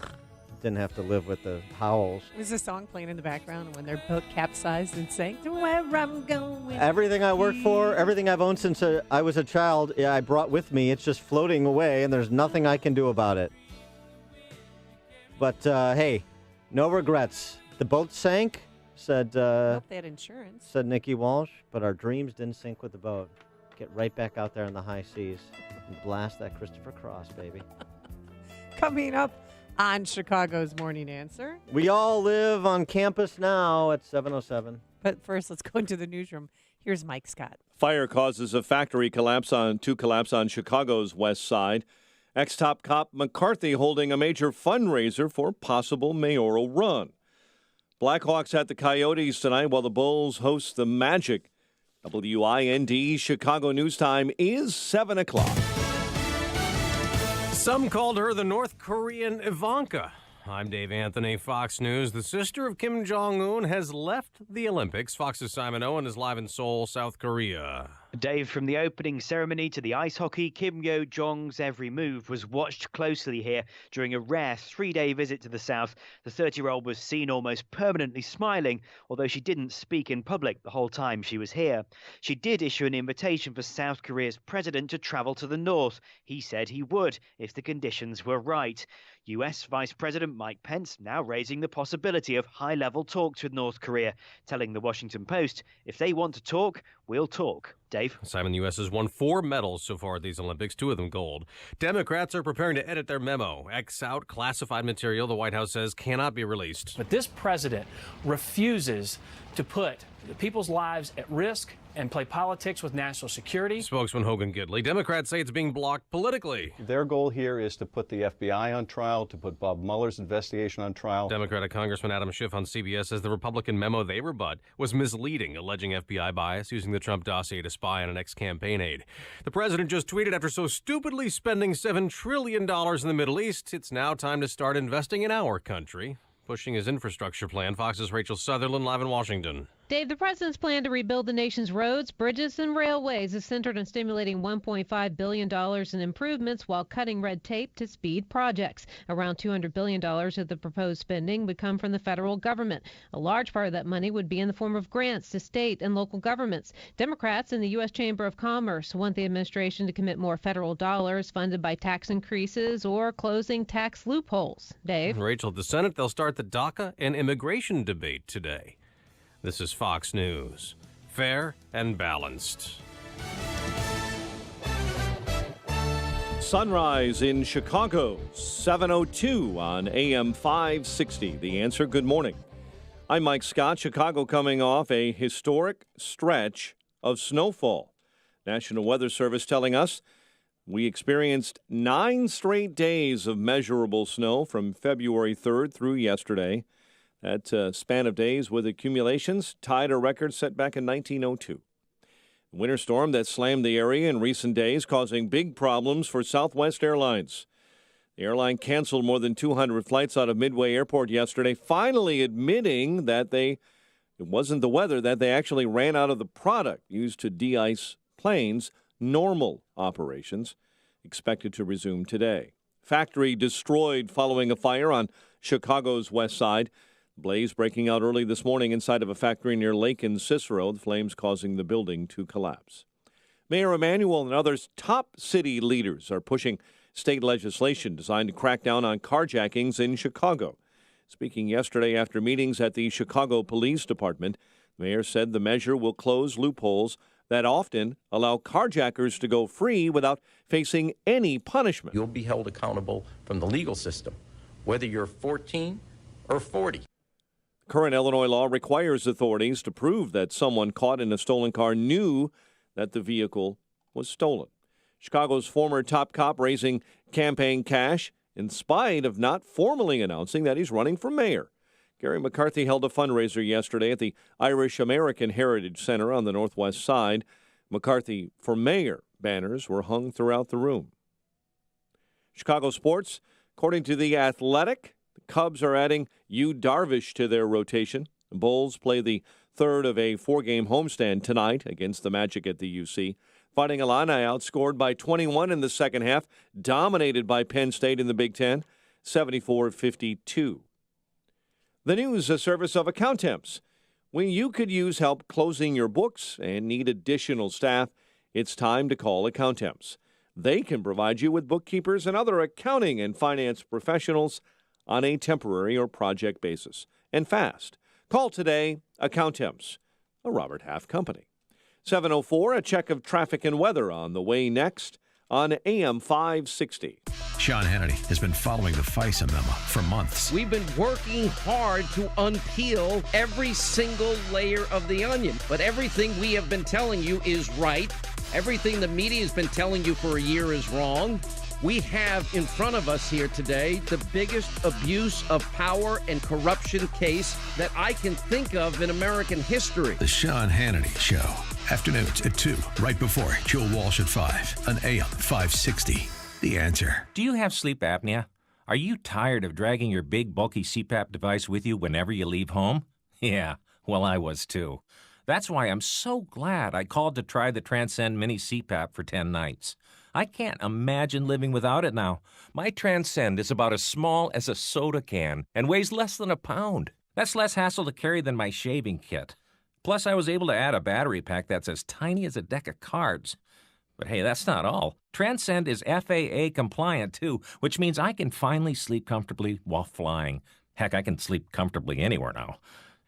didn't have to live with the howls. There's a song playing in the background when their boat capsized and sank to where I'm going. Everything I work for, everything I've owned since I was a child, I brought with me. It's just floating away, and there's nothing I can do about it. But, hey, no regrets. The boat sank, said Hope they had insurance. said Nikki Walsh, but our dreams didn't sink with the boat. Get right back out there in the high seas and blast that Christopher Cross, baby. Coming up on Chicago's Morning Answer. We all live on campus now at 7:07. But first, let's go into the newsroom. Here's Mike Scott. Fire causes a factory collapse on Chicago's west side. Ex-top cop McCarthy holding a major fundraiser for possible mayoral run. Blackhawks at the Coyotes tonight while the Bulls host the Magic. WIND Chicago News Time is 7 o'clock. Some called her the North Korean Ivanka. I'm Dave Anthony, Fox News. The sister of Kim Jong-un has left the Olympics. Fox's Simon Owen is live in Seoul, South Korea. Dave, from the opening ceremony to the ice hockey, Kim Yo-jong's every move was watched closely here during a rare 3-day visit to the South. The 30-year-old was seen almost permanently smiling, although she didn't speak in public the whole time she was here. She did issue an invitation for South Korea's president to travel to the north. He said he would if the conditions were right. US Vice President Mike Pence now raising the possibility of high-level talks with North Korea, telling the Washington Post, if they want to talk, we'll talk. Dave? Simon, the U.S. has won 4 medals so far at these Olympics, 2 of them gold. Democrats are preparing to edit their memo. X out classified material the White House says cannot be released. But this president refuses to put the people's lives at risk and play politics with national security. Spokesman Hogan Gidley. Democrats say it's being blocked politically. Their goal here is to put the FBI on trial, to put Bob Mueller's investigation on trial. Democratic Congressman Adam Schiff on CBS says the Republican memo they rebut was misleading, alleging FBI bias, using the Trump dossier to spy on an ex-campaign aide. The president just tweeted after so stupidly spending $7 trillion in the Middle East, it's now time to start investing in our country. Pushing his infrastructure plan. Fox's Rachel Sutherland live in Washington. Dave, the president's plan to rebuild the nation's roads, bridges, and railways is centered on stimulating $1.5 billion in improvements while cutting red tape to speed projects. Around $200 billion of the proposed spending would come from the federal government. A large part of that money would be in the form of grants to state and local governments. Democrats in the U.S. Chamber of Commerce want the administration to commit more federal dollars funded by tax increases or closing tax loopholes. Dave? Rachel, at the Senate, they'll start the DACA and immigration debate today. This is Fox News. Fair and balanced. Sunrise in Chicago, 7:02 on AM 560. The Answer. Good morning. I'm Mike Scott. Chicago coming off a historic stretch of snowfall. National Weather Service telling us we experienced 9 straight days of measurable snow from February 3rd through yesterday. That span of days with accumulations tied a record set back in 1902. A winter storm that slammed the area in recent days, causing big problems for Southwest Airlines. The airline canceled more than 200 flights out of Midway Airport yesterday, finally admitting that it wasn't the weather, that they actually ran out of the product used to de-ice planes. Normal operations expected to resume today. Factory destroyed following a fire on Chicago's west side. Blaze breaking out early this morning inside of a factory near Lake and Cicero, the flames causing the building to collapse. Mayor Emanuel and others top city leaders are pushing state legislation designed to crack down on carjackings in Chicago. Speaking yesterday after meetings at the Chicago Police Department, the mayor said the measure will close loopholes that often allow carjackers to go free without facing any punishment. You'll be held accountable from the legal system, whether you're 14 or 40. Current Illinois law requires authorities to prove that someone caught in a stolen car knew that the vehicle was stolen. Chicago's former top cop raising campaign cash in spite of not formally announcing that he's running for mayor. Gary McCarthy held a fundraiser yesterday at the Irish American Heritage Center on the northwest side. McCarthy for mayor banners were hung throughout the room. Chicago sports, according to The Athletic, the Cubs are adding Yu Darvish to their rotation. The Bulls play the third of a 4-game homestand tonight against the Magic at the UC. Fighting Illini outscored by 21 in the second half, dominated by Penn State in the Big Ten, 74-52. The news, a service of Accountemps. When you could use help closing your books and need additional staff, it's time to call Accountemps. They can provide you with bookkeepers and other accounting and finance professionals on a temporary or project basis, and fast. Call today, Accountemps, a Robert Half company. 7:04, a check of traffic and weather on the way next on AM 560. Sean Hannity has been following the FISA memo for months. We've been working hard to unpeel every single layer of the onion, but everything we have been telling you is right. Everything the media has been telling you for a year is wrong. We have in front of us here today the biggest abuse of power and corruption case that I can think of in American history. The Sean Hannity Show. Afternoons at 2, right before Joe Walsh at 5 on AM 560. The Answer. Do you have sleep apnea? Are you tired of dragging your big, bulky CPAP device with you whenever you leave home? Yeah, well, I was too. That's why I'm so glad I called to try the Transcend Mini CPAP for 10 nights. I can't imagine living without it now. My Transcend is about as small as a soda can and weighs less than a pound. That's less hassle to carry than my shaving kit. Plus, I was able to add a battery pack that's as tiny as a deck of cards. But hey, that's not all. Transcend is FAA compliant too, which means I can finally sleep comfortably while flying. Heck, I can sleep comfortably anywhere now.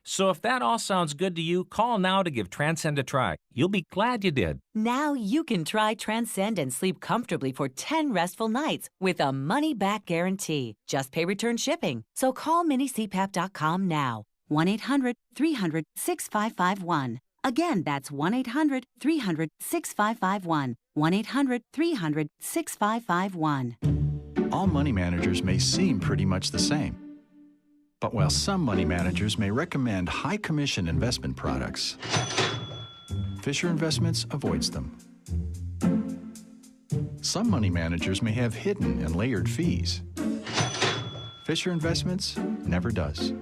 So if that all sounds good to you, call now to give Transcend a try. You'll be glad you did. Now you can try Transcend and sleep comfortably for 10 restful nights with a money-back guarantee. Just pay return shipping. So call minicpap.com now. 1-800-300-6551. Again, that's 1-800-300-6551. 1-800-300-6551. All money managers may seem pretty much the same. But while some money managers may recommend high commission investment products, Fisher Investments avoids them. Some money managers may have hidden and layered fees. Fisher Investments never does.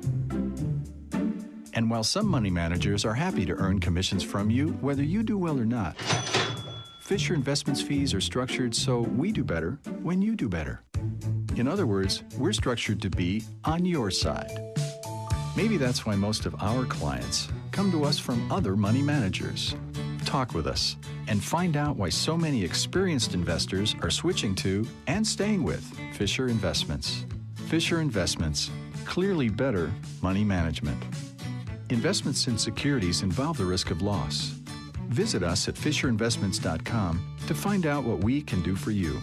And while some money managers are happy to earn commissions from you, whether you do well or not, Fisher Investments fees are structured so we do better when you do better. In other words, we're structured to be on your side. Maybe that's why most of our clients come to us from other money managers. Talk with us and find out why so many experienced investors are switching to and staying with Fisher Investments. Fisher Investments, clearly better money management. Investments in securities involve the risk of loss. Visit us at FisherInvestments.com to find out what we can do for you.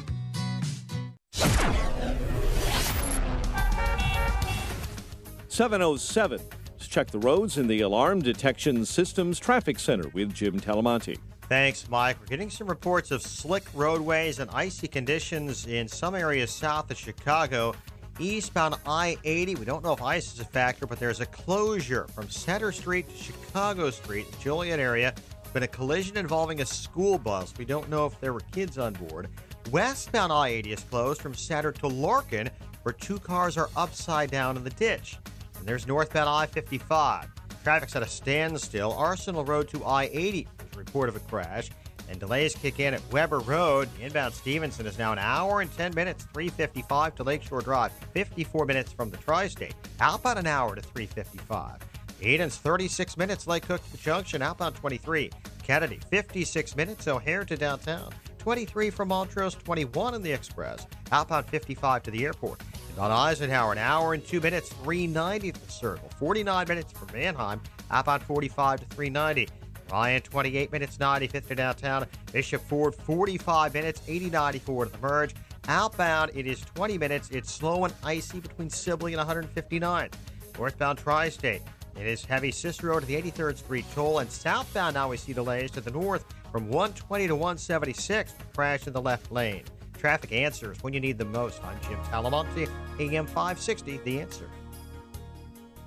7:07. Let's check the roads in the Alarm Detection Systems Traffic Center with Jim Talamonte. Thanks, Mike. We're getting some reports of slick roadways and icy conditions in some areas south of Chicago. Eastbound I-80, we don't know if ice is a factor, but there's a closure from Center Street to Chicago Street, the Joliet area. There's been a collision involving a school bus. We don't know if there were kids on board. Westbound I-80 is closed from Center to Larkin, where 2 cars are upside down in the ditch. And there's northbound I-55. Traffic's at a standstill. Arsenal Road to I-80. There's a report of a crash. And delays kick in at Weber Road. Inbound Stevenson is now an hour and 10 minutes, 3:55 to Lakeshore Drive. 54 minutes from the Tri-State. Outbound an hour to 3:55. Eden's 36 minutes, Lake Cook to the Junction. Outbound 23. Kennedy, 56 minutes, O'Hare to downtown. 23 from Montrose, 21 in the Express. Outbound 55 to the airport. And on Eisenhower, an hour and 2 minutes, 390 to the Circle. 49 minutes from Manheim. Outbound 45 to 390. Ryan, 28 minutes, 95th to downtown. Bishop Ford, 45 minutes, 80-94 to the merge. Outbound, it is 20 minutes. It's slow and icy between Sibley and 159. Northbound Tri-State, it is heavy Cicero Road to the 83rd Street toll. And southbound, now we see delays to the north from 120 to 176. Crash in the left lane. Traffic answers when you need them most. I'm Jim Talamonte, AM 560, The Answer.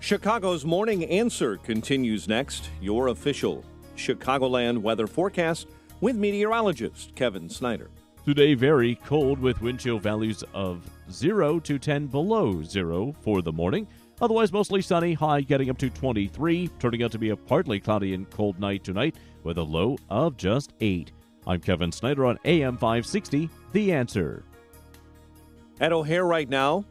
Chicago's Morning Answer continues next. Your official Chicagoland weather forecast with meteorologist Kevin Snyder. Today, very cold with wind chill values of 0 to 10 below 0 for the morning. Otherwise, mostly sunny, high getting up to 23, turning out to be a partly cloudy and cold night tonight with a low of just 8. I'm Kevin Snyder on AM 560, The Answer. At O'Hare right now,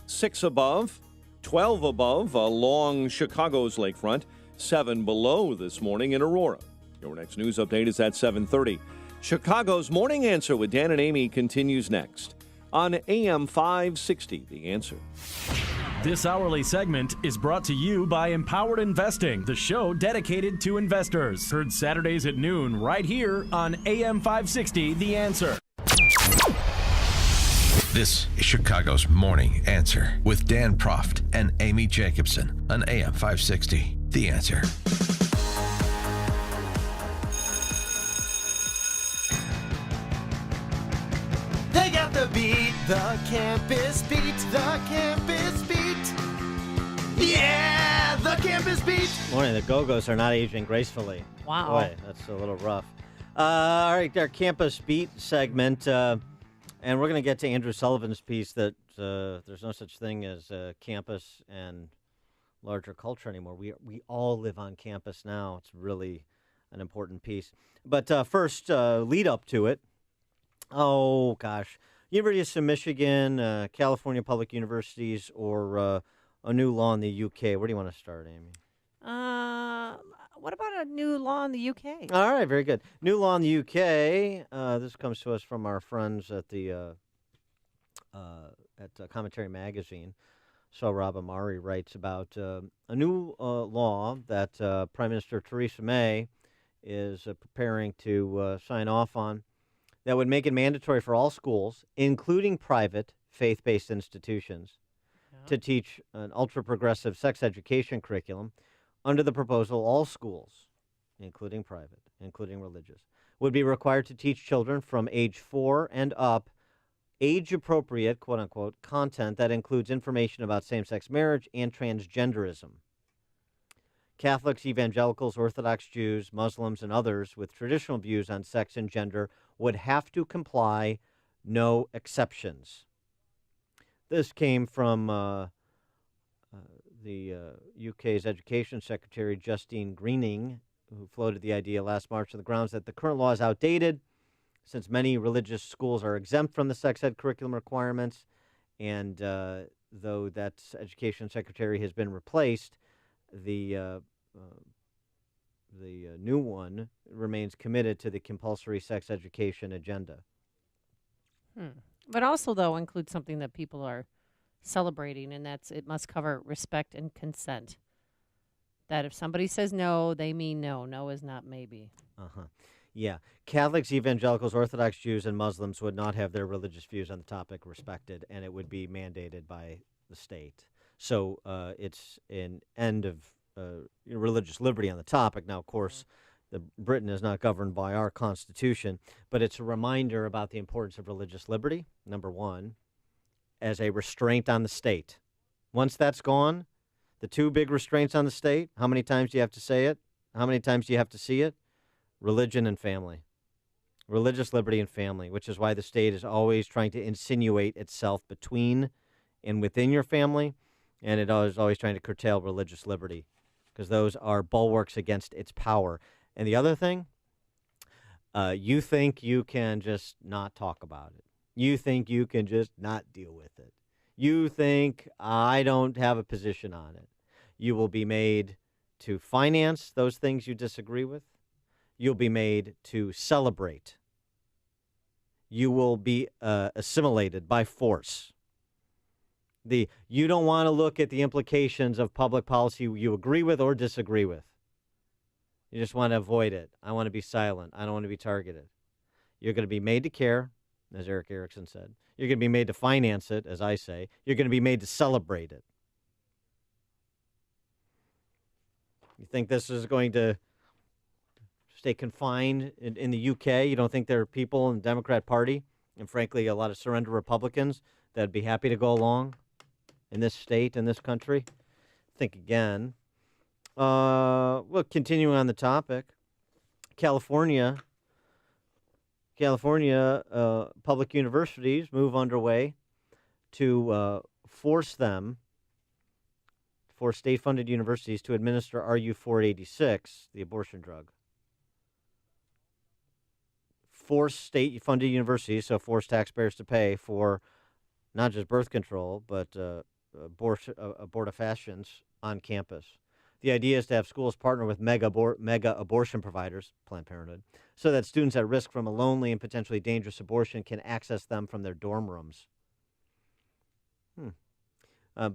6 above, 12 above along Chicago's lakefront, 7 below this morning in Aurora. Your next news update is at 7:30. Chicago's Morning Answer with Dan and Amy continues next on AM 560, The Answer. This hourly segment is brought to you by Empowered Investing, the show dedicated to investors. Heard Saturdays at noon right here on AM 560, The Answer. This is Chicago's Morning Answer with Dan Proft and Amy Jacobson on AM 560, The Answer. They got the beat, the campus beat, the campus beat. Yeah, the campus beat. Morning, the Go-Go's are not aging gracefully. Wow. Boy, that's a little rough. All right, our campus beat segment, and we're going to get to Andrew Sullivan's piece that there's no such thing as campus and larger culture anymore. We all live on campus now. It's really an important piece. But first, lead up to it. Oh, gosh. University of Michigan, California Public Universities, or a new law in the UK. Where do you want to start, Amy? What about a new law in the UK? All right, very good. New law in the UK. This comes to us from our friends at the Commentary Magazine. So Rob Amari writes about a new law that Prime Minister Theresa May is preparing to sign off on that would make it mandatory for all schools, including private faith-based institutions, to teach an ultra-progressive sex education curriculum. Under the proposal, all schools, including private, including religious, would be required to teach children from age 4 and up age-appropriate, quote-unquote, content that includes information about same-sex marriage and transgenderism. Catholics, evangelicals, Orthodox Jews, Muslims, and others with traditional views on sex and gender would have to comply, no exceptions. This came from the UK's Education Secretary, Justine Greening, who floated the idea last March on the grounds that the current law is outdated, since many religious schools are exempt from the sex ed curriculum requirements, and though that Education Secretary has been replaced, the new one remains committed to the compulsory sex education agenda. But also, though, includes something that people are celebrating, and that's it must cover respect and consent. That if somebody says no, they mean no. No is not maybe. Yeah. Catholics, evangelicals, Orthodox Jews, and Muslims would not have their religious views on the topic respected, and it would be mandated by the state. So it's an end of religious liberty on the topic. Now, of course, Britain is not governed by our Constitution, but it's a reminder about the importance of religious liberty, number one, as a restraint on the state. Once that's gone, the two big restraints on the state, how many times do you have to say it? How many times do you have to see it? Religion and family. Religious liberty and family, which is why the state is always trying to insinuate itself between and within your family, and it is always trying to curtail religious liberty, because those are bulwarks against its power. And the other thing, you think you can just not talk about it. You think you can just not deal with it. You think I don't have a position on it. You will be made to finance those things you disagree with. You'll be made to celebrate. You will be assimilated by force. You don't want to look at the implications of public policy you agree with or disagree with. You just want to avoid it. I want to be silent. I don't want to be targeted. You're going to be made to care, as Eric Erickson said. You're going to be made to finance it, as I say. You're going to be made to celebrate it. You think this is going to stay confined in the UK? You don't think there are people in the Democrat Party, and frankly, a lot of surrender Republicans, that'd be happy to go along in this state, in this country? Think again. Well, continuing on the topic, California public universities move underway to force state-funded universities to administer RU-486, the abortion drug. Force state-funded universities, so force taxpayers to pay for not just birth control, but abortifacients on campus. The idea is to have schools partner with mega abortion providers, Planned Parenthood, so that students at risk from a lonely and potentially dangerous abortion can access them from their dorm rooms.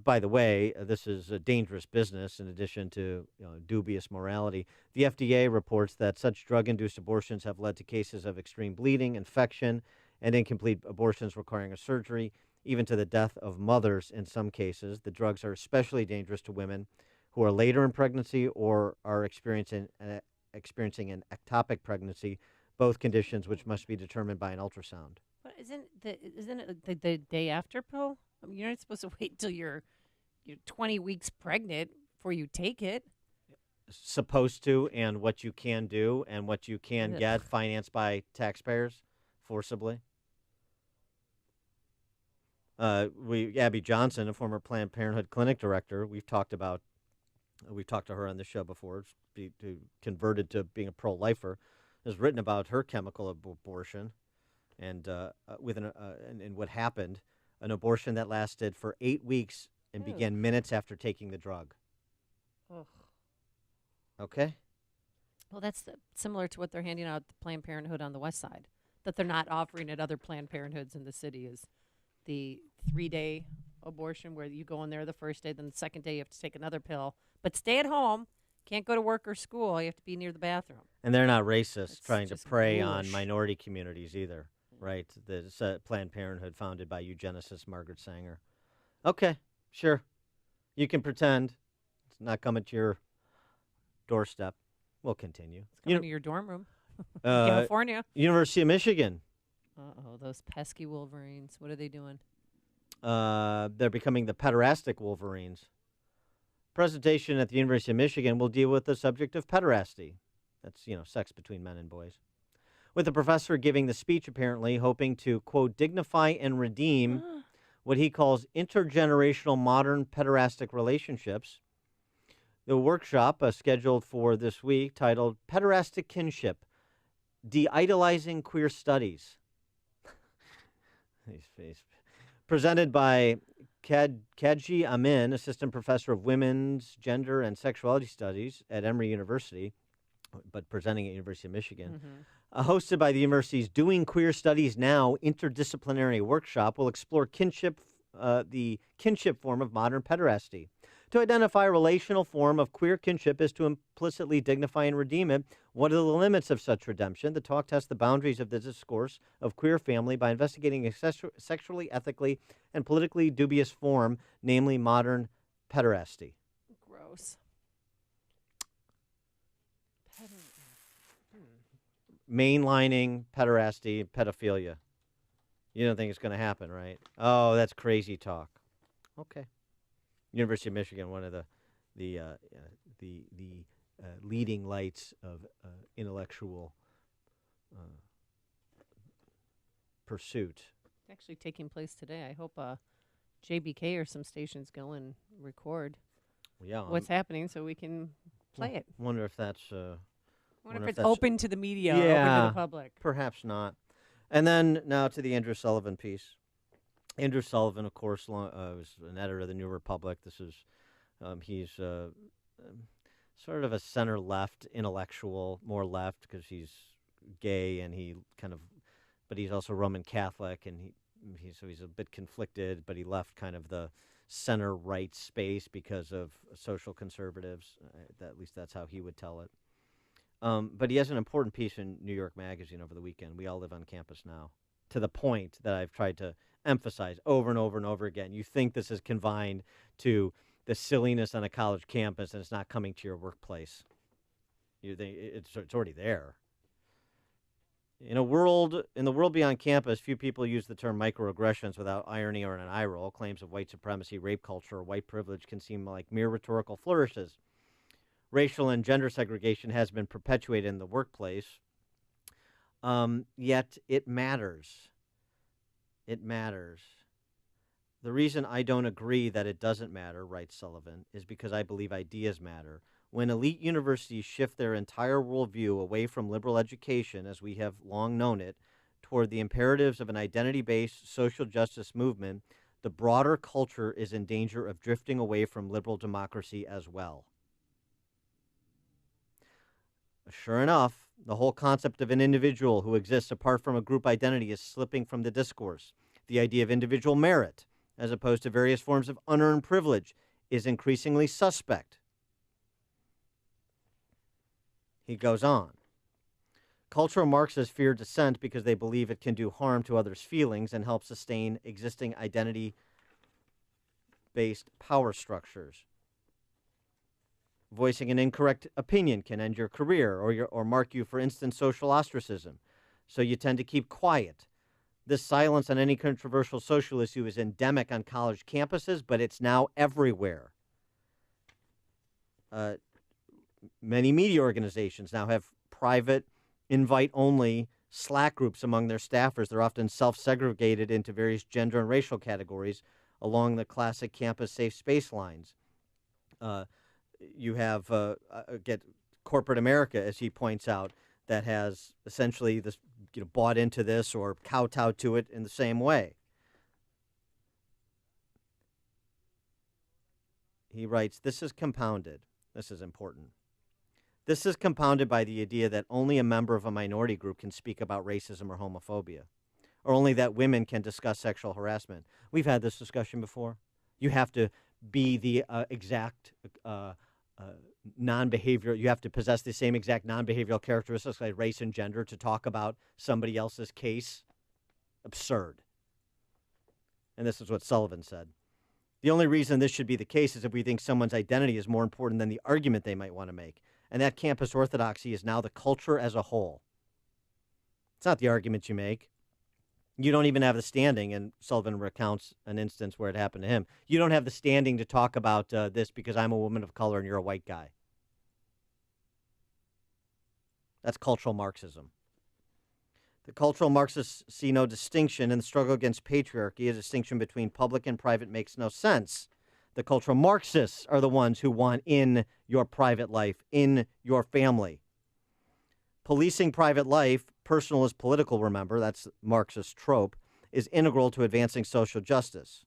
By the way, this is a dangerous business in addition to dubious morality. The FDA reports that such drug-induced abortions have led to cases of extreme bleeding, infection, and incomplete abortions requiring a surgery, even to the death of mothers in some cases. The drugs are especially dangerous to women who are later in pregnancy or are experiencing an ectopic pregnancy, both conditions which must be determined by an ultrasound. But isn't it the day after pill? I mean, you're not supposed to wait till you're 20 weeks pregnant before you take it. Supposed to, and what you can do and what you can get financed by taxpayers forcibly. Abby Johnson, a former Planned Parenthood clinic director, we've talked about we've talked to her on the show before, converted to being a pro-lifer, has written about her chemical abortion and and what happened, an abortion that lasted for 8 weeks and began minutes after taking the drug. Ugh. Okay? Well, that's similar to what they're handing out at Planned Parenthood on the west side, that they're not offering at other Planned Parenthoods in the city, is the 3-day abortion where you go in there the first day, then the second day you have to take another pill, but stay at home, can't go to work or school, you have to be near the bathroom. And they're not racist, It's trying to just prey on ghoulish. minority communities either, right? The Planned Parenthood founded by eugenicist Margaret Sanger. Okay, sure. You can pretend it's not coming to your doorstep. We'll continue. It's coming to your dorm room. Uh, California. University of Michigan. Uh-oh, those pesky Wolverines. What are they doing? They're becoming the pederastic Wolverines. Presentation at the University of Michigan will deal with the subject of pederasty. That's, sex between men and boys. With the professor giving the speech, apparently, hoping to, quote, dignify and redeem what he calls intergenerational modern pederastic relationships. The workshop scheduled for this week, titled Pederastic Kinship, De-Idolizing Queer Studies. Presented by Kadji Amin, Assistant Professor of Women's, Gender, and Sexuality Studies at Emory University, but presenting at University of Michigan. Hosted by the university's Doing Queer Studies Now interdisciplinary workshop, will explore kinship, the kinship form of modern pederasty. To identify a relational form of queer kinship is to implicitly dignify and redeem it. What are the limits of such redemption? The talk tests the boundaries of the discourse of queer family by investigating a sexually, ethically, and politically dubious form, namely modern pederasty. Gross. Mainlining pederasty, pedophilia. You don't think it's going to happen, right? Oh, that's crazy talk. Okay. University of Michigan, one of the leading lights of intellectual pursuit. It's actually taking place today. I hope JBK or some stations go and record what's happening so we can play it. Wonder if that's... wonder if it's open to the media, open to the public. Perhaps not. And then now to the Andrew Sullivan piece. Andrew Sullivan, of course, was an editor of the New Republic. This is, he's sort of a center-left intellectual, more left because he's gay and but he's also Roman Catholic, and he's a bit conflicted. But he left kind of the center-right space because of social conservatives. At least that's how he would tell it. But he has an important piece in New York Magazine over the weekend. We all live on campus now. To the point that I've tried to emphasize over and over and over again. You think this is confined to the silliness on a college campus and it's not coming to your workplace. You think it's already there. In the world beyond campus, few people use the term microaggressions without irony or an eye roll. Claims of white supremacy, rape culture, or white privilege can seem like mere rhetorical flourishes. Racial and gender segregation has been perpetuated in the workplace. Yet it matters. It matters. The reason I don't agree that it doesn't matter, writes Sullivan, is because I believe ideas matter. When elite universities shift their entire worldview away from liberal education, as we have long known it, toward the imperatives of an identity-based social justice movement, the broader culture is in danger of drifting away from liberal democracy as well. Sure enough, the whole concept of an individual who exists apart from a group identity is slipping from the discourse. The idea of individual merit, as opposed to various forms of unearned privilege, is increasingly suspect. He goes on. Cultural Marxists fear dissent because they believe it can do harm to others' feelings and help sustain existing identity-based power structures. Voicing an incorrect opinion can end your career or mark you for instant social ostracism, so you tend to keep quiet. This silence on any controversial social issue is endemic on college campuses, but it's now everywhere. Many media organizations now have private, invite-only Slack groups among their staffers. They're often self-segregated into various gender and racial categories along the classic campus safe space lines. you have get corporate America, as he points out, that has essentially this, bought into this or kowtowed to it in the same way. He writes, this is compounded. This is important. This is compounded by the idea that only a member of a minority group can speak about racism or homophobia, or only that women can discuss sexual harassment. We've had this discussion before. You have to be the exact non-behavioral, you have to possess the same exact non-behavioral characteristics like race and gender to talk about somebody else's case. Absurd. And this is what Sullivan said. The only reason this should be the case is if we think someone's identity is more important than the argument they might want to make. And that campus orthodoxy is now the culture as a whole. It's not the argument you make. You don't even have the standing, and Sullivan recounts an instance where it happened to him. You don't have the standing to talk about this because I'm a woman of color and you're a white guy. That's cultural Marxism. The cultural Marxists see no distinction in the struggle against patriarchy. A distinction between public and private makes no sense. The cultural Marxists are the ones who want in your private life, in your family. Policing private life, personal is political, remember, that's Marxist trope, is integral to advancing social justice.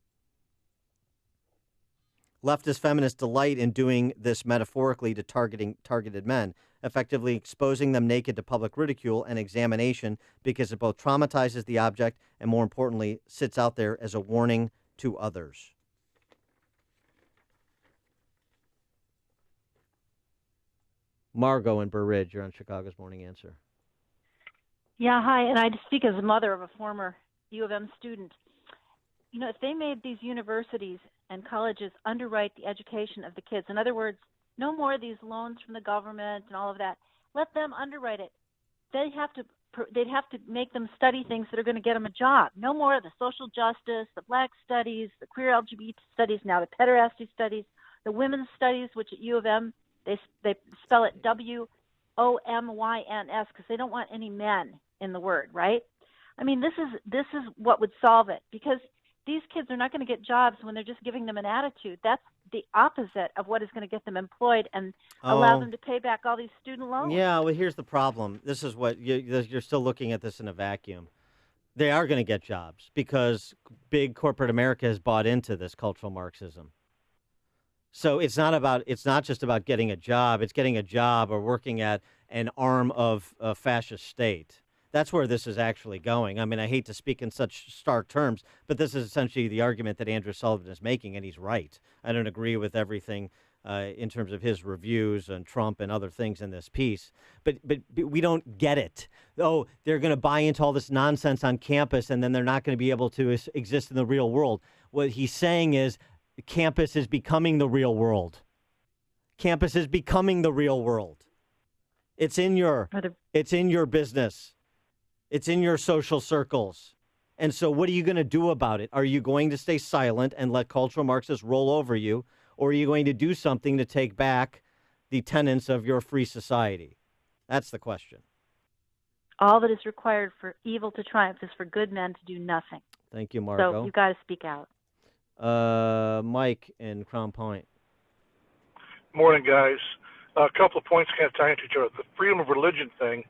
Leftist feminists delight in doing this metaphorically to targeted men, effectively exposing them naked to public ridicule and examination because it both traumatizes the object and, more importantly, sits out there as a warning to others. Margot in Burr Ridge, you're on Chicago's Morning Answer. Yeah, hi, and I speak as a mother of a former U of M student. If they made these universities and colleges underwrite the education of the kids, in other words, no more of these loans from the government and all of that, let them underwrite it. They'd have to make them study things that are going to get them a job. No more of the social justice, the black studies, the queer LGBT studies, now the pederasty studies, the women's studies, which at U of M, they spell it WOMYNS because they don't want any men in the word, right? I mean, this is what would solve it, because these kids are not going to get jobs when they're just giving them an attitude. That's the opposite of what is going to get them employed and allow them to pay back all these student loans. Yeah, well, here's the problem. This is what you're still looking at this in a vacuum. They are going to get jobs because big corporate America has bought into this cultural Marxism. So it's not just about getting a job. It's getting a job or working at an arm of a fascist state. That's where this is actually going. I mean, I hate to speak in such stark terms, but this is essentially the argument that Andrew Sullivan is making, and he's right. I don't agree with everything in terms of his reviews on Trump and other things in this piece, but we don't get it. Oh, they're going to buy into all this nonsense on campus, and then they're not going to be able to exist in the real world. What he's saying is campus is becoming the real world. Campus is becoming the real world. It's in your business. It's in your social circles. And so what are you going to do about it? Are you going to stay silent and let cultural Marxists roll over you? Or are you going to do something to take back the tenets of your free society? That's the question. All that is required for evil to triumph is for good men to do nothing. Thank you, Margot. So you've got to speak out. Mike in Crown Point. Morning, guys. A couple of points kind of tie into each other. The freedom of religion thing.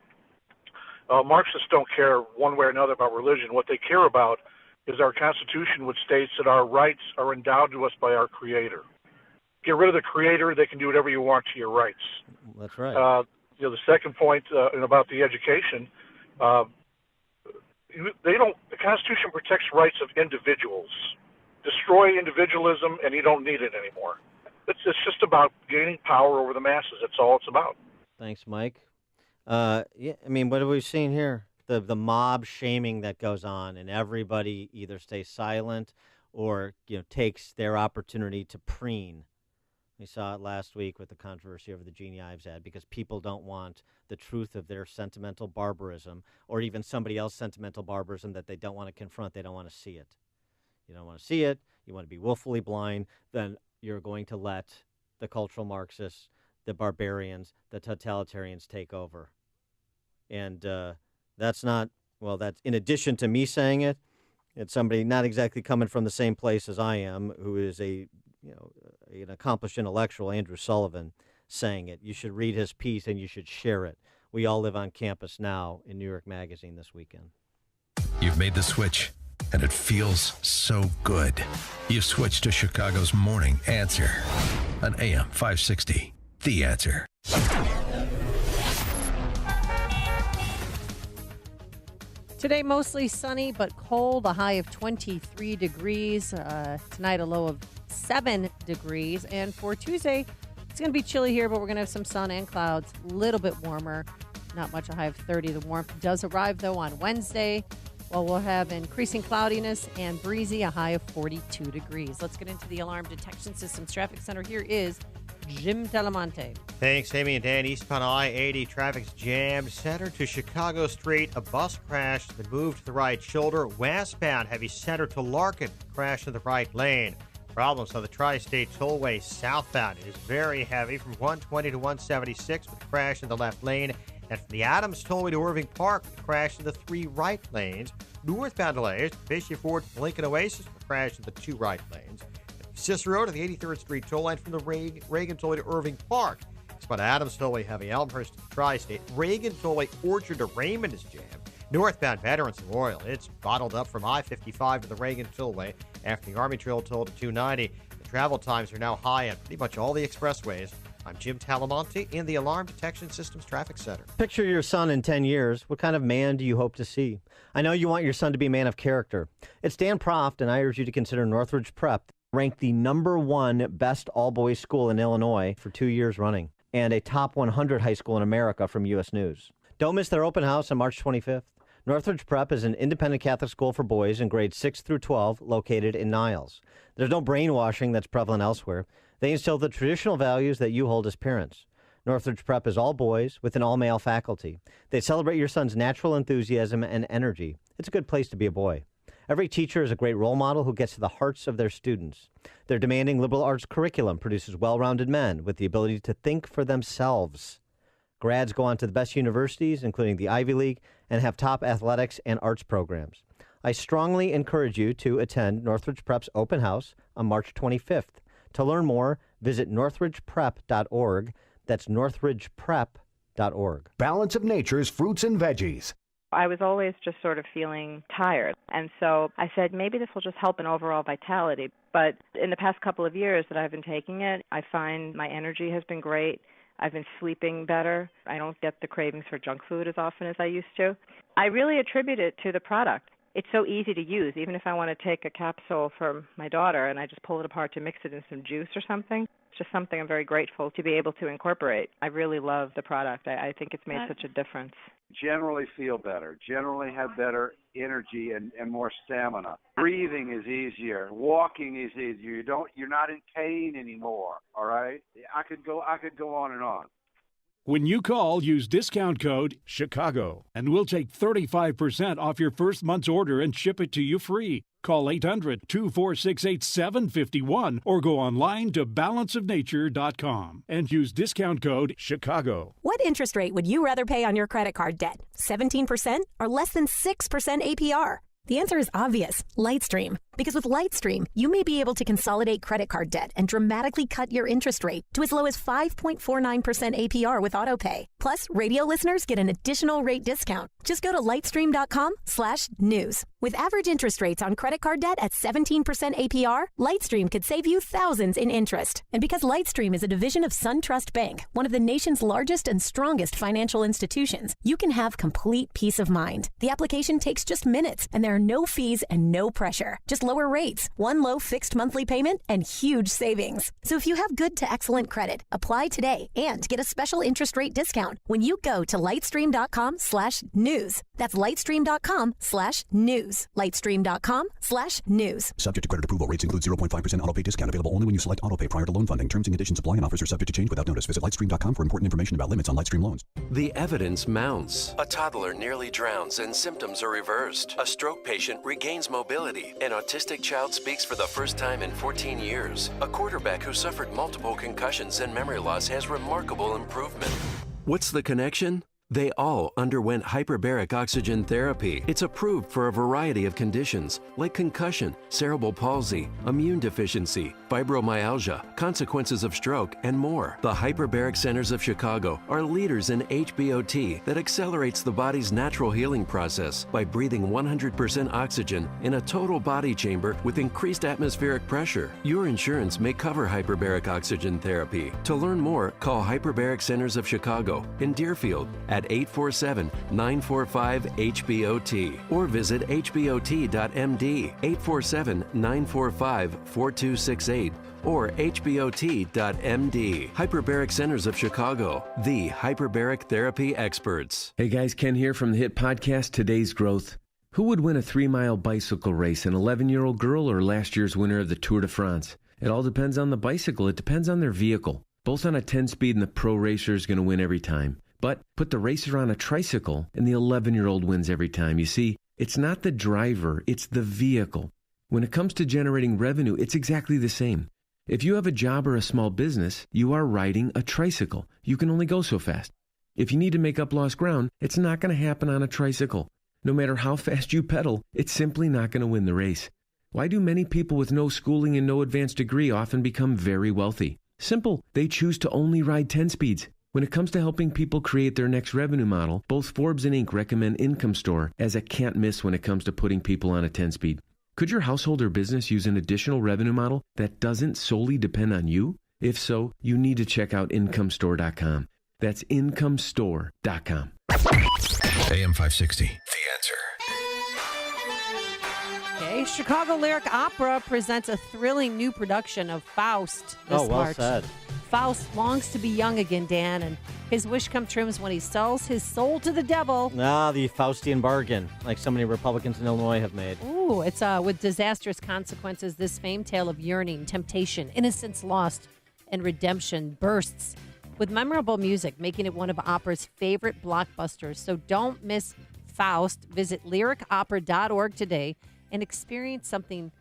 Marxists don't care one way or another about religion. What they care about is our Constitution, which states that our rights are endowed to us by our Creator. Get rid of the Creator, they can do whatever you want to your rights. That's right. The second point about the education, the Constitution protects rights of individuals. Destroy individualism, and you don't need it anymore. It's just about gaining power over the masses. That's all it's about. Thanks, Mike. Yeah, I mean, what have we seen here? The mob shaming that goes on, and everybody either stays silent or takes their opportunity to preen. We saw it last week with the controversy over the Jeannie Ives ad because people don't want the truth of their sentimental barbarism or even somebody else's sentimental barbarism that they don't want to confront. They don't want to see it. You don't want to see it. You want to be willfully blind. Then you're going to let the cultural Marxists, the barbarians, the totalitarians take over. And that's in addition to me saying it, it's somebody not exactly coming from the same place as I am, who is a an accomplished intellectual, Andrew Sullivan, saying it. You should read his piece and you should share it. We all live on campus now in New York Magazine this weekend. You've made the switch, and it feels so good. You've switched to Chicago's Morning Answer on AM 560. The Answer. Today, mostly sunny but cold, a high of 23 degrees. Tonight, a low of 7 degrees. And for Tuesday, it's going to be chilly here, but we're going to have some sun and clouds, a little bit warmer. Not much, a high of 30. The warmth does arrive, though, on Wednesday. Well, we'll have increasing cloudiness and breezy, a high of 42 degrees. Let's get into the Alarm Detection Systems Traffic Center. Here is Jim Talamonte. Thanks, Amy and Dan. Eastbound I-80 traffic's jammed. Center to Chicago Street, a bus crash that moved to the right shoulder. Westbound, heavy center to Larkin, crash in the right lane. Problems on the Tri-State Tollway southbound. It is very heavy from 120 to 176 with a crash in the left lane. And from the Adams Tollway to Irving Park, with a crash in the 3 right lanes. Northbound delays, Fisher Ford to Lincoln Oasis, with a crash in the 2 right lanes. Cicero to the 83rd Street toll line from the Reagan Tollway to Irving Park. It's about Adams Tollway heavy, Elmhurst to Tri-State. Reagan Tollway Orchard to Raymond is jammed. Northbound Veterans and Royal, it's bottled up from I-55 to the Reagan Tollway after the Army Trail toll to 290. The travel times are now high on pretty much all the expressways. I'm Jim Talamonte in the Alarm Detection Systems Traffic Center. Picture your son in 10 years. What kind of man do you hope to see? I know you want your son to be a man of character. It's Dan Proft, and I urge you to consider Northridge Prep, ranked the #1 best all-boys school in Illinois for 2 years running, and a top 100 high school in America from U.S. News. Don't miss their open house on March 25th. Northridge Prep is an independent Catholic school for boys in grades 6 through 12 located in Niles. There's no brainwashing that's prevalent elsewhere. They instill the traditional values that you hold as parents. Northridge Prep is all boys with an all-male faculty. They celebrate your son's natural enthusiasm and energy. It's a good place to be a boy. Every teacher is a great role model who gets to the hearts of their students. Their demanding liberal arts curriculum produces well-rounded men with the ability to think for themselves. Grads go on to the best universities, including the Ivy League, and have top athletics and arts programs. I strongly encourage you to attend Northridge Prep's open house on March 25th. To learn more, visit northridgeprep.org. That's northridgeprep.org. Balance of Nature's fruits and veggies. I was always just sort of feeling tired. And so I said, maybe this will just help in overall vitality. But in the past couple of years that I've been taking it, I find my energy has been great. I've been sleeping better. I don't get the cravings for junk food as often as I used to. I really attribute it to the product. It's so easy to use. Even if I want to take a capsule for my daughter and I just pull it apart to mix it in some juice or something, it's just something I'm very grateful to be able to incorporate. I really love the product. I think it's made such a difference. Generally feel better, generally have better energy and more stamina. Breathing is easier, walking is easier. You're not in pain anymore, all right? I could go on and on. When you call, use discount code CHICAGO, and we'll take 35% off your first month's order and ship it to you free. Call 800-246-8751 or go online to balanceofnature.com and use discount code CHICAGO. What interest rate would you rather pay on your credit card debt? 17% or less than 6% APR? The answer is obvious, Lightstream. Because with Lightstream, you may be able to consolidate credit card debt and dramatically cut your interest rate to as low as 5.49% APR with AutoPay. Plus, radio listeners get an additional rate discount. Just go to lightstream.com/news. With average interest rates on credit card debt at 17% APR, Lightstream could save you thousands in interest. And because Lightstream is a division of SunTrust Bank, one of the nation's largest and strongest financial institutions, you can have complete peace of mind. The application takes just minutes, and there are no fees and no pressure. Just lower rates, one low fixed monthly payment, and huge savings. So if you have good to excellent credit, apply today and get a special interest rate discount when you go to lightstream.com/news. That's lightstream.com/news. Lightstream.com/news. Subject to credit approval. Rates include 0.5% autopay discount available only when you select autopay prior to loan funding. Terms and conditions apply and offers are subject to change without notice. Visit lightstream.com for important information about limits on Lightstream loans. The evidence mounts. A toddler nearly drowns and symptoms are reversed. A stroke patient regains mobility. An autistic child speaks for the first time in 14 years. A quarterback who suffered multiple concussions and memory loss has remarkable improvement. What's the connection? They all underwent hyperbaric oxygen therapy. It's approved for a variety of conditions like concussion, cerebral palsy, immune deficiency, fibromyalgia, consequences of stroke, and more. The Hyperbaric Centers of Chicago are leaders in HBOT that accelerates the body's natural healing process by breathing 100% oxygen in a total body chamber with increased atmospheric pressure. Your insurance may cover hyperbaric oxygen therapy. To learn more, call Hyperbaric Centers of Chicago in Deerfield at 847-945-HBOT or visit hbot.md 847-945-4268 or hbot.md. Hyperbaric Centers of Chicago, the hyperbaric therapy experts. Hey guys, Ken here from the hit podcast Today's Growth. Who would win a 3-mile bicycle race, an 11-year-old girl or last year's winner of the Tour de France? It all depends on the bicycle. It depends on their vehicle. Both on a 10-speed and the pro racer is going to win every time. But put the racer on a tricycle and the 11-year-old wins every time. You see, it's not the driver, it's the vehicle. When it comes to generating revenue, it's exactly the same. If you have a job or a small business, you are riding a tricycle. You can only go so fast. If you need to make up lost ground, it's not going to happen on a tricycle. No matter how fast you pedal, it's simply not going to win the race. Why do many people with no schooling and no advanced degree often become very wealthy? Simple. They choose to only ride 10 speeds. When it comes to helping people create their next revenue model, both Forbes and Inc. recommend Income Store as a can't miss when it comes to putting people on a 10-speed. Could your household or business use an additional revenue model that doesn't solely depend on you? If so, you need to check out IncomeStore.com. That's IncomeStore.com. AM 560, The Answer. Okay, Chicago Lyric Opera presents a thrilling new production of Faust this March. Said. Faust longs to be young again, Dan, and his wish come true when he sells his soul to the devil. The Faustian bargain, like so many Republicans in Illinois have made. Ooh, it's with disastrous consequences. This famed tale of yearning, temptation, innocence lost, and redemption bursts with memorable music, making it one of opera's favorite blockbusters. So don't miss Faust. Visit lyricopera.org today and experience something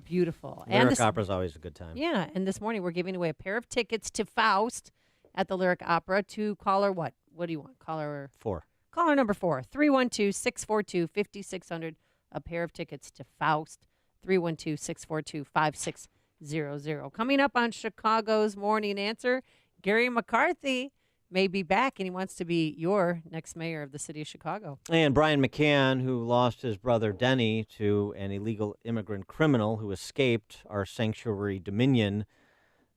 beautiful. Lyric opera is always a good time. Yeah, and this morning we're giving away a pair of tickets to Faust at the Lyric Opera to caller what? What do you want? Caller 4. Caller number 4, 312-642-5600. A pair of tickets to Faust, 312-642-5600. Coming up on Chicago's Morning Answer, Gary McCarthy may be back, and he wants to be your next mayor of the city of Chicago. And Brian McCann, who lost his brother Denny to an illegal immigrant criminal who escaped our sanctuary dominion,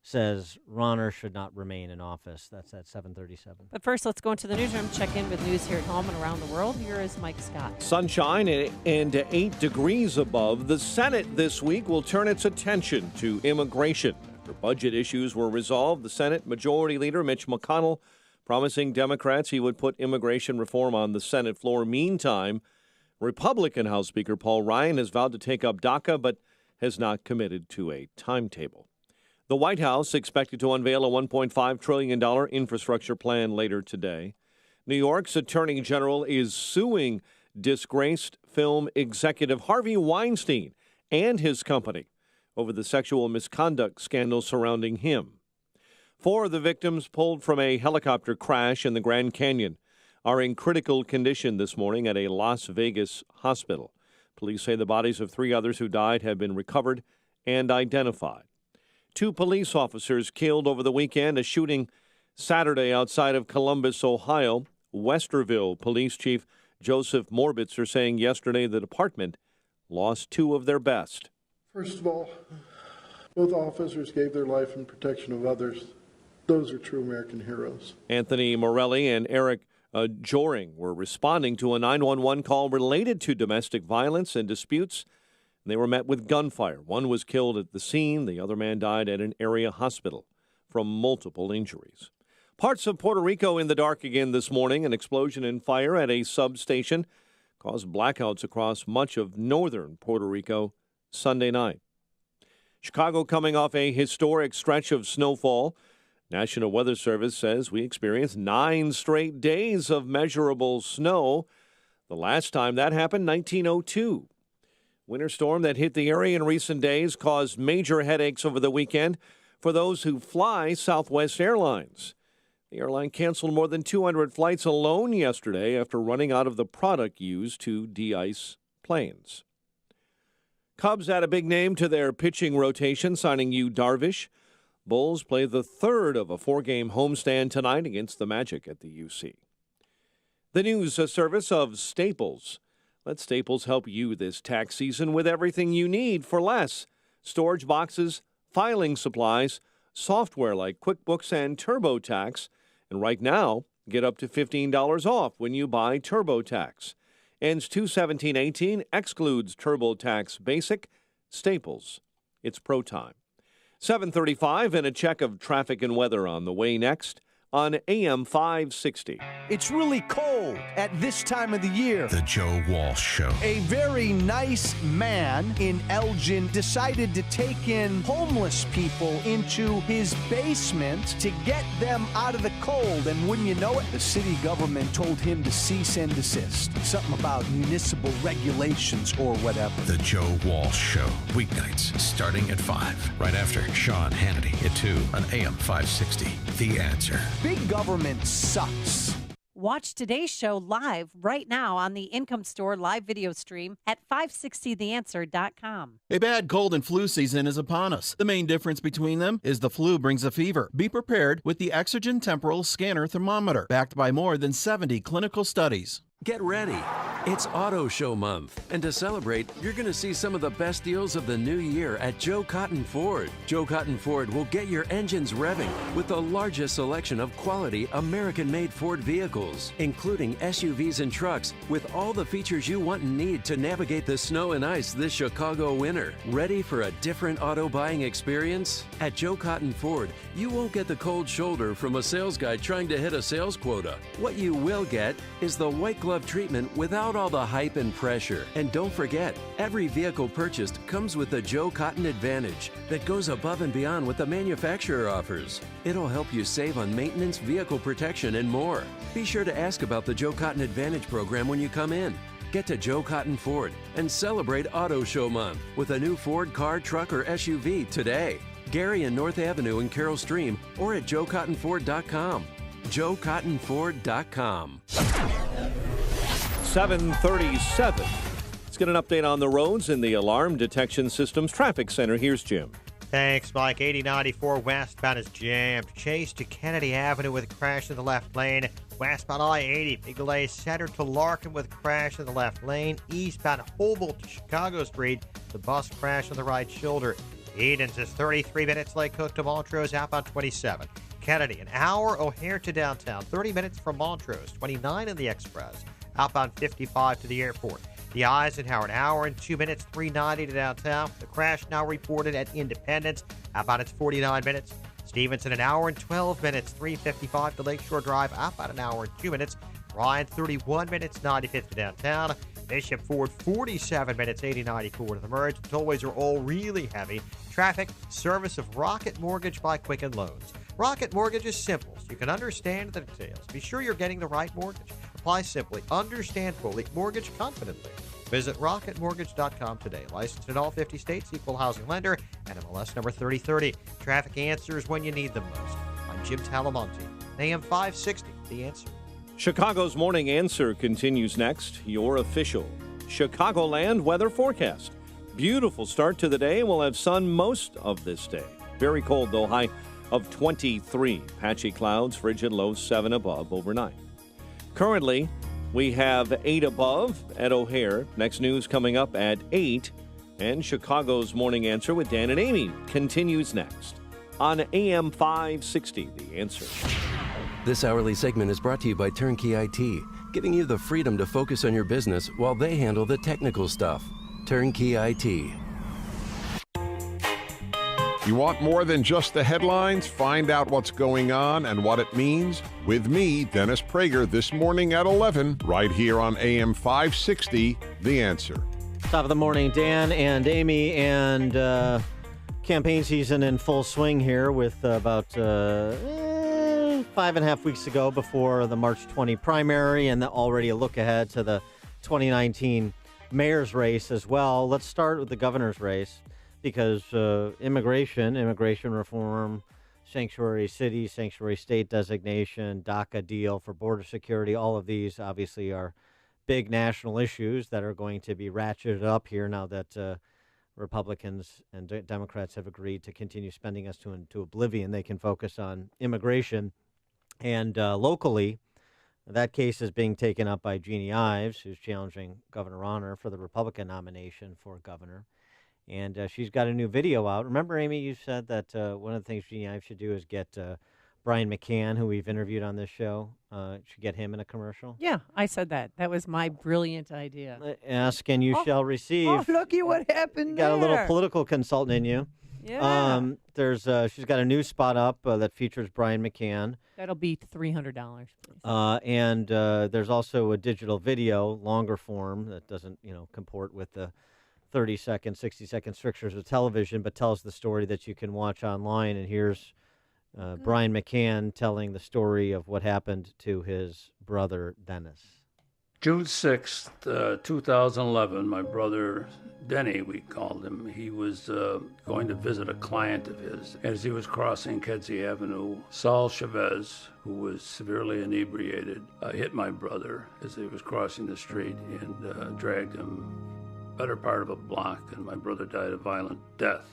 says Ronner should not remain in office. That's at 7:37. But first, let's go into the newsroom, check in with news here at home and around the world. Here is Mike Scott. Sunshine and 8 degrees above. The Senate this week will turn its attention to immigration. After budget issues were resolved, the Senate Majority Leader Mitch McConnell promising Democrats he would put immigration reform on the Senate floor. Meantime, Republican House Speaker Paul Ryan has vowed to take up DACA, but has not committed to a timetable. The White House expected to unveil a $1.5 trillion infrastructure plan later today. New York's Attorney General is suing disgraced film executive Harvey Weinstein and his company over the sexual misconduct scandal surrounding him. 4 of the victims pulled from a helicopter crash in the Grand Canyon are in critical condition this morning at a Las Vegas hospital. Police say the bodies of 3 others who died have been recovered and identified. 2 police officers killed over the weekend, a shooting Saturday outside of Columbus, Ohio. Westerville Police Chief Joseph Morbitzer saying yesterday the department lost 2 of their best. First of all, both officers gave their life in protection of others. Those are true American heroes. Anthony Morelli and Eric Joring were responding to a 911 call related to domestic violence and disputes. They were met with gunfire. One was killed at the scene. The other man died at an area hospital from multiple injuries. Parts of Puerto Rico in the dark again this morning. An explosion and fire at a substation caused blackouts across much of northern Puerto Rico Sunday night. Chicago coming off a historic stretch of snowfall. National Weather Service says we experienced 9 straight days of measurable snow. The last time that happened, 1902. Winter storm that hit the area in recent days caused major headaches over the weekend for those who fly Southwest Airlines. The airline canceled more than 200 flights alone yesterday after running out of the product used to de-ice planes. Cubs add a big name to their pitching rotation, signing Yu Darvish. Bulls play the third of a 4-game homestand tonight against the Magic at the UC. The news service of Staples. Let Staples help you this tax season with everything you need for less. Storage boxes, filing supplies, software like QuickBooks and TurboTax. And right now, get up to $15 off when you buy TurboTax. Ends 2/17/18, excludes TurboTax Basic. Staples. It's pro time. 7:35 and a check of traffic and weather on the way next on AM 560. It's really cold at this time of the year. The Joe Walsh Show. A very nice man in Elgin decided to take in homeless people into his basement to get them out of the cold. And wouldn't you know it, the city government told him to cease and desist. Something about municipal regulations or whatever. The Joe Walsh Show. Weeknights starting at 5. Right after Sean Hannity at 2 on AM 560. The Answer. Big government sucks. Watch today's show live right now on the Income Store live video stream at 560theanswer.com. A bad cold and flu season is upon us. The main difference between them is the flu brings a fever. Be prepared with the Exergen Temporal Scanner Thermometer, backed by more than 70 clinical studies. Get ready. It's Auto Show Month, and to celebrate, you're going to see some of the best deals of the new year at Joe Cotton Ford. Joe Cotton Ford will get your engines revving with the largest selection of quality American-made Ford vehicles, including SUVs and trucks with all the features you want and need to navigate the snow and ice this Chicago winter. Ready for a different auto buying experience? At Joe Cotton Ford, you won't get the cold shoulder from a sales guy trying to hit a sales quota. What you will get is the white glove treatment without all the hype and pressure. And don't forget, every vehicle purchased comes with the Joe Cotton Advantage that goes above and beyond what the manufacturer offers. It'll help you save on maintenance, vehicle protection, and more. Be sure to ask about the Joe Cotton Advantage program when you come in. Get to Joe Cotton Ford and celebrate Auto Show Month with a new Ford car, truck, or SUV today. Gary and North Avenue in Carroll Stream or at joecottonford.com. joecottonford.com. 7:37. Let's get an update on the roads in the Alarm Detection Systems Traffic Center. Here's Jim. Thanks, Mike. 8094 westbound is jammed. Chase to Kennedy Avenue with a crash in the left lane. Westbound I-80, big delay center to Larkin with a crash in the left lane. Eastbound Humboldt to Chicago Street, the bus crash on the right shoulder. Edens is 33 minutes. Lake Cook to Montrose, outbound 27. Kennedy, an hour. O'Hare to downtown, 30 minutes from Montrose, 29 in the Express. Outbound 55 to the airport. The Eisenhower, an hour and 2 minutes, 390 to downtown. The crash now reported at Independence. Outbound it's 49 minutes. Stevenson, an hour and 12 minutes, 355 to Lakeshore Drive. Outbound an hour and 2 minutes. Ryan, 31 minutes, 95 to downtown. Bishop Ford, 47 minutes, 8094 to the merge. The tollways are all really heavy. Traffic, service of Rocket Mortgage by Quicken Loans. Rocket Mortgage is simple, so you can understand the details. Be sure you're getting the right mortgage. Apply simply, understand fully, mortgage confidently. Visit rocketmortgage.com today. Licensed in all 50 states, equal housing lender, and MLS number 3030. Traffic answers when you need them most. I'm Jim Talamonte, AM 560, The Answer. Chicago's Morning Answer continues next. Your official Chicagoland weather forecast. Beautiful start to the day. We'll have sun most of this day. Very cold, though, high of 23. Patchy clouds, frigid, low 7 above overnight. Currently, we have 8 above at O'Hare. Next news coming up at 8. And Chicago's Morning Answer with Dan and Amy continues next on AM 560, The Answer. This hourly segment is brought to you by Turnkey IT, giving you the freedom to focus on your business while they handle the technical stuff. Turnkey IT. You want more than just the headlines? Find out what's going on and what it means with me, Dennis Prager, this morning at 11, right here on AM 560, The Answer. Top of the morning, Dan and Amy, and campaign season in full swing here with about 5.5 weeks to go before the March 20 primary, and already a look ahead to the 2019 mayor's race as well. Let's start with the governor's race, because immigration reform sanctuary city, sanctuary state designation, DACA deal for border security. All of these obviously are big national issues that are going to be ratcheted up here now that Republicans and Democrats have agreed to continue spending us to oblivion. They can focus on immigration. And locally, that case is being taken up by Jeannie Ives, who's challenging Governor Rauner for the Republican nomination for governor. And she's got a new video out. Remember, Amy, you said that one of the things Jeannie Ives should do is get Brian McCann, who we've interviewed on this show, should get him in a commercial. Yeah, I said that. That was my brilliant idea. Ask and you shall receive. Oh, looky what happened Got there. a little political consultant in you. Yeah. She's got a new spot up that features Brian McCann. That'll be $300. And there's also a digital video, longer form, that doesn't, comport with the 30-second, 60-second strictures of television, but tells the story that you can watch online. And here's Brian McCann telling the story of what happened to his brother, Dennis. June 6th, 2011, my brother Denny, we called him, he was going to visit a client of his. As he was crossing Kedzie Avenue, Saul Chavez, who was severely inebriated, hit my brother as he was crossing the street and dragged him better part of a block, and my brother died a violent death.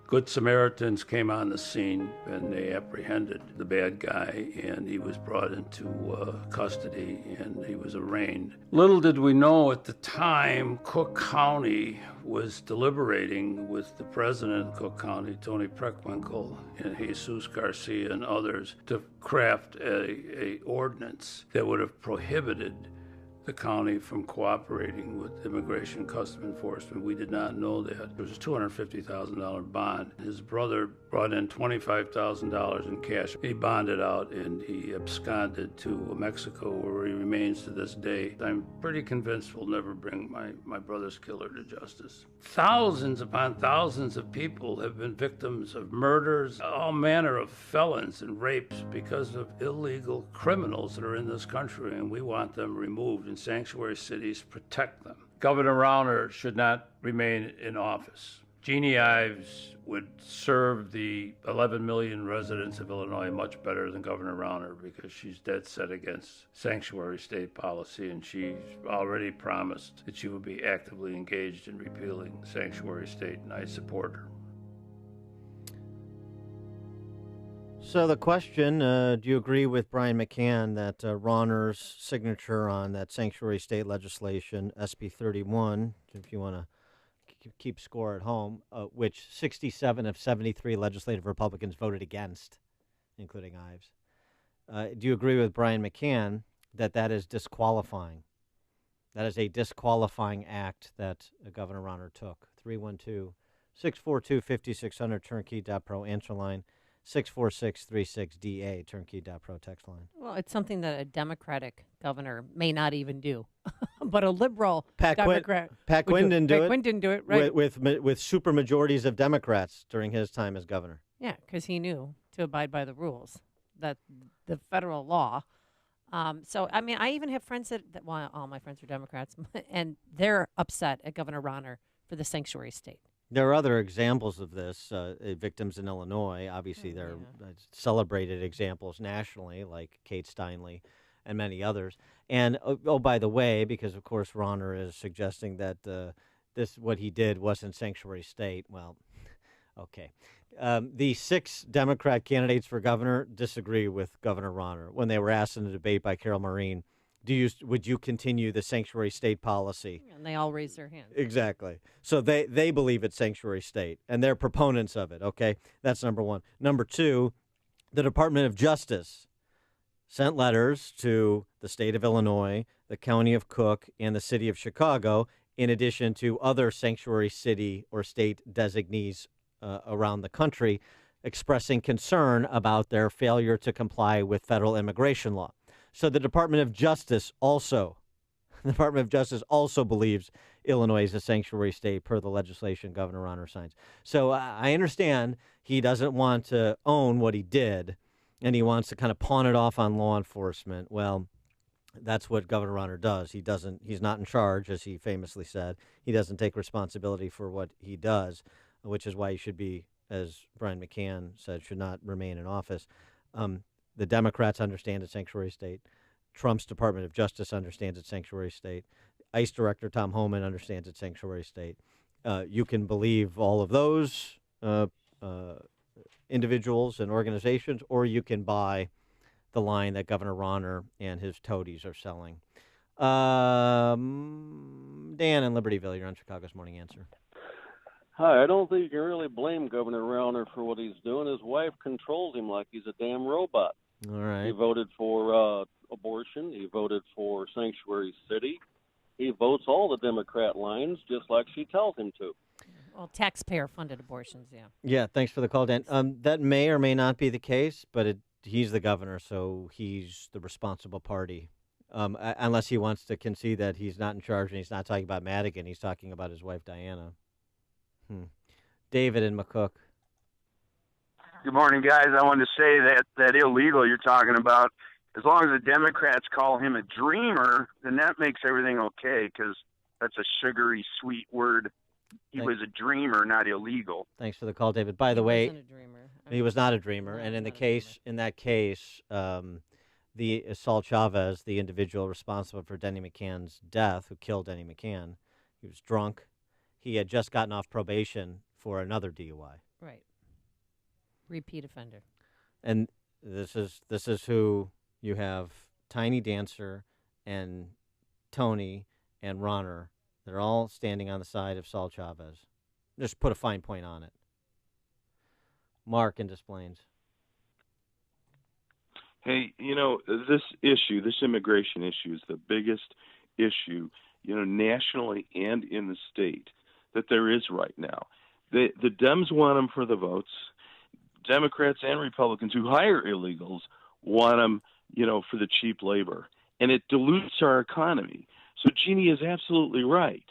Good Samaritans came on the scene and they apprehended the bad guy, and he was brought into custody and he was arraigned. Little did we know at the time, Cook County was deliberating with the president of Cook County, Tony Preckwinkle, and Jesus Garcia and others to craft a ordinance that would have prohibited the county from cooperating with Immigration and Customs Enforcement. We did not know that. There was a $250,000 bond. His brother brought in $25,000 in cash. He bonded out and he absconded to Mexico, where he remains to this day. I'm pretty convinced we'll never bring my brother's killer to justice. Thousands upon thousands of people have been victims of murders, all manner of felons and rapes because of illegal criminals that are in this country, and we want them removed. And sanctuary cities protect them. Governor Rauner should not remain in office. Jeannie Ives would serve the 11 million residents of Illinois much better than Governor Rauner, because she's dead set against sanctuary state policy, and she's already promised that she will be actively engaged in repealing sanctuary state, and I support her. So the question, do you agree with Brian McCann that Rauner's signature on that sanctuary state legislation, SB 31, if you want to keep score at home, which 67 of 73 legislative Republicans voted against, including Ives. Do you agree with Brian McCann that that is disqualifying? That is a disqualifying act that Governor Rauner took. 312-642-5600, turnkey.pro, answer line. 64636DA, turnkey.pro text line. Well, it's something that a Democratic governor may not even do, but a liberal Pat Democrat. Quinn didn't do it. Pat Quinn didn't do it, right? With super majorities of Democrats during his time as governor. Yeah, because he knew to abide by the rules, that the federal law. So, I mean, I even have friends that well, all my friends are Democrats, and they're upset at Governor Rauner for the sanctuary state. There are other examples of this, victims in Illinois. Obviously, there are celebrated examples nationally, like Kate Steinle and many others. And, oh, by the way, because, of course, Rauner is suggesting that what he did wasn't sanctuary state. Well, okay. The 6 Democrat candidates for governor disagree with Governor Rauner when they were asked in a debate by Carol Marin, would you continue the sanctuary state policy? And they all raise their hands. Exactly. So they believe it's sanctuary state, and they're proponents of it, okay? That's number one. Number two, the Department of Justice sent letters to the state of Illinois, the county of Cook, and the city of Chicago, in addition to other sanctuary city or state designees around the country, expressing concern about their failure to comply with federal immigration law. So the Department of Justice also believes Illinois is a sanctuary state per the legislation Governor Rauner signs. So I understand he doesn't want to own what he did, and he wants to kind of pawn it off on law enforcement. Well, that's what Governor Rauner does. He's not in charge, as he famously said. He doesn't take responsibility for what he does, which is why he should be as Brian McCann said, should not remain in office. The Democrats understand it's sanctuary state. Trump's Department of Justice understands it's sanctuary state. ICE Director Tom Homan understands it's sanctuary state. You can believe all of those individuals and organizations, or you can buy the line that Governor Rauner and his toadies are selling. Dan in Libertyville, you're on Chicago's Morning Answer. Hi, I don't think you can really blame Governor Rauner for what he's doing. His wife controls him like he's a damn robot. All right. He voted for abortion. He voted for sanctuary city. He votes all the Democrat lines just like she tells him to. Well, taxpayer-funded abortions, yeah. Yeah, thanks for the call, Dan. That may or may not be the case, but he's the governor, so he's the responsible party. Unless he wants to concede that he's not in charge and he's not talking about Madigan, he's talking about his wife, Diana. David in McCook. Good morning, guys. I wanted to say that illegal you're talking about, as long as the Democrats call him a dreamer, then that makes everything okay, because that's a sugary, sweet word. He was a dreamer, not illegal. Thanks for the call, David. By the way, he was not a dreamer, and in that case, the Saul Chavez, the individual responsible for Denny McCann's death, who killed Denny McCann, he was drunk. He had just gotten off probation for another DUI. Right. Repeat offender. And this is who you have: Tiny Dancer and Tony and Rauner. They're all standing on the side of Saul Chavez. Just put a fine point on it. Mark in Des Plaines. Hey, this immigration issue is the biggest issue, nationally and in the state that there is right now. The Dems want them for the votes. Democrats and Republicans who hire illegals want them, for the cheap labor. And it dilutes our economy. So Jeannie is absolutely right.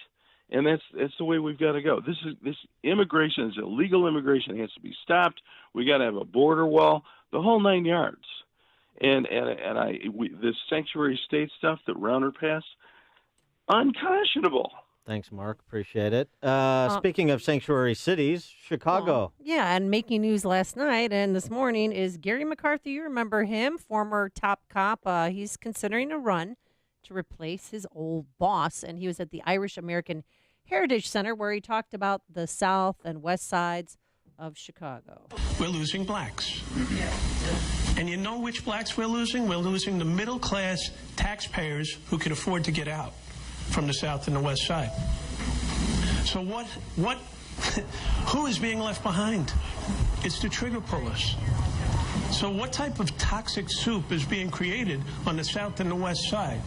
And that's the way we've got to go. This immigration is illegal immigration. It has to be stopped. We got to have a border wall, the whole 9 yards. And this sanctuary state stuff that Rauner passed, unconscionable. Thanks, Mark. Appreciate it. Speaking of sanctuary cities, Chicago. Yeah, and making news last night and this morning is Gary McCarthy. You remember him, former top cop. He's considering a run to replace his old boss, and he was at the Irish American Heritage Center where he talked about the south and west sides of Chicago. We're losing blacks. And you know which blacks we're losing? We're losing the middle-class taxpayers who can afford to get out from the south and the west side. So who is being left behind? It's the trigger pullers. So what type of toxic soup is being created on the south and the west side?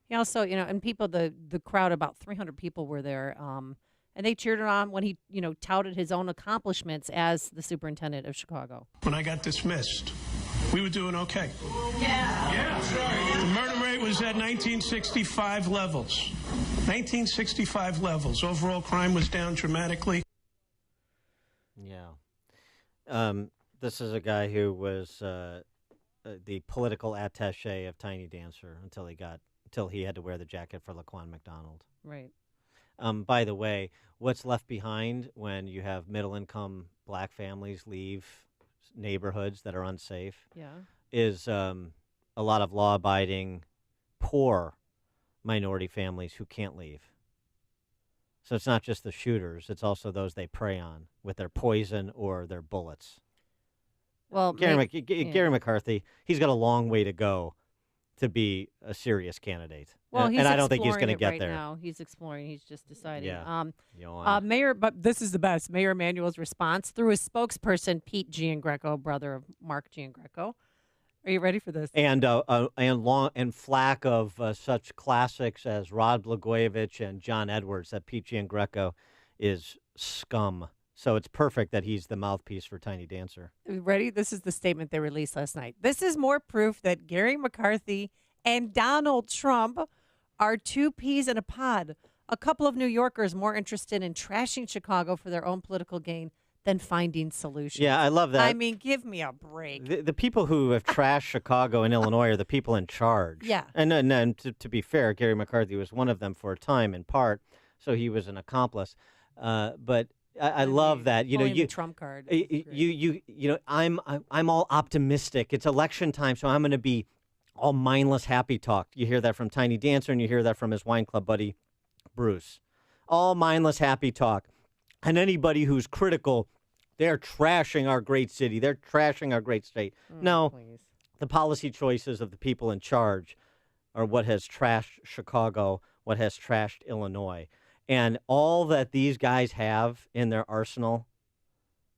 He also, and people, the crowd, about 300 people were there, and they cheered him on when he, touted his own accomplishments as the superintendent of Chicago. When I got dismissed, we were doing okay. Yeah. The murder rate was at 1965 levels. 1965 levels. Overall crime was down dramatically. Yeah. This is a guy who was the political attaché of Tiny Dancer until he had to wear the jacket for Laquan McDonald. Right. By the way, what's left behind when you have middle-income black families leave neighborhoods that are unsafe is a lot of law-abiding, poor minority families who can't leave. So it's not just the shooters, it's also those they prey on with their poison or their bullets. Well, Gary McCarthy, he's got a long way to go to be a serious candidate. Well, and I don't think he's going to get right there. Now. He's exploring. He's just deciding. Yeah. Mayor, but this is the best. Mayor Emanuel's response through his spokesperson, Pete Giangreco, brother of Mark Giangreco. Are you ready for this? And flack of such classics as Rod Blagojevich and John Edwards that Pete Giangreco is scum. So it's perfect that he's the mouthpiece for Tiny Dancer. Ready? This is the statement they released last night. This is more proof that Gary McCarthy and Donald Trump are two peas in a pod. A couple of New Yorkers more interested in trashing Chicago for their own political gain than finding solutions. Yeah, I love that. I mean, give me a break. The people who have trashed Chicago and Illinois are the people in charge. Yeah. And to be fair, Gary McCarthy was one of them for a time in part, so he was an accomplice. But I love that. You know, Pulling the Trump card. You know, I'm all optimistic. It's election time, so I'm going to be all mindless happy talk. You hear that from Tiny Dancer, and you hear that from his wine club buddy, Bruce. All mindless happy talk. And anybody who's critical, they're trashing our great city. They're trashing our great state. No, the policy choices of the people in charge are what has trashed Chicago, what has trashed Illinois. And all that these guys have in their arsenal,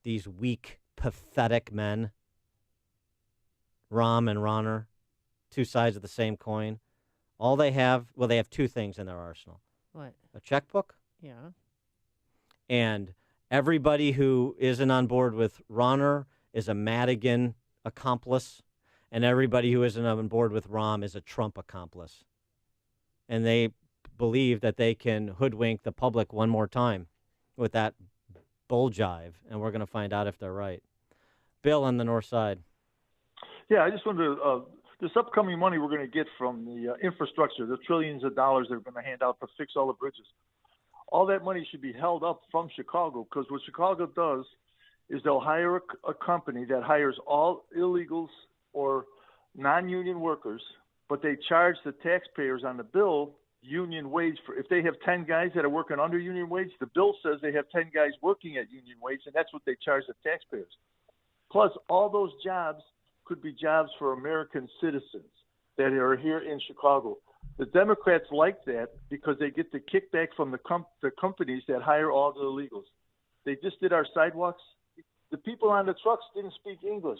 these weak, pathetic men, Rahm and Ronner, two sides of the same coin, all they have, well, they have two things in their arsenal. What? A checkbook. Yeah. And everybody who isn't on board with Ronner is a Madigan accomplice, and everybody who isn't on board with Rahm is a Trump accomplice. And they believe that they can hoodwink the public one more time with that bull jive, and we're going to find out if they're right. Bill on the north side. Yeah, I just wanted to, this upcoming money we're going to get from the infrastructure, the trillions of dollars they're going to hand out to fix all the bridges, all that money should be held up from Chicago, because what Chicago does is they'll hire a company that hires all illegals or non-union workers, but they charge the taxpayers on the bill union wage. For if they have 10 guys that are working under union wage, the bill says they have 10 guys working at union wage, and that's what they charge the taxpayers. Plus, all those jobs could be jobs for American citizens that are here in Chicago. The Democrats like that because they get the kickback from the companies that hire all the illegals. They just did our sidewalks. The people on the trucks didn't speak English.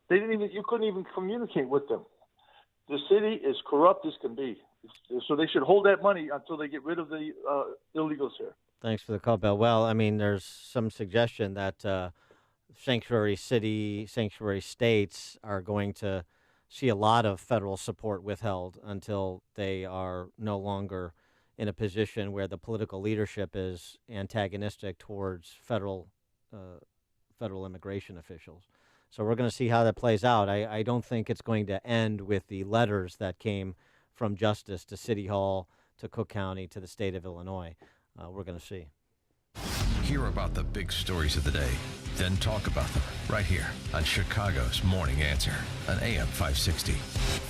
They didn't even. You couldn't even communicate with them. The city is corrupt as can be. So they should hold that money until they get rid of the illegals here. Thanks for the call, Bill. Well, I mean, there's some suggestion that sanctuary states are going to see a lot of federal support withheld until they are no longer in a position where the political leadership is antagonistic towards federal immigration officials. So we're going to see how that plays out. I don't think it's going to end with the letters that came from Justice to City Hall to Cook County to the state of Illinois. We're going to see. Hear about the big stories of the day, then talk about them right here on Chicago's Morning Answer on AM 560.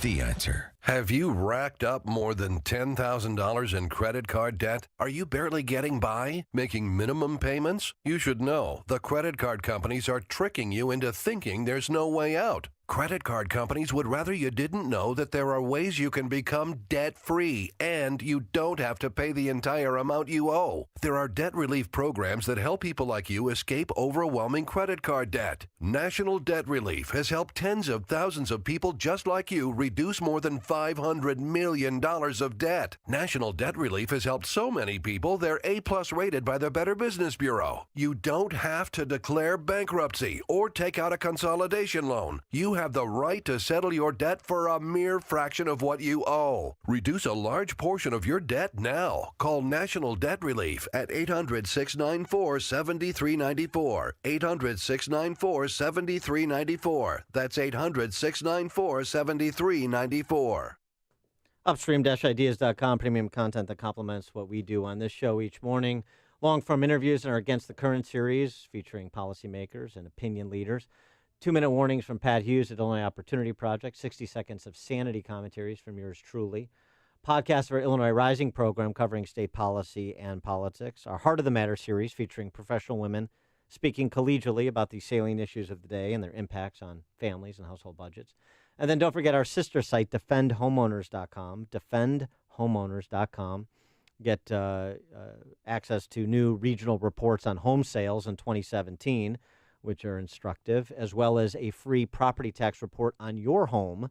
The Answer. Have you racked up more than $10,000 in credit card debt? Are you barely getting by, making minimum payments? You should know the credit card companies are tricking you into thinking there's no way out. Credit card companies would rather you didn't know that there are ways you can become debt-free and you don't have to pay the entire amount you owe. There are debt relief programs that help people like you escape overwhelming credit card debt. National Debt Relief has helped tens of thousands of people just like you reduce more than $500 million of debt. National Debt Relief has helped so many people they're A+ rated by the Better Business Bureau. You don't have to declare bankruptcy or take out a consolidation loan. You have the right to settle your debt for a mere fraction of what you owe. Reduce a large portion of your debt now. Call National Debt Relief at 800-694-7394. 800-694-7394. That's 800-694-7394. Upstream-ideas.com, premium content that complements what we do on this show each morning. Long-form interviews in our Against the Current series featuring policymakers and opinion leaders. 2-minute warnings from Pat Hughes at Illinois Opportunity Project. 60 seconds of sanity commentaries from yours truly. Podcast of our Illinois Rising program covering state policy and politics. Our Heart of the Matter series featuring professional women speaking collegially about the salient issues of the day and their impacts on families and household budgets. And then don't forget our sister site, defendhomeowners.com. Defendhomeowners.com. Get access to new regional reports on home sales in 2017, which are instructive, as well as a free property tax report on your home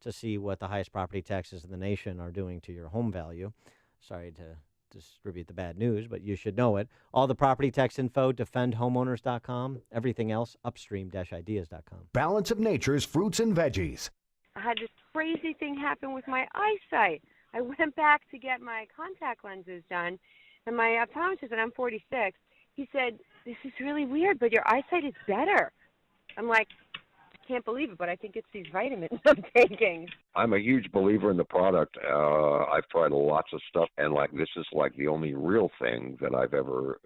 to see what the highest property taxes in the nation are doing to your home value. Sorry to distribute the bad news, but you should know it. All the property tax info, defendhomeowners.com. Everything else, upstream-ideas.com. Balance of Nature's fruits and veggies. I had this crazy thing happen with my eyesight. I went back to get my contact lenses done, and my optometrist, and I'm 46, he said, "This is really weird, but your eyesight is better." I'm like, can't believe it, but I think it's these vitamins I'm taking. I'm a huge believer in the product. I've tried lots of stuff, and this is the only real thing that I've ever,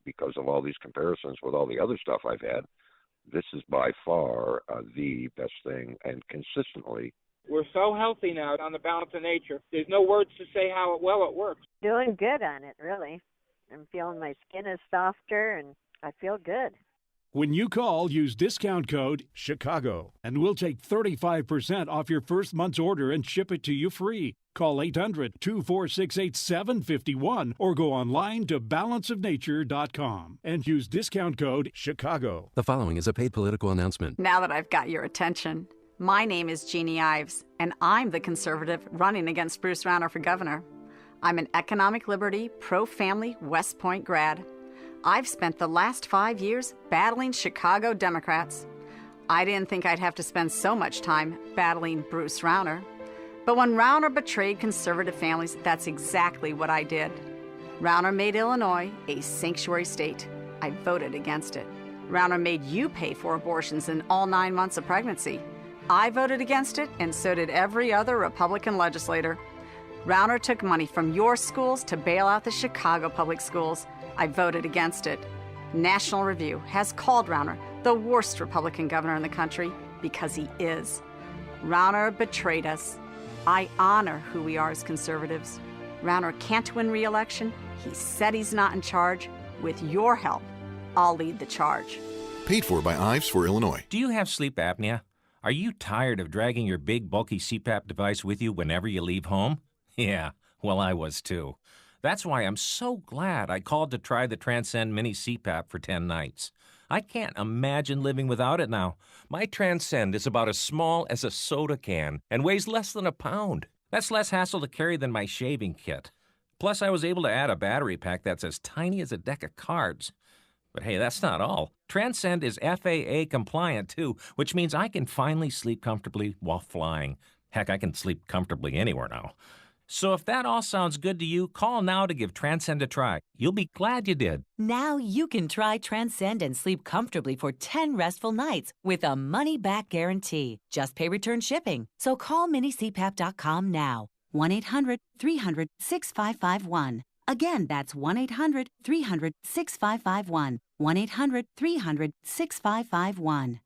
because of all these comparisons with all the other stuff I've had, this is by far the best thing, and consistently. We're so healthy now on the Balance of Nature. There's no words to say how well it works. Doing good on it, really. I'm feeling my skin is softer, and I feel good. When you call, use discount code CHICAGO, and we'll take 35% off your first month's order and ship it to you free. Call 800-246-8751 or go online to balanceofnature.com and use discount code CHICAGO. The following is a paid political announcement. Now that I've got your attention, my name is Jeannie Ives, and I'm the conservative running against Bruce Rauner for governor. I'm an economic liberty, pro-family West Point grad. I've spent the last 5 years battling Chicago Democrats. I didn't think I'd have to spend so much time battling Bruce Rauner. But when Rauner betrayed conservative families, that's exactly what I did. Rauner made Illinois a sanctuary state. I voted against it. Rauner made you pay for abortions in all 9 months of pregnancy. I voted against it, and so did every other Republican legislator. Rauner took money from your schools to bail out the Chicago public schools. I voted against it. National Review has called Rauner the worst Republican governor in the country because he is. Rauner betrayed us. I honor who we are as conservatives. Rauner can't win re-election. He said he's not in charge. With your help, I'll lead the charge. Paid for by Ives for Illinois. Do you have sleep apnea? Are you tired of dragging your big, bulky CPAP device with you whenever you leave home? Yeah, well, I was too. That's why I'm so glad I called to try the Transcend Mini CPAP for 10 nights. I can't imagine living without it now. My Transcend is about as small as a soda can and weighs less than a pound. That's less hassle to carry than my shaving kit. Plus, I was able to add a battery pack that's as tiny as a deck of cards. But hey, that's not all. Transcend is FAA compliant too, which means I can finally sleep comfortably while flying. Heck, I can sleep comfortably anywhere now. So if that all sounds good to you, call now to give Transcend a try. You'll be glad you did. Now you can try Transcend and sleep comfortably for 10 restful nights with a money-back guarantee. Just pay return shipping. So call minicpap.com now. 1-800-300-6551. Again, that's 1-800-300-6551. 1-800-300-6551.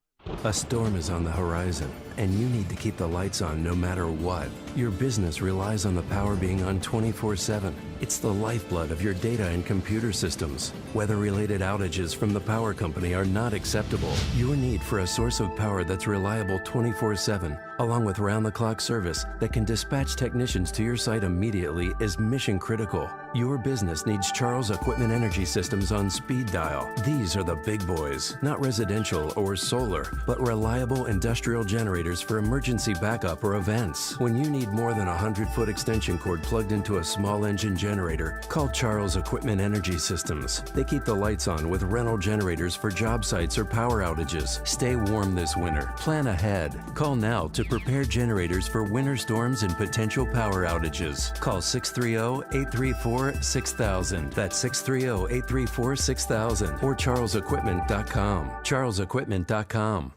A storm is on the horizon, and you need to keep the lights on no matter what. Your business relies on the power being on 24/7. It's the lifeblood of your data and computer systems. Weather-related outages from the power company are not acceptable. Your need for a source of power that's reliable 24/7, along with round-the-clock service that can dispatch technicians to your site immediately, is mission critical. Your business needs Charles Equipment Energy Systems on speed dial. These are the big boys, not residential or solar, but reliable industrial generators for emergency backup or events. When you need more than a 100-foot extension cord plugged into a small engine generator, call Charles Equipment Energy Systems. They keep the lights on with rental generators for job sites or power outages. Stay warm this winter. Plan ahead. Call now to prepare generators for winter storms and potential power outages. Call 630-834-6000. That's 630-834-6000 or charlesequipment.com. charlesequipment.com.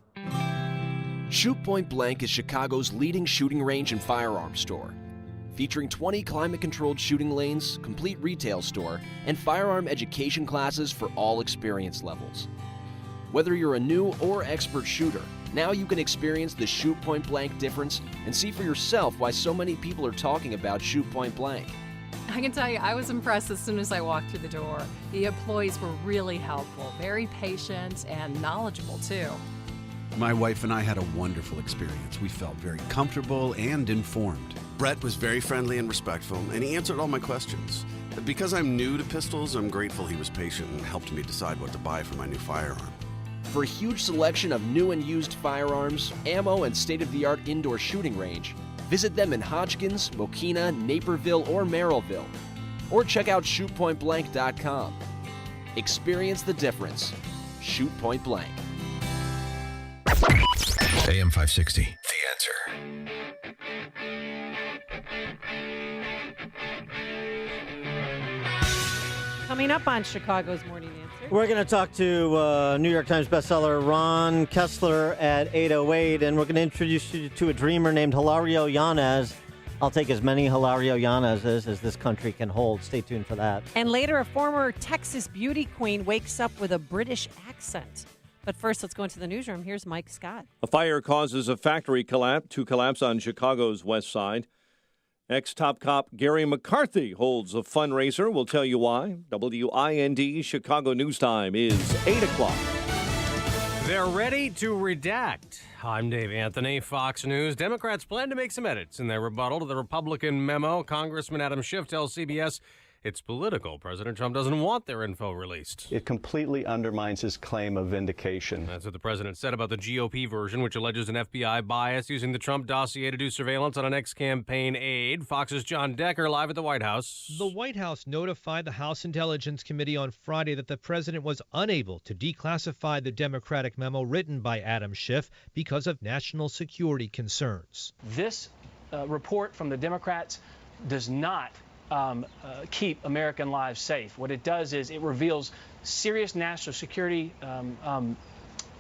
Shoot Point Blank is Chicago's leading shooting range and firearms store. Featuring 20 climate-controlled shooting lanes, complete retail store, and firearm education classes for all experience levels. Whether you're a new or expert shooter, now you can experience the Shoot Point Blank difference and see for yourself why so many people are talking about Shoot Point Blank. I can tell you, I was impressed as soon as I walked through the door. The employees were really helpful, very patient, and knowledgeable, too. My wife and I had a wonderful experience. We felt very comfortable and informed. Brett was very friendly and respectful, and he answered all my questions. Because I'm new to pistols, I'm grateful he was patient and helped me decide what to buy for my new firearm. For a huge selection of new and used firearms, ammo, and state-of-the-art indoor shooting range, visit them in Hodgkins, Mokina, Naperville, or Merrillville. Or check out shootpointblank.com. Experience the difference. Shoot Point Blank. AM 560, The Answer. Coming up on Chicago's Morning Answer, We're going to talk to New York Times bestseller Ron Kessler at 8:08, and we're going to introduce you to a dreamer named Hilario Yanez. I'll take as many Hilario Yanez's as this country can hold. Stay tuned for that. And later, a former Texas beauty queen wakes up with a British accent. But first, let's go into the newsroom. Here's Mike Scott. A fire causes a factory to collapse on Chicago's west side. Ex-top cop Gary McCarthy holds a fundraiser. We'll tell you why. WIND Chicago News Time is 8 o'clock. They're ready to redact. I'm Dave Anthony, Fox News. Democrats plan to make some edits in their rebuttal to the Republican memo. Congressman Adam Schiff tells CBS it's political. President Trump doesn't want their info released. It completely undermines his claim of vindication. That's what the president said about the GOP version, which alleges an FBI bias using the Trump dossier to do surveillance on an ex-campaign aide. Fox's John Decker live at the White House. The White House notified the House Intelligence Committee on Friday that the president was unable to declassify the Democratic memo written by Adam Schiff because of national security concerns. This report from the Democrats does not keep American lives safe. What it does is it reveals serious national security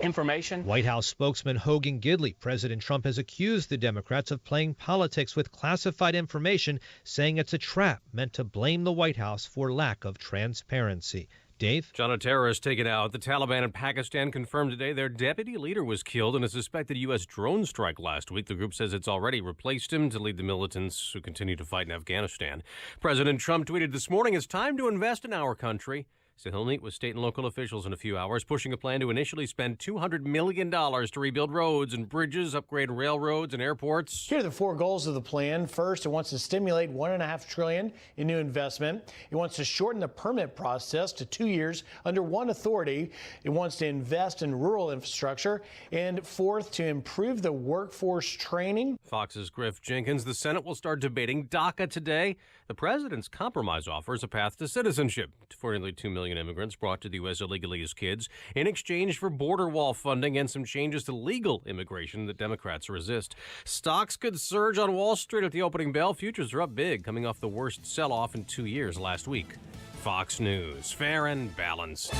information. White House spokesman Hogan Gidley, President Trump has accused the Democrats of playing politics with classified information, saying it's a trap meant to blame the White House for lack of transparency. Dave? John, a terrorist taken out. The Taliban in Pakistan confirmed today their deputy leader was killed in a suspected U.S. drone strike last week. The group says it's already replaced him to lead the militants who continue to fight in Afghanistan. President Trump tweeted this morning, it's time to invest in our country. So he'll meet with state and local officials in a few hours, pushing a plan to initially spend $200 million to rebuild roads and bridges, upgrade railroads and airports. Here are the four goals of the plan. First, it wants to stimulate $1.5 trillion in new investment. It wants to shorten the permit process to 2 years under one authority. It wants to invest in rural infrastructure. And fourth, to improve the workforce training. Fox's Griff Jenkins. The Senate will start debating DACA today. The president's compromise offers a path to citizenship for nearly 2 million immigrants brought to the U.S. illegally as kids in exchange for border wall funding and some changes to legal immigration that Democrats resist. Stocks could surge on Wall Street at the opening bell. Futures are up big, coming off the worst sell-off in 2 years last week. Fox News, fair and balanced.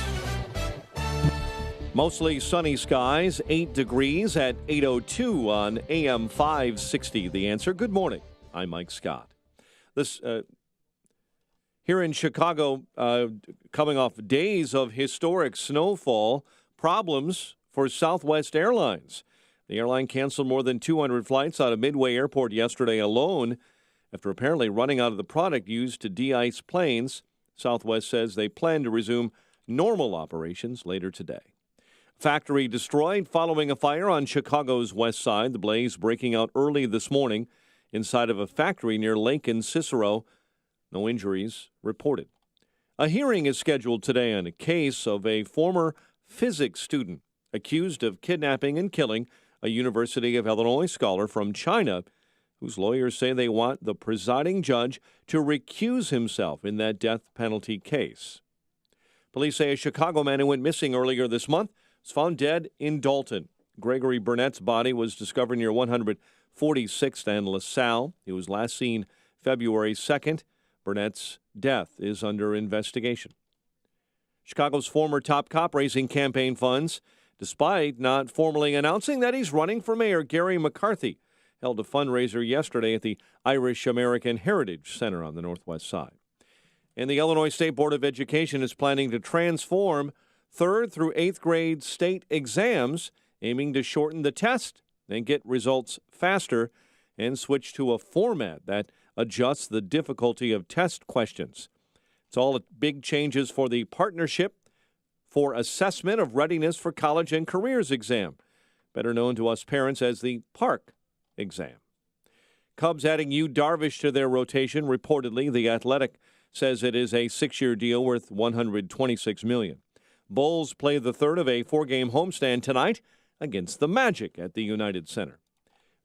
Mostly sunny skies, 8 degrees at 8:02 on AM 560. The Answer. Good morning. I'm Mike Scott. This here in Chicago, coming off days of historic snowfall, problems for Southwest Airlines. The airline canceled more than 200 flights out of Midway Airport yesterday alone after apparently running out of the product used to de-ice planes. Southwest says they plan to resume normal operations later today. Factory destroyed following a fire on Chicago's west side. The blaze breaking out early this morning inside of a factory near Lake and Cicero. No injuries reported. A hearing is scheduled today on a case of a former physics student accused of kidnapping and killing a University of Illinois scholar from China, whose lawyers say they want the presiding judge to recuse himself in that death penalty case. Police say a Chicago man who went missing earlier this month was found dead in Dalton. Gregory Burnett's body was discovered near 146th and LaSalle. He was last seen February 2nd. Burnett's death is under investigation. Chicago's former top cop raising campaign funds, despite not formally announcing that he's running for mayor. Gary McCarthy held a fundraiser yesterday at the Irish American Heritage Center on the Northwest Side. And the Illinois State Board of Education is planning to transform 3rd through 8th grade state exams, aiming to shorten the test and get results faster and switch to a format that adjusts the difficulty of test questions. It's all big changes for the Partnership for Assessment of Readiness for College and Careers exam, better known to us parents as the PARCC exam. Cubs adding Yu Darvish to their rotation. Reportedly, The Athletic says it is a 6-year deal worth $126 million. Bulls play the third of a 4-game homestand tonight against the Magic at the United Center.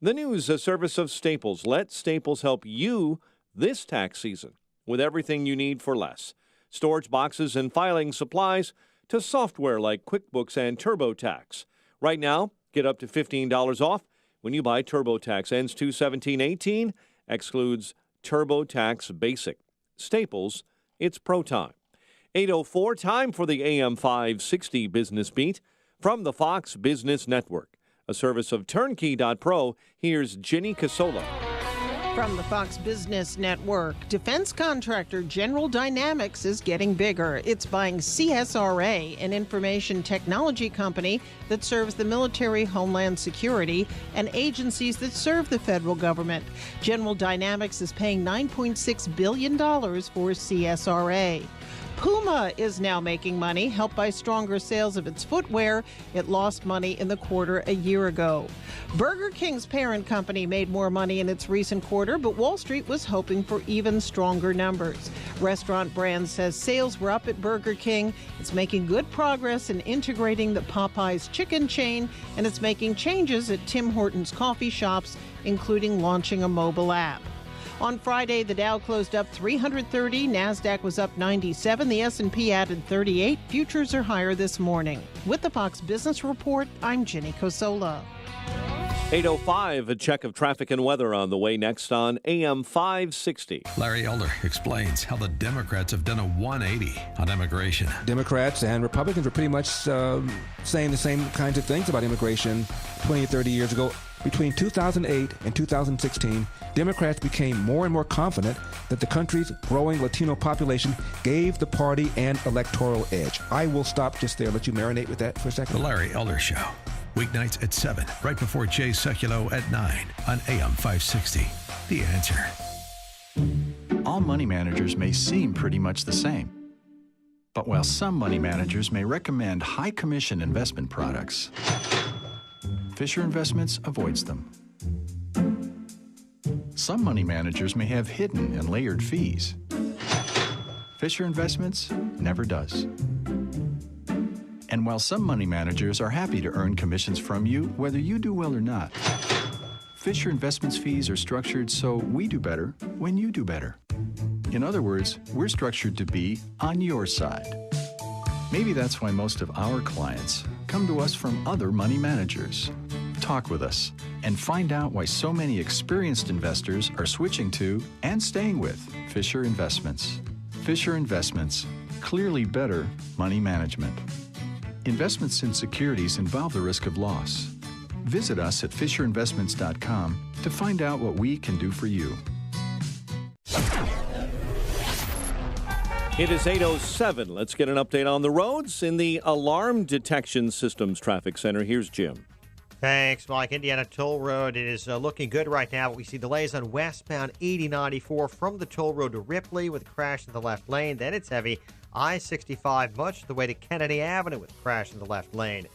The news, a service of Staples. Let Staples help you this tax season with everything you need for less. Storage boxes and filing supplies to software like QuickBooks and TurboTax. Right now, get up to $15 off when you buy TurboTax. Ends 2/17/18, excludes TurboTax Basic. Staples, it's pro time. 8:04, time for the AM 560 Business Beat from the Fox Business Network. A service of Turnkey.pro, here's Ginny Casola. From the Fox Business Network, defense contractor General Dynamics is getting bigger. It's buying CSRA, an information technology company that serves the military, homeland security, and agencies that serve the federal government. General Dynamics is paying $9.6 billion for CSRA. Puma is now making money, helped by stronger sales of its footwear. It lost money in the quarter a year ago. Burger King's parent company made more money in its recent quarter, but Wall Street was hoping for even stronger numbers. Restaurant Brands says sales were up at Burger King. It's making good progress in integrating the Popeyes chicken chain, and it's making changes at Tim Hortons coffee shops, including launching a mobile app. On Friday, the Dow closed up 330, NASDAQ was up 97, the S&P added 38. Futures are higher this morning. With the Fox Business Report, I'm Ginny Cosola. 8:05, a check of traffic and weather on the way next on AM 560. Larry Elder explains how the Democrats have done a 180 on immigration. Democrats and Republicans were pretty much saying the same kinds of things about immigration 20 or 30 years ago. Between 2008 and 2016, Democrats became more and more confident that the country's growing Latino population gave the party an electoral edge. I will stop just there, let you marinate with that for a second. The Larry Elder Show, weeknights at 7, right before Jay Sekulow at 9 on AM 560. The Answer. All money managers may seem pretty much the same. But while some money managers may recommend high commission investment products, Fisher Investments avoids them. Some money managers may have hidden and layered fees. Fisher Investments never does. And while some money managers are happy to earn commissions from you, whether you do well or not, Fisher Investments fees are structured so we do better when you do better. In other words, we're structured to be on your side. Maybe that's why most of our clients come to us from other money managers. Talk with us and find out why so many experienced investors are switching to and staying with Fisher Investments. Fisher Investments, clearly better money management. Investments in securities involve the risk of loss. Visit us at FisherInvestments.com to find out what we can do for you. It is 8:07. Let's get an update on the roads in the Alarm Detection Systems Traffic Center. Here's Jim. Thanks, Mike. Indiana Toll Road, it is looking good right now, but we see delays on westbound 8094 from the toll road to Ripley with a crash in the left lane. Then it's heavy. I-65 much of the way to Kennedy Avenue with a crash in the left lane.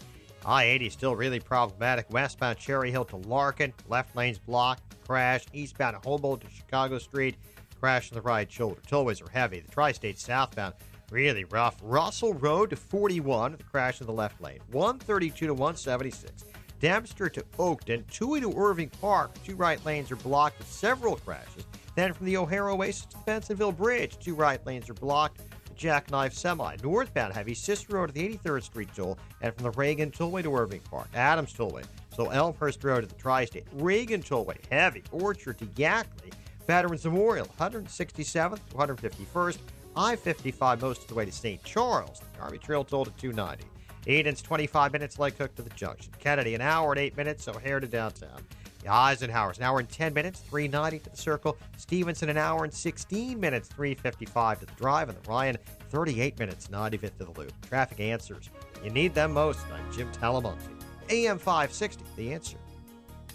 I-80 still really problematic. Westbound Cherry Hill to Larkin, left lane's blocked, crash. Eastbound Humboldt to Chicago Street, crash in the right shoulder. Tollways are heavy. The Tri-State southbound, really rough. Russell Road to 41 with a crash in the left lane. 132 to 176. Dempster to Oakton, 2 to Irving Park. 2 right lanes are blocked with several crashes. Then from the O'Hare Oasis to the Bensonville Bridge, 2 right lanes are blocked. The Jackknife Semi. Northbound heavy, Cicero Road to the 83rd Street Toll, and from the Reagan Tollway to Irving Park. Adams Tollway. So Elmhurst Road to the Tri-State. Reagan Tollway, heavy. Orchard to Yackley. Veterans Memorial, 167th to 151st. I-55 most of the way to St. Charles. The Army Trail Toll to 290. Eden's 25 minutes, Lake Hook to the junction. Kennedy, an hour and 8 minutes, O'Hare to downtown. The Eisenhower's an hour and 10 minutes, 390 to the Circle. Stevenson, an hour and 16 minutes, 355 to the Drive. And the Ryan, 38 minutes, 95th to the Loop. Traffic answers. You need them most. I'm Jim Talamonte. AM 560, The Answer.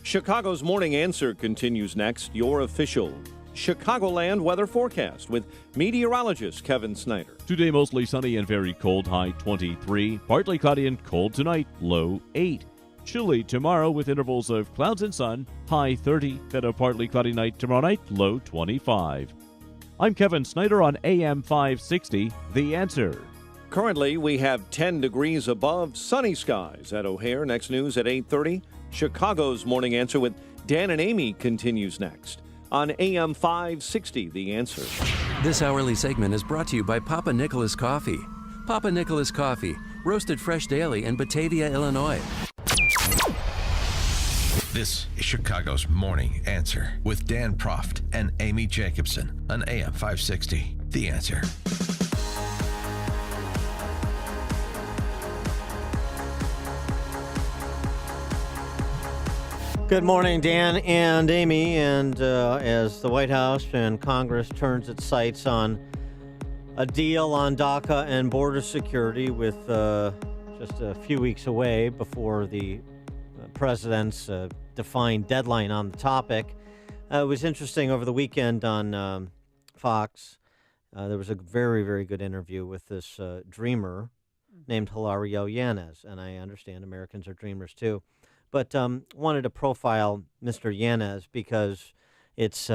Chicago's Morning Answer continues next. Your official Chicagoland weather forecast with meteorologist Kevin Snyder. Today mostly sunny and very cold, high 23. Partly cloudy and cold tonight, low 8. Chilly tomorrow with intervals of clouds and sun, high 30. Then a partly cloudy night tomorrow night, low 25. I'm Kevin Snyder on AM 560, The Answer. Currently, we have 10 degrees above, sunny skies at O'Hare. Next news at 8:30. Chicago's Morning Answer with Dan and Amy continues next on AM 560, The Answer. This hourly segment is brought to you by Papa Nicholas Coffee. Papa Nicholas Coffee, roasted fresh daily in Batavia, Illinois. This is Chicago's Morning Answer with Dan Proft and Amy Jacobson on AM 560, The Answer. Good morning, Dan and Amy. And as the White House and Congress turns its sights on a deal on DACA and border security with just a few weeks away before the president's defined deadline on the topic, it was interesting over the weekend on Fox. There was a very, very good interview with this dreamer named Hilario Yanez. And I understand Americans are dreamers too. But wanted to profile Mr. Yanez because it's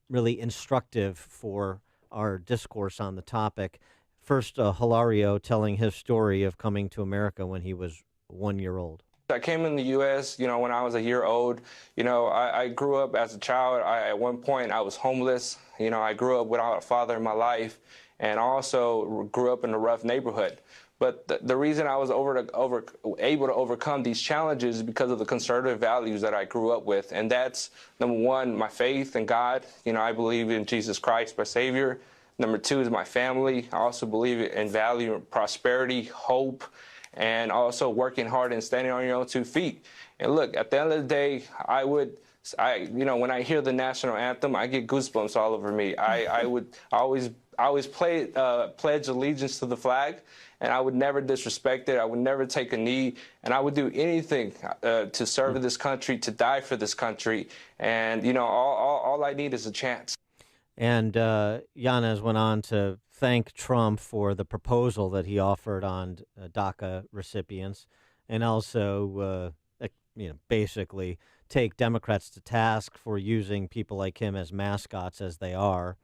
really instructive for our discourse on the topic. First, Hilario telling his story of coming to America when he was 1 year old. I came in the U.S., when I was a year old. I grew up as a child. At one point, I was homeless. I grew up without a father in my life, and I also grew up in a rough neighborhood. But the reason I was able to overcome these challenges is because of the conservative values that I grew up with. And that's, number one, my faith in God. I believe in Jesus Christ, my Savior. Number two is my family. I also believe in value, prosperity, hope, and also working hard and standing on your own 2 feet. And look, at the end of the day, when I hear the national anthem, I get goosebumps all over me. I always pledge allegiance to the flag, and I would never disrespect it. I would never take a knee, and I would do anything to serve this country, to die for this country. And, all I need is a chance. And Yanez went on to thank Trump for the proposal that he offered on DACA recipients, and also, basically take Democrats to task for using people like him as mascots as they are,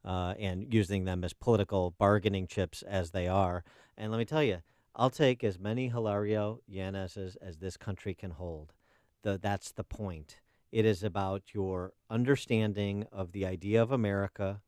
and using them as political bargaining chips as they are. And let me tell you, I'll take as many Hilario Yanez's as this country can hold. That's the point. It is about your understanding of the idea of America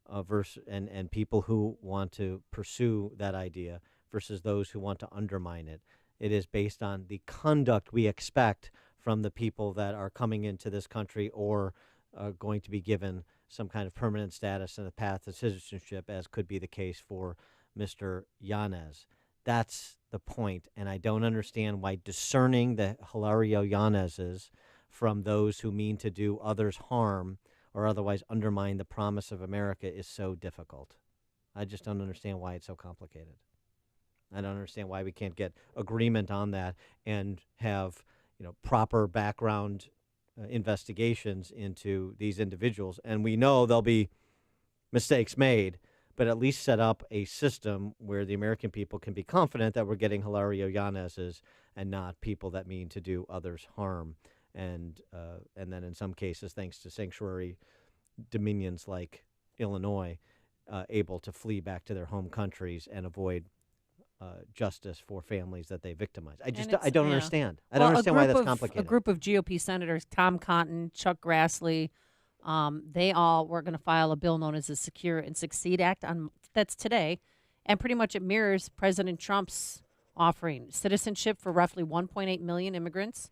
and people who want to pursue that idea versus those who want to undermine it. It is based on the conduct we expect from the people that are coming into this country or are going to be given some kind of permanent status and a path to citizenship, as could be the case for Mr. Yanez. That's the point, and I don't understand why discerning the Hilario Yanez's from those who mean to do others harm or otherwise undermine the promise of America is so difficult. I just don't understand why it's so complicated. I don't understand why we can't get agreement on that and have, proper background investigations into these individuals. And we know there'll be mistakes made, but at least set up a system where the American people can be confident that we're getting Hilario Yanez's and not people that mean to do others harm. And then in some cases, thanks to sanctuary dominions like Illinois, able to flee back to their home countries and avoid justice for families that they victimize. I don't understand. I don't understand why that's complicated. A group of GOP senators, Tom Cotton, Chuck Grassley, they all were going to file a bill known as the Secure and Succeed Act. That's today. And pretty much it mirrors President Trump's offering citizenship for roughly 1.8 million immigrants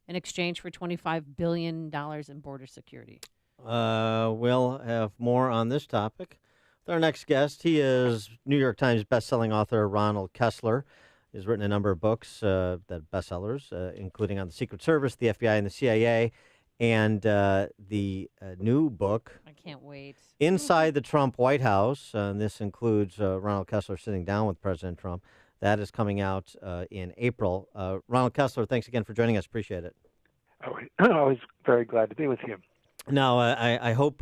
in exchange for $25 billion in border security. We'll have more on this topic with our next guest. He is New York Times bestselling author Ronald Kessler. He's written a number of books, that bestsellers, including on the Secret Service, the FBI, and the CIA. And the new book, I can't wait, Inside the Trump White House, and this includes Ronald Kessler sitting down with President Trump. That is coming out in April. Ronald Kessler, thanks again for joining us. Appreciate it. I was very glad to be with you. Now, I hope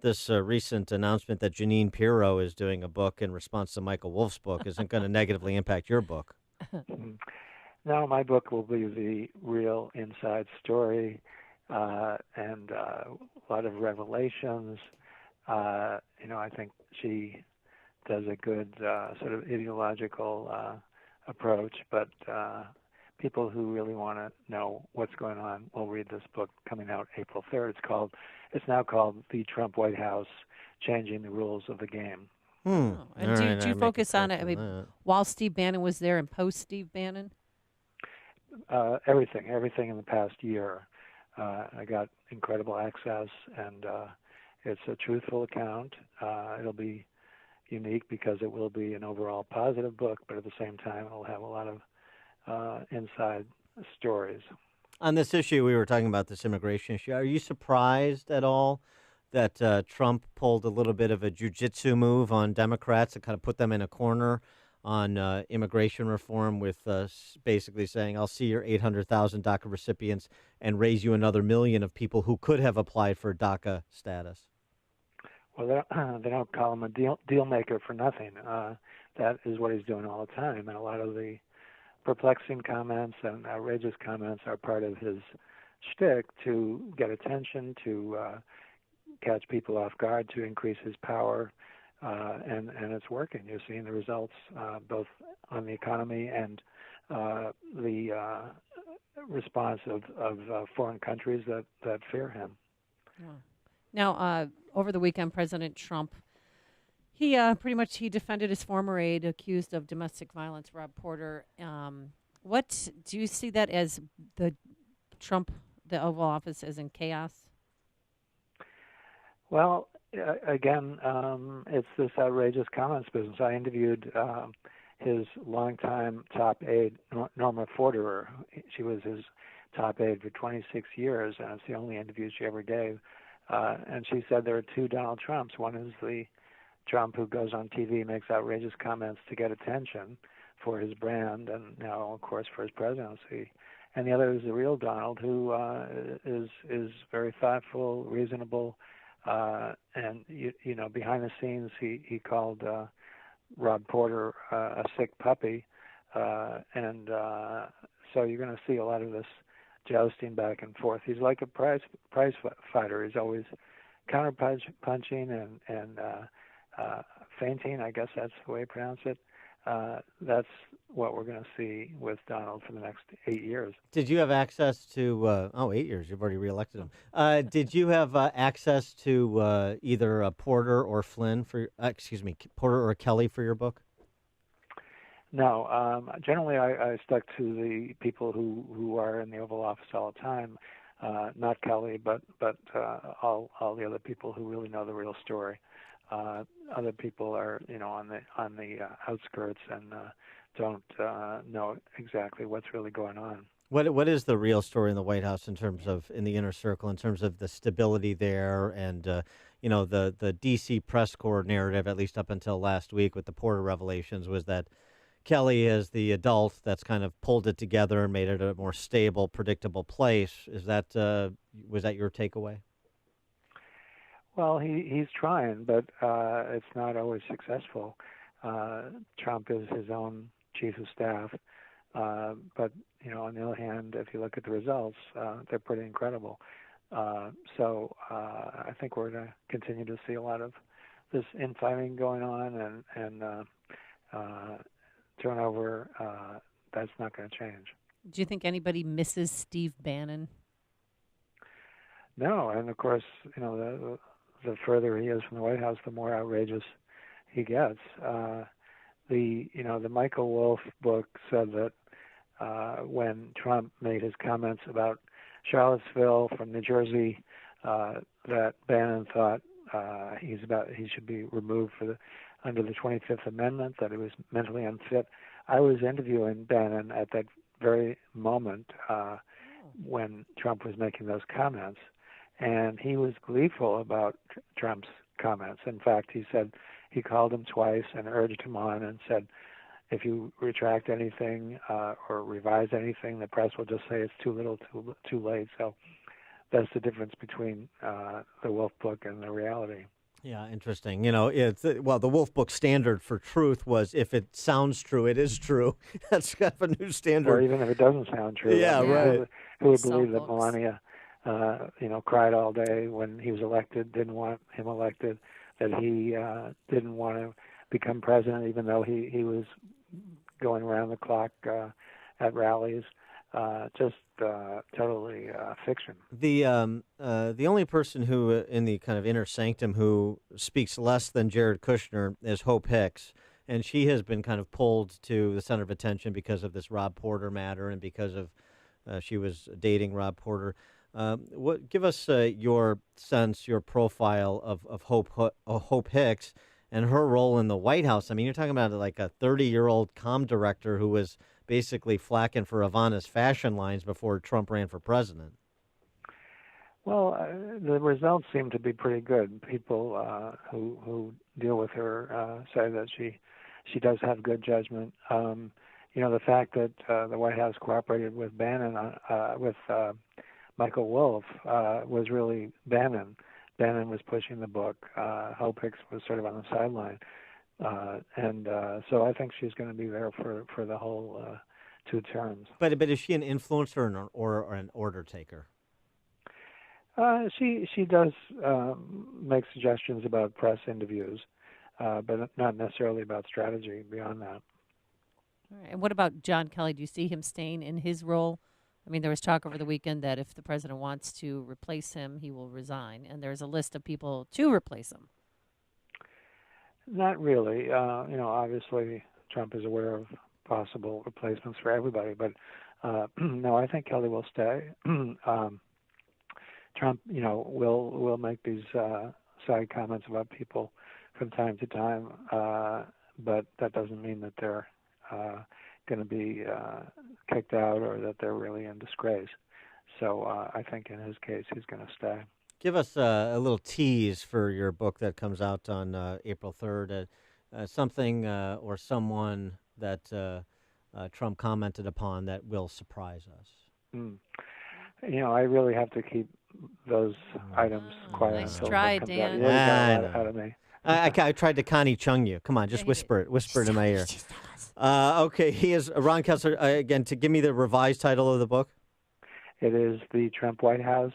this recent announcement that Jeanine Pirro is doing a book in response to Michael Wolff's book isn't going to negatively impact your book. No, my book will be the real inside story and a lot of revelations. I think she does a good sort of ideological approach, but people who really want to know what's going on will read this book coming out April 3rd. It's now called The Trump White House, Changing the Rules of the Game. And do you focus on it? I mean, while Steve Bannon was there and post Steve Bannon? Everything in the past year. I got incredible access, and it's a truthful account. It'll be unique because it will be an overall positive book, but at the same time, it'll have a lot of inside stories. On this issue, we were talking about this immigration issue. Are you surprised at all that Trump pulled a little bit of a jujitsu move on Democrats to kind of put them in a corner on immigration reform with basically saying, I'll see your 800,000 DACA recipients and raise you another million of people who could have applied for DACA status? Well, they don't call him a deal maker for nothing. That is what he's doing all the time. And a lot of the perplexing comments and outrageous comments are part of his shtick to get attention, to catch people off guard, to increase his power. And it's working. You're seeing the results both on the economy and the response of foreign countries that fear him. Yeah. Now, over the weekend, President Trump, he pretty much defended his former aide accused of domestic violence, Rob Porter. What do you see that as the Oval Office as in chaos? Well, again, it's this outrageous comments business. I interviewed his longtime top aide, Norma Forderer. She was his top aide for 26 years, and it's the only interview she ever gave. And she said there are two Donald Trumps. One is the Trump who goes on TV, makes outrageous comments to get attention for his brand, and now, of course, for his presidency. And the other is the real Donald, who is very thoughtful, reasonable, and you know, behind the scenes, he called Rob Porter a sick puppy, and so you're going to see a lot of this jousting back and forth. He's like a prize fighter. He's always counter-punching and feinting, I guess that's the way you pronounce it. That's what we're going to see with Donald for the next 8 years. Did you have access to, 8 years, you've already reelected him. Did you have access to either Porter or Flynn Porter or Kelly for your book? No, generally I stuck to the people who are in the Oval Office all the time, not Kelly, but all the other people who really know the real story. Other people are, on the outskirts and don't know exactly what's really going on. What is the real story in the White House in the inner circle, in terms of the stability there and, the D.C. press corps narrative, at least up until last week with the Porter revelations, was that Kelly is the adult that's kind of pulled it together and made it a more stable, predictable place. Was that your takeaway? Well, he's trying, but it's not always successful. Trump is his own chief of staff, but on the other hand, if you look at the results, they're pretty incredible. So I think we're going to continue to see a lot of this infighting going on, and turnover. That's not going to change. Do you think anybody misses Steve Bannon? No, and of course, the further he is from the White House, the more outrageous he gets. The Michael Wolff book said that when Trump made his comments about Charlottesville from New Jersey, that Bannon thought he should be removed under the 25th Amendment, that he was mentally unfit. I was interviewing Bannon at that very moment when Trump was making those comments, and he was gleeful about Trump's comments. In fact, he said he called him twice and urged him on and said, if you retract anything or revise anything, the press will just say it's too little, too late. So that's the difference between the Wolff book and the reality. Yeah, interesting. The Wolff book standard for truth was if it sounds true, it is true. That's kind of a new standard. Or even if it doesn't sound true. Yeah, right. Who would believe that Melania, cried all day when he was elected, didn't want him elected, that he didn't want to become president, even though he was going around the clock at rallies. Just totally fiction. The only person who in the kind of inner sanctum who speaks less than Jared Kushner is Hope Hicks, and she has been kind of pulled to the center of attention because of this Rob Porter matter and because of she was dating Rob Porter. Give us your sense, your profile of Hope Hicks and her role in the White House. I mean, you're talking about like a 30-year-old comm director who was basically flacking for Ivana's fashion lines before Trump ran for president. Well, the results seem to be pretty good. People who deal with her say that she does have good judgment. The fact that the White House cooperated with Bannon with Michael Wolff was really Bannon. Bannon was pushing the book. Hope Hicks was sort of on the sideline, so I think she's going to be there for the whole 2 terms. But is she an influencer or an order taker? She does make suggestions about press interviews, but not necessarily about strategy beyond that. All right. And what about John Kelly? Do you see him staying in his role? I mean, there was talk over the weekend that if the president wants to replace him, he will resign, and there's a list of people to replace him. Not really. Obviously, Trump is aware of possible replacements for everybody, but no, I think Kelly will stay. Trump, will make these side comments about people from time to time, but that doesn't mean that they're going to be kicked out or that they're really in disgrace. So I think in his case, he's going to stay. Give us a little tease for your book that comes out on April 3rd. Something or someone that Trump commented upon that will surprise us. I really have to keep those items quiet. Nice until try, it comes Dan. out. You really got a lot out of me. I tried to Connie Chung you. Come on, just whisper it in my ear. Okay, he is Ron Kessler. Again, to give me the revised title of the book. It is The Trump White House,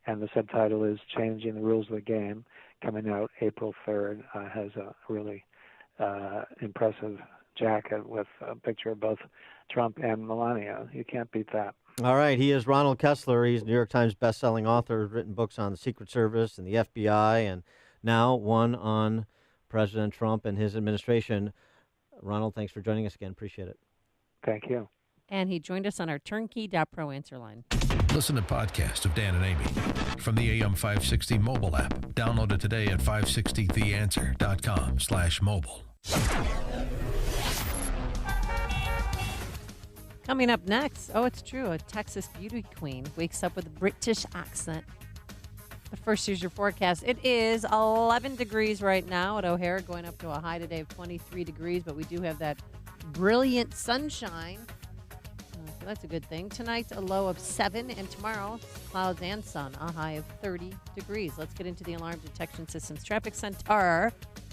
and the subtitle is Changing the Rules of the Game, coming out April 3rd. Has a really impressive jacket with a picture of both Trump and Melania. You can't beat that. All right, he is Ronald Kessler. He's a New York Times best-selling author, written books on the Secret Service and the FBI, and now one on President Trump and his administration. Ronald, thanks for joining us again. Appreciate it. Thank you. And he joined us on our turnkey.pro answer line. Listen to podcasts of Dan and Amy from the AM 560 mobile app. Download it today at 560theanswer.com/mobile. Coming up next, it's true, a Texas beauty queen wakes up with a British accent. But first, here's your forecast. It is 11 degrees right now at O'Hare, going up to a high today of 23 degrees, but we do have that brilliant sunshine. So that's a good thing. Tonight, a low of 7, and tomorrow, clouds and sun, a high of 30 degrees. Let's get into the Alarm Detection Systems Traffic Center.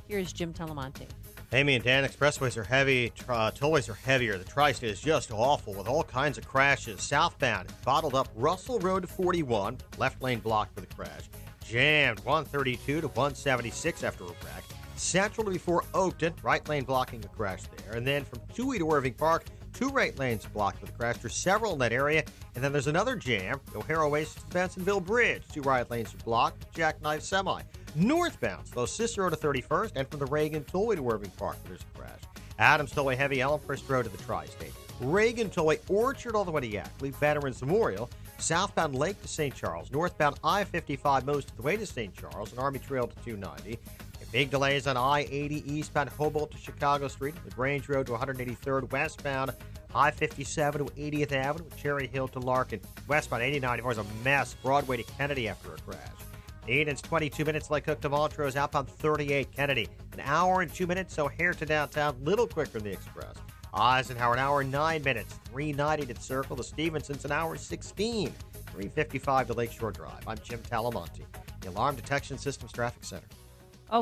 Here's Jim Talamonte. Amy and Dan, expressways are heavy, tollways are heavier. The tri-state is just awful with all kinds of crashes. Southbound, bottled up Russell Road to 41, left lane blocked with a crash. Jammed 132 to 176 after a wreck. Central to before Oakton, right lane blocking a crash there. And then from Dewey to Irving Park, 2 right lanes blocked with a crash. There's several in that area. And then there's another jam, O'Hare Oasis to Bensonville Bridge. 2 right lanes are blocked, jackknife semi. Northbound, slow Cicero to 31st, and from the Reagan Tollway to Irving Park, there's a crash. Adams Tollway heavy, Elmhurst Road to the Tri-State. Reagan Tollway, Orchard all the way to Yackley, Veterans Memorial, southbound Lake to St. Charles, northbound I-55 most of the way to St. Charles, and Army Trail to 290. And big delays on I-80 eastbound Humboldt to Chicago Street, LaGrange Road to 183rd, westbound I-57 to 80th Avenue, Cherry Hill to Larkin, westbound 89 is a mess, Broadway to Kennedy after a crash. Eden's 22 minutes, Lake Cook to Montrose, outbound 38 Kennedy. An hour and 2 minutes, O'Hare to downtown, little quicker than the Express. Eisenhower, an hour and 9 minutes, 390 to the Circle. To Stevenson's, an hour and 16, 355 to Lakeshore Drive. I'm Jim Talamonte, the Alarm Detection Systems Traffic Center.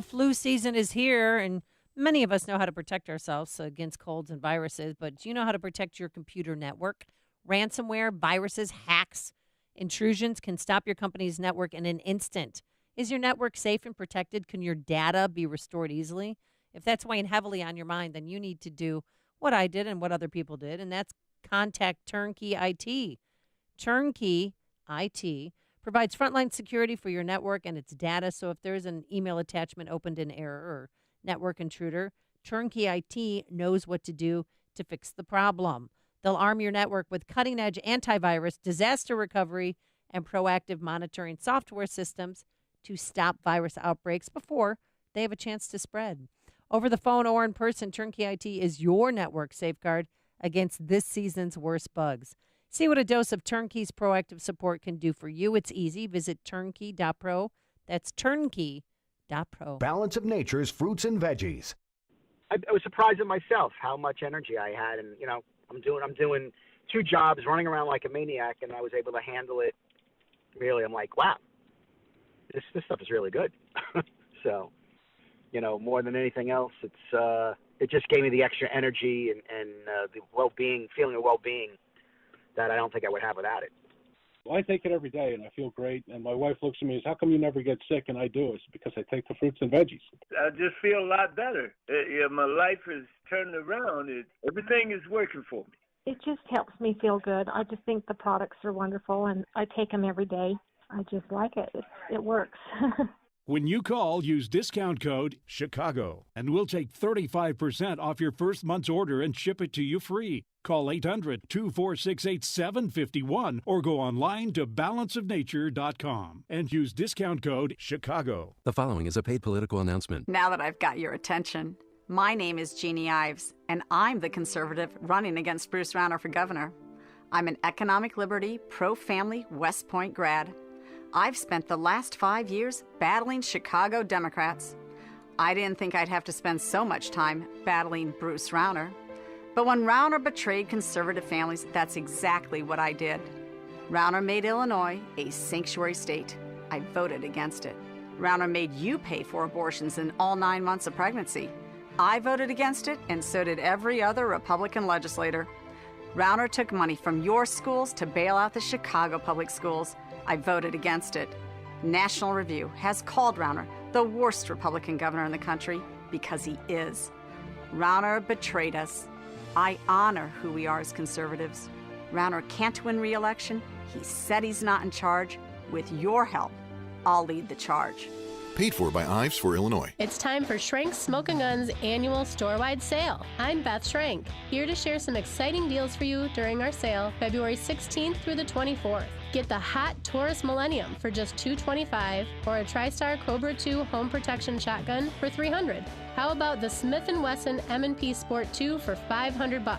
Flu season is here, and many of us know how to protect ourselves against colds and viruses, but do you know how to protect your computer network? Ransomware, viruses, hacks, intrusions can stop your company's network in an instant. Is your network safe and protected? Can your data be restored easily? If that's weighing heavily on your mind, then you need to do what I did and what other people did, and that's contact Turnkey IT. Turnkey IT provides frontline security for your network and its data, so if there's an email attachment opened in error or network intruder, Turnkey IT knows what to do to fix the problem. They'll arm your network with cutting-edge antivirus, disaster recovery, and proactive monitoring software systems to stop virus outbreaks before they have a chance to spread. Over the phone or in person, Turnkey IT is your network safeguard, against this season's worst bugs. See what a dose of Turnkey's proactive support can do for you. It's easy. Visit turnkey.pro. That's turnkey.pro. Balance of Nature's fruits and veggies. I was surprised at myself how much energy I had, and I'm doing 2 jobs, running around like a maniac, and I was able to handle it. Really, I'm like, wow, this stuff is really good. So, more than anything else, it just gave me the extra energy and the well-being, feeling of well-being that I don't think I would have without it. Well, I take it every day, and I feel great. And my wife looks at me and says, how come you never get sick? And I do. It's because I take the fruits and veggies. I just feel a lot better. My life is turned around. Everything is working for me. It just helps me feel good. I just think the products are wonderful, and I take them every day. I just like it. It works. When you call, use discount code CHICAGO, and we'll take 35% off your first month's order and ship it to you free. Call 800-246-8751 or go online to balanceofnature.com and use discount code CHICAGO. The following is a paid political announcement. Now that I've got your attention, my name is Jeannie Ives, and I'm the conservative running against Bruce Rauner for governor. I'm an economic liberty, pro-family West Point grad. I've spent the last 5 years battling Chicago Democrats. I didn't think I'd have to spend so much time battling Bruce Rauner. But when Rauner betrayed conservative families, that's exactly what I did. Rauner made Illinois a sanctuary state. I voted against it. Rauner made you pay for abortions in all 9 months of pregnancy. I voted against it, and so did every other Republican legislator. Rauner took money from your schools to bail out the Chicago public schools. I voted against it. National Review has called Rauner the worst Republican governor in the country because he is. Rauner betrayed us. I honor who we are as conservatives. Rauner can't win re-election. He said he's not in charge. With your help, I'll lead the charge. Paid for by Ives for Illinois. It's time for Schrank's Smoking Guns annual store-wide sale. I'm Beth Schrank, here to share some exciting deals for you during our sale, February 16th through the 24th. Get the hot Taurus Millennium for just $225 or a TriStar Cobra 2 home protection shotgun for $300. How about the Smith & Wesson M&P Sport 2 for $500?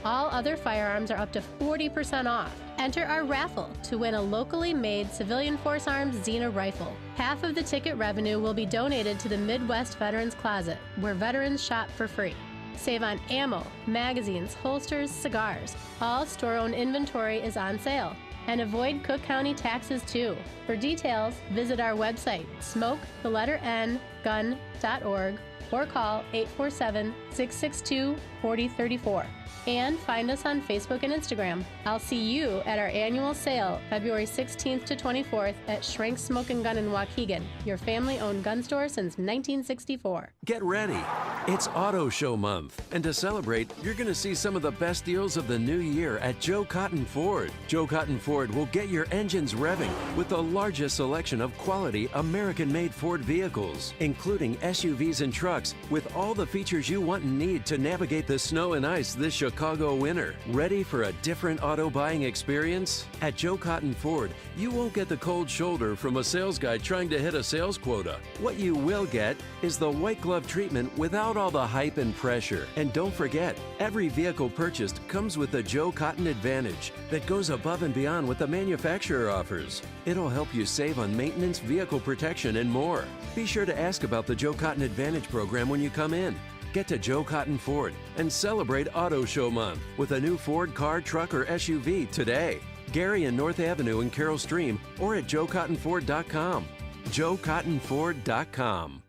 All other firearms are up to 40% off. Enter our raffle to win a locally made Civilian Force Arms Xena rifle. Half of the ticket revenue will be donated to the Midwest Veterans Closet, where veterans shop for free. Save on ammo, magazines, holsters, cigars. All store-owned inventory is on sale. And avoid Cook County taxes too. For details, visit our website, smoke_gun.org, or call 847-662-4034. And find us on Facebook and Instagram. I'll see you at our annual sale, February 16th to 24th at Schrank's Smoking Gun in Waukegan, your family-owned gun store since 1964. Get ready. It's Auto Show Month. And to celebrate, you're going to see some of the best deals of the new year at Joe Cotton Ford. Joe Cotton Ford will get your engines revving with the largest selection of quality American-made Ford vehicles, including SUVs and trucks with all the features you want and need to navigate the snow and ice this Chicago winter. Ready for a different auto buying experience? At Joe Cotton Ford, you won't get the cold shoulder from a sales guy trying to hit a sales quota. What you will get is the white glove treatment without all the hype and pressure. And don't forget, every vehicle purchased comes with the Joe Cotton Advantage that goes above and beyond what the manufacturer offers. It'll help you save on maintenance, vehicle protection, and more. Be sure to ask about the Joe Cotton Advantage program when you come in. Get to Joe Cotton Ford and celebrate Auto Show Month with a new Ford car, truck, or SUV today. Gary and North Avenue in Carroll Stream or at joecottonford.com. joecottonford.com.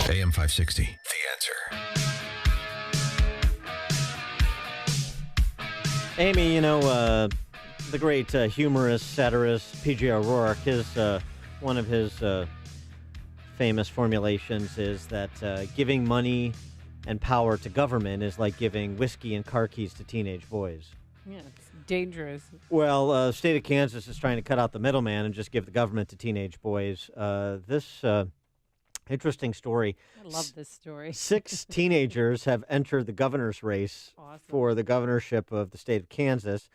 AM 560, The Answer. Amy, the great humorist, satirist P.J. O'Rourke, one of his famous formulations is that giving money and power to government is like giving whiskey and car keys to teenage boys. Yeah, it's dangerous. Well, the state of Kansas is trying to cut out the middleman and just give the government to teenage boys. This interesting story. I love this story. 6 teenagers have entered the governor's race for the governorship of the state of Kansas.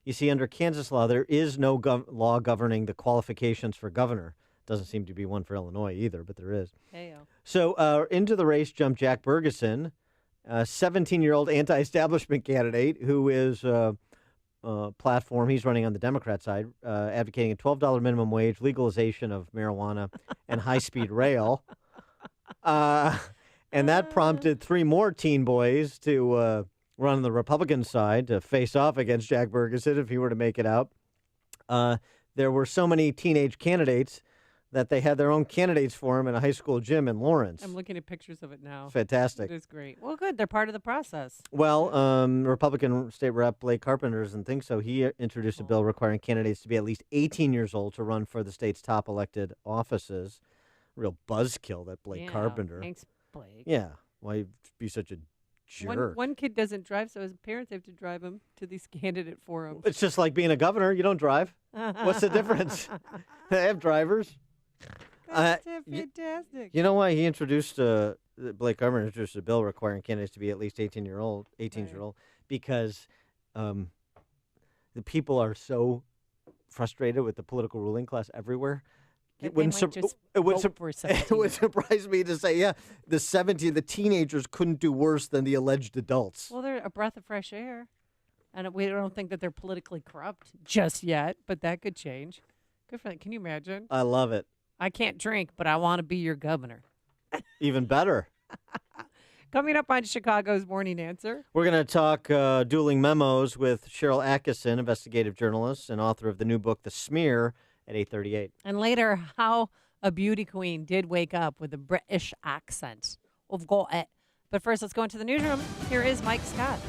You see, under Kansas law, there is no law governing the qualifications for governor. Doesn't seem to be one for Illinois either, but there is. Hey-o. So into the race jumped Jack Bergeson, a 17-year-old anti-establishment candidate who is platform. He's running on the Democrat side, advocating a $12 minimum wage, legalization of marijuana, and high-speed rail. And that prompted 3 more teen boys to run on the Republican side to face off against Jack Bergeson if he were to make it out. There were so many teenage candidates that they had their own candidates for him in a high school gym in Lawrence. I'm looking at pictures of it now. Fantastic. It is great. Well, good. They're part of the process. Well, Republican State Rep Blake Carpenter doesn't think so. He introduced a bill requiring candidates to be at least 18 years old to run for the state's top elected offices. Real buzzkill, that Blake Carpenter. Thanks, Blake. Yeah. Why be such a jerk? One kid doesn't drive, so his parents have to drive him to these candidate forums. It's just like being a governor. You don't drive. What's the difference? They have drivers. That's fantastic. You know why he introduced Blake Carpenter introduced a bill requiring candidates to be at least 18 years old? Because the people are so frustrated with the political ruling class everywhere. It would surprise me to say, the teenagers couldn't do worse than the alleged adults. Well, they're a breath of fresh air, and we don't think that they're politically corrupt just yet, but that could change. Good for them. Can you imagine? I love it. I can't drink, but I want to be your governor. Even better. Coming up on Chicago's Morning Answer. We're going to talk dueling memos with Cheryl Atkinson, investigative journalist and author of the new book, The Smear, at 8:38. And later, how a beauty queen did wake up with a British accent. We've got it. But first, let's go into the newsroom. Here is Mike Scott.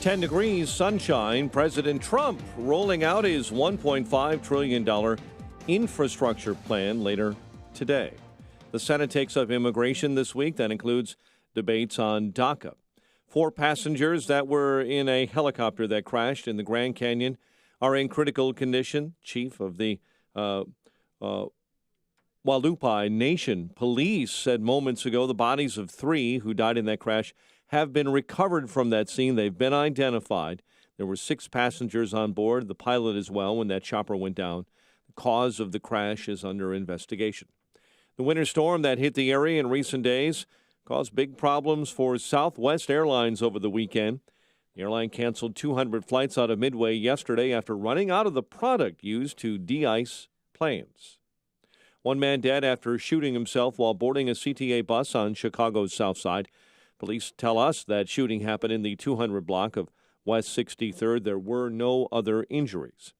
10 degrees, sunshine. President Trump rolling out his $1.5 trillion infrastructure plan later today. The Senate takes up immigration this week. That includes debates on DACA. 4 passengers that were in a helicopter that crashed in the Grand Canyon are in critical condition. Chief of the Walupai Nation Police said moments ago the bodies of 3 who died in that crash have been recovered from that scene. They've been identified. There were 6 passengers on board, the pilot as well, when that chopper went down. The cause of the crash is under investigation. The winter storm that hit the area in recent days caused big problems for Southwest Airlines over the weekend. The airline canceled 200 flights out of Midway yesterday after running out of the product used to de-ice planes. 1 man dead after shooting himself while boarding a CTA bus on Chicago's South Side. Police tell us that shooting happened in the 200 block of West 63rd. There were no other injuries.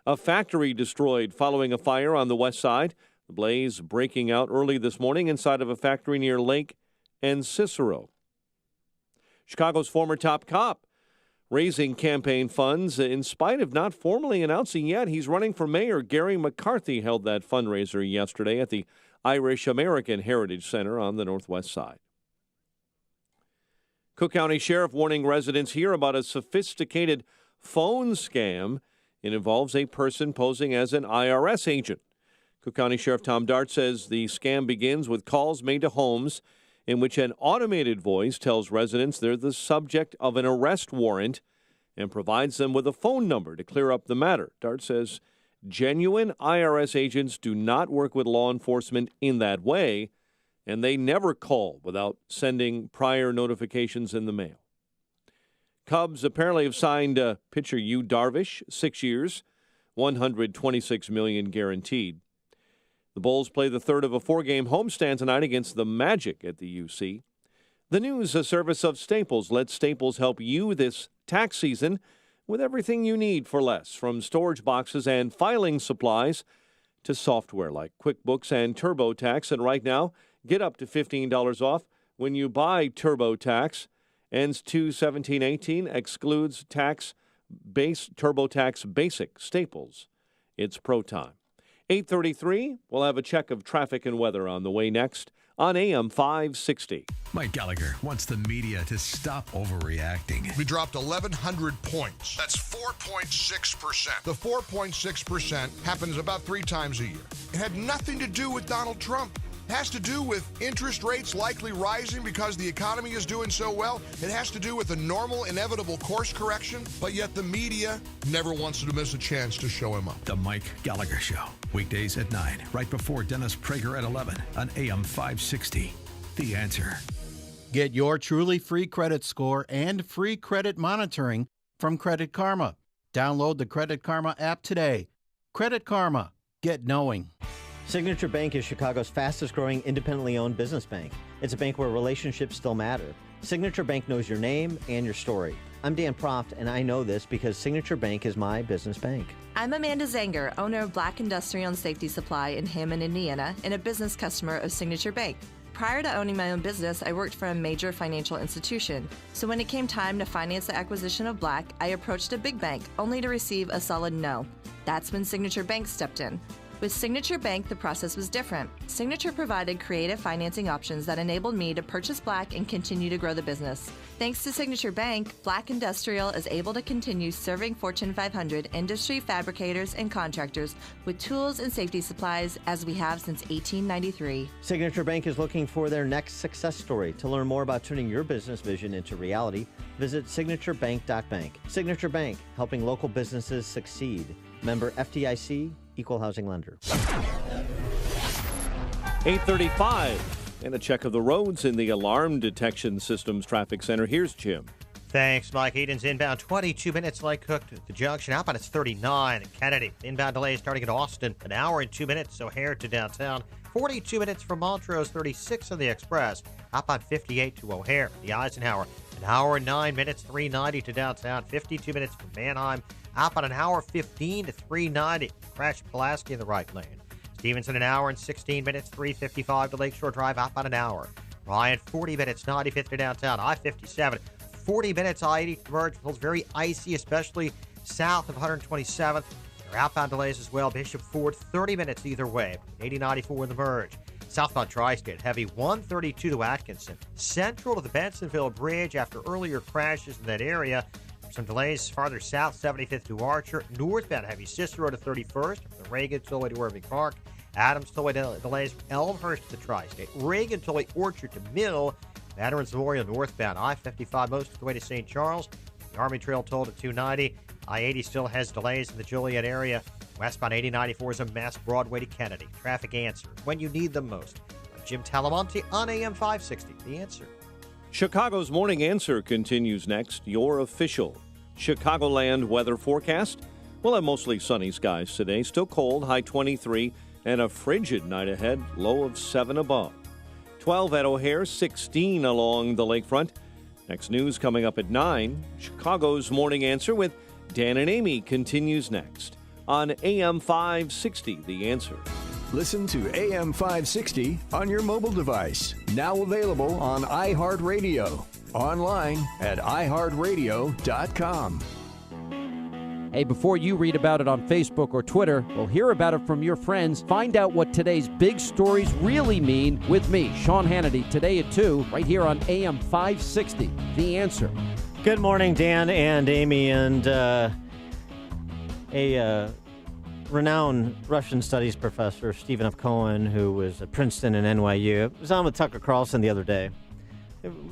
A factory destroyed following a fire on the west side. The blaze breaking out early this morning inside of a factory near Lake and Cicero. Chicago's former top cop raising campaign funds in spite of not formally announcing yet he's running for mayor. Gary McCarthy held that fundraiser yesterday at the Irish American Heritage Center on the northwest side. Cook County Sheriff warning residents here about a sophisticated phone scam. It involves a person posing as an IRS agent. Cook County Sheriff Tom Dart says the scam begins with calls made to homes in which an automated voice tells residents they're the subject of an arrest warrant and provides them with a phone number to clear up the matter. Dart says genuine IRS agents do not work with law enforcement in that way, and they never call without sending prior notifications in the mail. Cubs apparently have signed pitcher Yu Darvish, 6 years, $126 million guaranteed. The Bulls play the third of a 4-game homestand tonight against the Magic at the UC. The news, a service of Staples. Let Staples help you this tax season with everything you need for less, from storage boxes and filing supplies to software like QuickBooks and TurboTax. And right now, get up to $15 off when you buy TurboTax. Ends 2/17/18, excludes TurboTax Basic. Staples. It's pro time. 8:33, we'll have a check of traffic and weather on the way next on AM 560. Mike Gallagher wants the media to stop overreacting. We dropped 1,100 points. That's 4.6%. The 4.6% happens about 3 times a year. It had nothing to do with Donald Trump. It has to do with interest rates likely rising because the economy is doing so well. It has to do with a normal, inevitable course correction, but yet the media never wants to miss a chance to show him up. The Mike Gallagher Show, weekdays at 9, right before Dennis Prager at 11 on AM 560. The Answer. Get your truly free credit score and free credit monitoring from Credit Karma. Download the Credit Karma app today. Credit Karma. Get knowing. Signature Bank is Chicago's fastest growing independently owned business bank. It's a bank where relationships still matter. Signature Bank knows your name and your story. I'm Dan Proft, and I know this because Signature Bank is my business bank. I'm Amanda Zanger, owner of Black Industrial and Safety Supply in Hammond, Indiana, and a business customer of Signature Bank. Prior to owning my own business, I worked for a major financial institution. So when it came time to finance the acquisition of Black, I approached a big bank, only to receive a solid no. That's when Signature Bank stepped in. With Signature Bank, the process was different. Signature provided creative financing options that enabled me to purchase Black and continue to grow the business. Thanks to Signature Bank, Black Industrial is able to continue serving Fortune 500 industry fabricators and contractors with tools and safety supplies as we have since 1893. Signature Bank is looking for their next success story. To learn more about turning your business vision into reality, visit signaturebank.bank. Signature Bank, helping local businesses succeed. Member FDIC, Equal Housing Lender. 8:35 and a check of the roads in the Alarm Detection Systems Traffic Center. Here's Jim. Thanks, Mike. Eden's inbound 22 minutes like Cook to the junction. Outbound it's 39 at Kennedy. Inbound delay starting at Austin. An hour and 2 minutes, O'Hare to downtown. 42 minutes from Montrose, 36 on the Express. Outbound 58 to O'Hare. The Eisenhower. An hour and 9 minutes, 390 to downtown. 52 minutes from Manheim. Outbound an hour 15 to 390. Crash Pulaski in the right lane. Stevenson an hour and 16 minutes, 355 to Lakeshore Drive. Outbound an hour. Ryan 40 minutes, 95th to downtown. I-57. 40 minutes, I-80 to merge. Feels very icy, especially south of 127th. There are outbound delays as well. Bishop Ford 30 minutes either way. 80-94 in the merge. Southbound Tri-State, heavy 132 to Atkinson. Central to the Bensonville Bridge after earlier crashes in that area. Some delays farther south, 75th to Archer. Northbound heavy Cicero to 31st. The Reagan Tollway to Irving Park. Adams Tollway delays from Elmhurst to the Tri-State. Reagan Tollway Orchard to Mill. Veterans Memorial northbound. I-55 most of the way to St. Charles. The Army Trail toll to 290. I-80 still has delays in the Joliet area. Westbound 8094 is a mess. Broadway to Kennedy. Traffic answers when you need them most. I'm Jim Talamonte on AM 560. The Answer. Chicago's Morning Answer continues next. Your official Chicagoland weather forecast. We'll have mostly sunny skies today. Still cold, high 23, and a frigid night ahead, low of 7 above. 12 at O'Hare, 16 along the lakefront. Next news coming up at 9. Chicago's Morning Answer with Dan and Amy continues next on AM 560, The Answer. Listen to AM 560 on your mobile device. Now available on iHeartRadio. Online at iHeartRadio.com. Hey, before you read about it on Facebook or Twitter, well, hear about it from your friends. Find out what today's big stories really mean with me, Sean Hannity, today at 2, right here on AM 560, The Answer. Good morning, Dan and Amy, and a renowned Russian studies professor, Stephen F. Cohen, who was at Princeton and NYU, was on with Tucker Carlson the other day.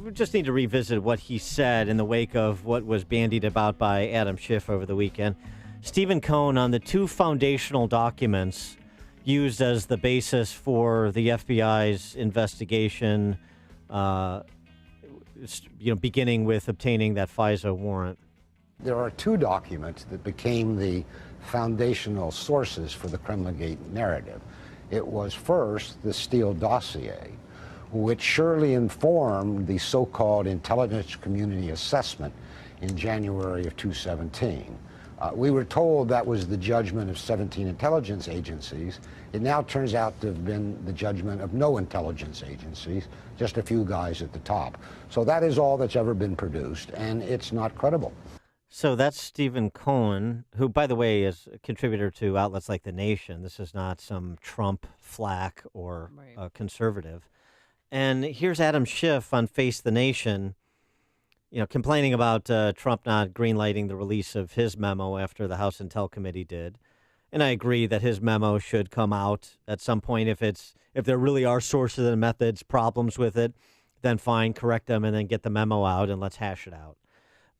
We just need to revisit what he said in the wake of what was bandied about by Adam Schiff over the weekend. Stephen Cohen on the 2 foundational documents used as the basis for the FBI's investigation, beginning with obtaining that FISA warrant. There are 2 documents that became the foundational sources for the Kremlingate narrative. It was first the Steele dossier, which surely informed the so-called intelligence community assessment in January of 2017. We were told that was the judgment of 17 intelligence agencies. It now turns out to have been the judgment of no intelligence agencies, just a few guys at the top. So that is all that's ever been produced, and it's not credible. So that's Stephen Cohen, who, by the way, is a contributor to outlets like The Nation. This is not some Trump flack or conservative. And here's Adam Schiff on Face the Nation, complaining about Trump not greenlighting the release of his memo after the House Intel Committee did. And I agree that his memo should come out at some point. If there really are sources and methods, problems with it, then fine, correct them, and then get the memo out and let's hash it out.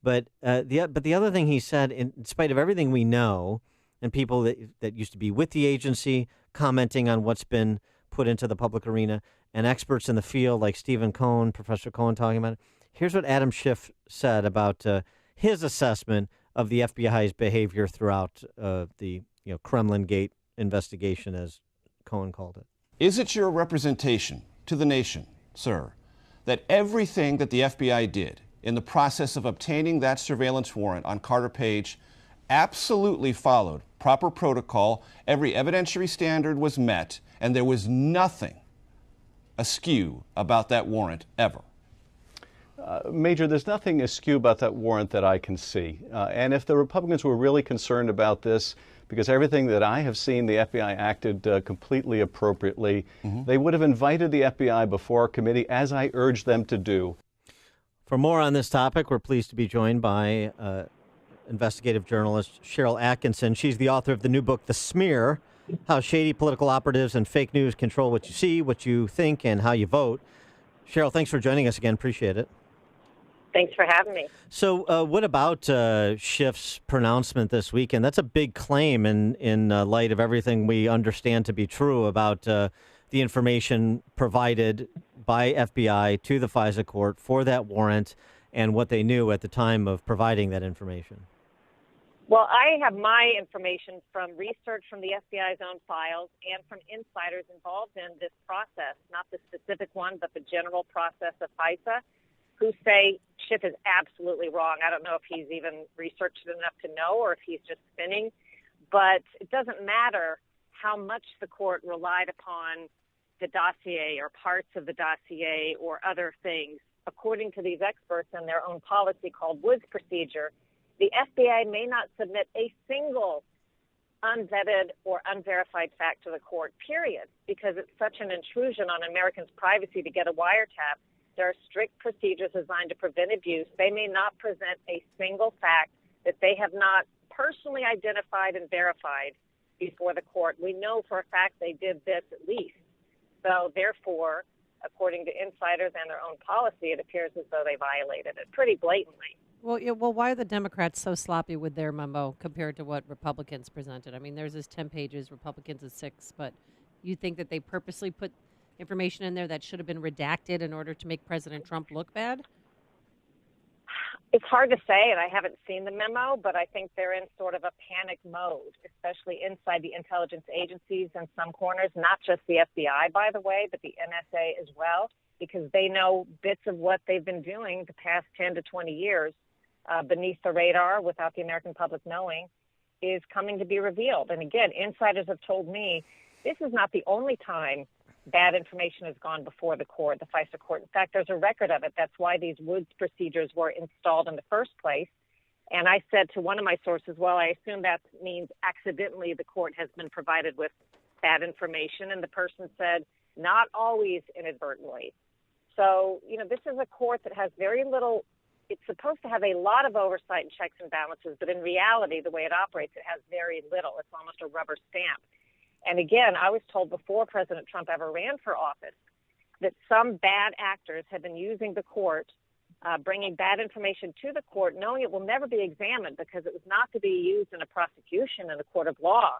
But the other thing he said, in spite of everything we know, and people that used to be with the agency commenting on what's been put into the public arena, and experts in the field like Stephen Cohen, Professor Cohen, talking about it. Here's what Adam Schiff said about his assessment of the FBI's behavior throughout the Kremlin Gate investigation, as Cohen called it. Is it your representation to the nation, sir, that everything that the FBI did in the process of obtaining that surveillance warrant on Carter Page absolutely followed proper protocol, every evidentiary standard was met, and there was nothing askew about that warrant ever? Major, there's nothing askew about that warrant that I can see. And if the Republicans were really concerned about this, because everything that I have seen, the FBI acted completely appropriately, they would have invited the FBI before our committee, as I urged them to do. For more on this topic, we're pleased to be joined by investigative journalist Sharyl Attkisson. She's the author of the new book, The Smear, How Shady Political Operatives and Fake News Control What You See, What You Think, and How You Vote. Sharyl, thanks for joining us again. Appreciate it. Thanks for having me. So what about Schiff's pronouncement this weekend? That's a big claim in light of everything we understand to be true about the information provided by FBI to the FISA court for that warrant and what they knew at the time of providing that information. Well, I have my information from research from the FBI's own files and from insiders involved in this process, not the specific one, but the general process of FISA, who say Schiff is absolutely wrong. I don't know if he's even researched it enough to know or if he's just spinning, but it doesn't matter how much the court relied upon the dossier or parts of the dossier or other things. According to these experts and their own policy called Woods procedure, the FBI may not submit a single unvetted or unverified fact to the court, period, because it's such an intrusion on Americans' privacy to get a wiretap. There are strict procedures designed to prevent abuse. They may not present a single fact that they have not personally identified and verified before the court. We know for a fact they did this at least. So therefore, according to insiders and their own policy, it appears as though they violated it pretty blatantly. Well, why are the Democrats so sloppy with their memo compared to what Republicans presented? I mean, theirs is 10 pages, Republicans is 6, but you think that they purposely put information in there that should have been redacted in order to make President Trump look bad? It's hard to say, and I haven't seen the memo, but I think they're in sort of a panic mode, especially inside the intelligence agencies in some corners, not just the FBI, by the way, but the NSA as well, because they know bits of what they've been doing the past 10 to 20 years beneath the radar without the American public knowing is coming to be revealed. And again, insiders have told me this is not the only time bad information has gone before the court, the FISA court. In fact, there's a record of it. That's why these Woods procedures were installed in the first place. And I said to one of my sources, well, I assume that means accidentally the court has been provided with bad information. And the person said, not always inadvertently. So, this is a court that has very little. It's supposed to have a lot of oversight and checks and balances, but in reality, the way it operates, it has very little. It's almost a rubber stamp. And again, I was told before President Trump ever ran for office that some bad actors have been using the court, bringing bad information to the court, knowing it will never be examined because it was not to be used in a prosecution in a court of law.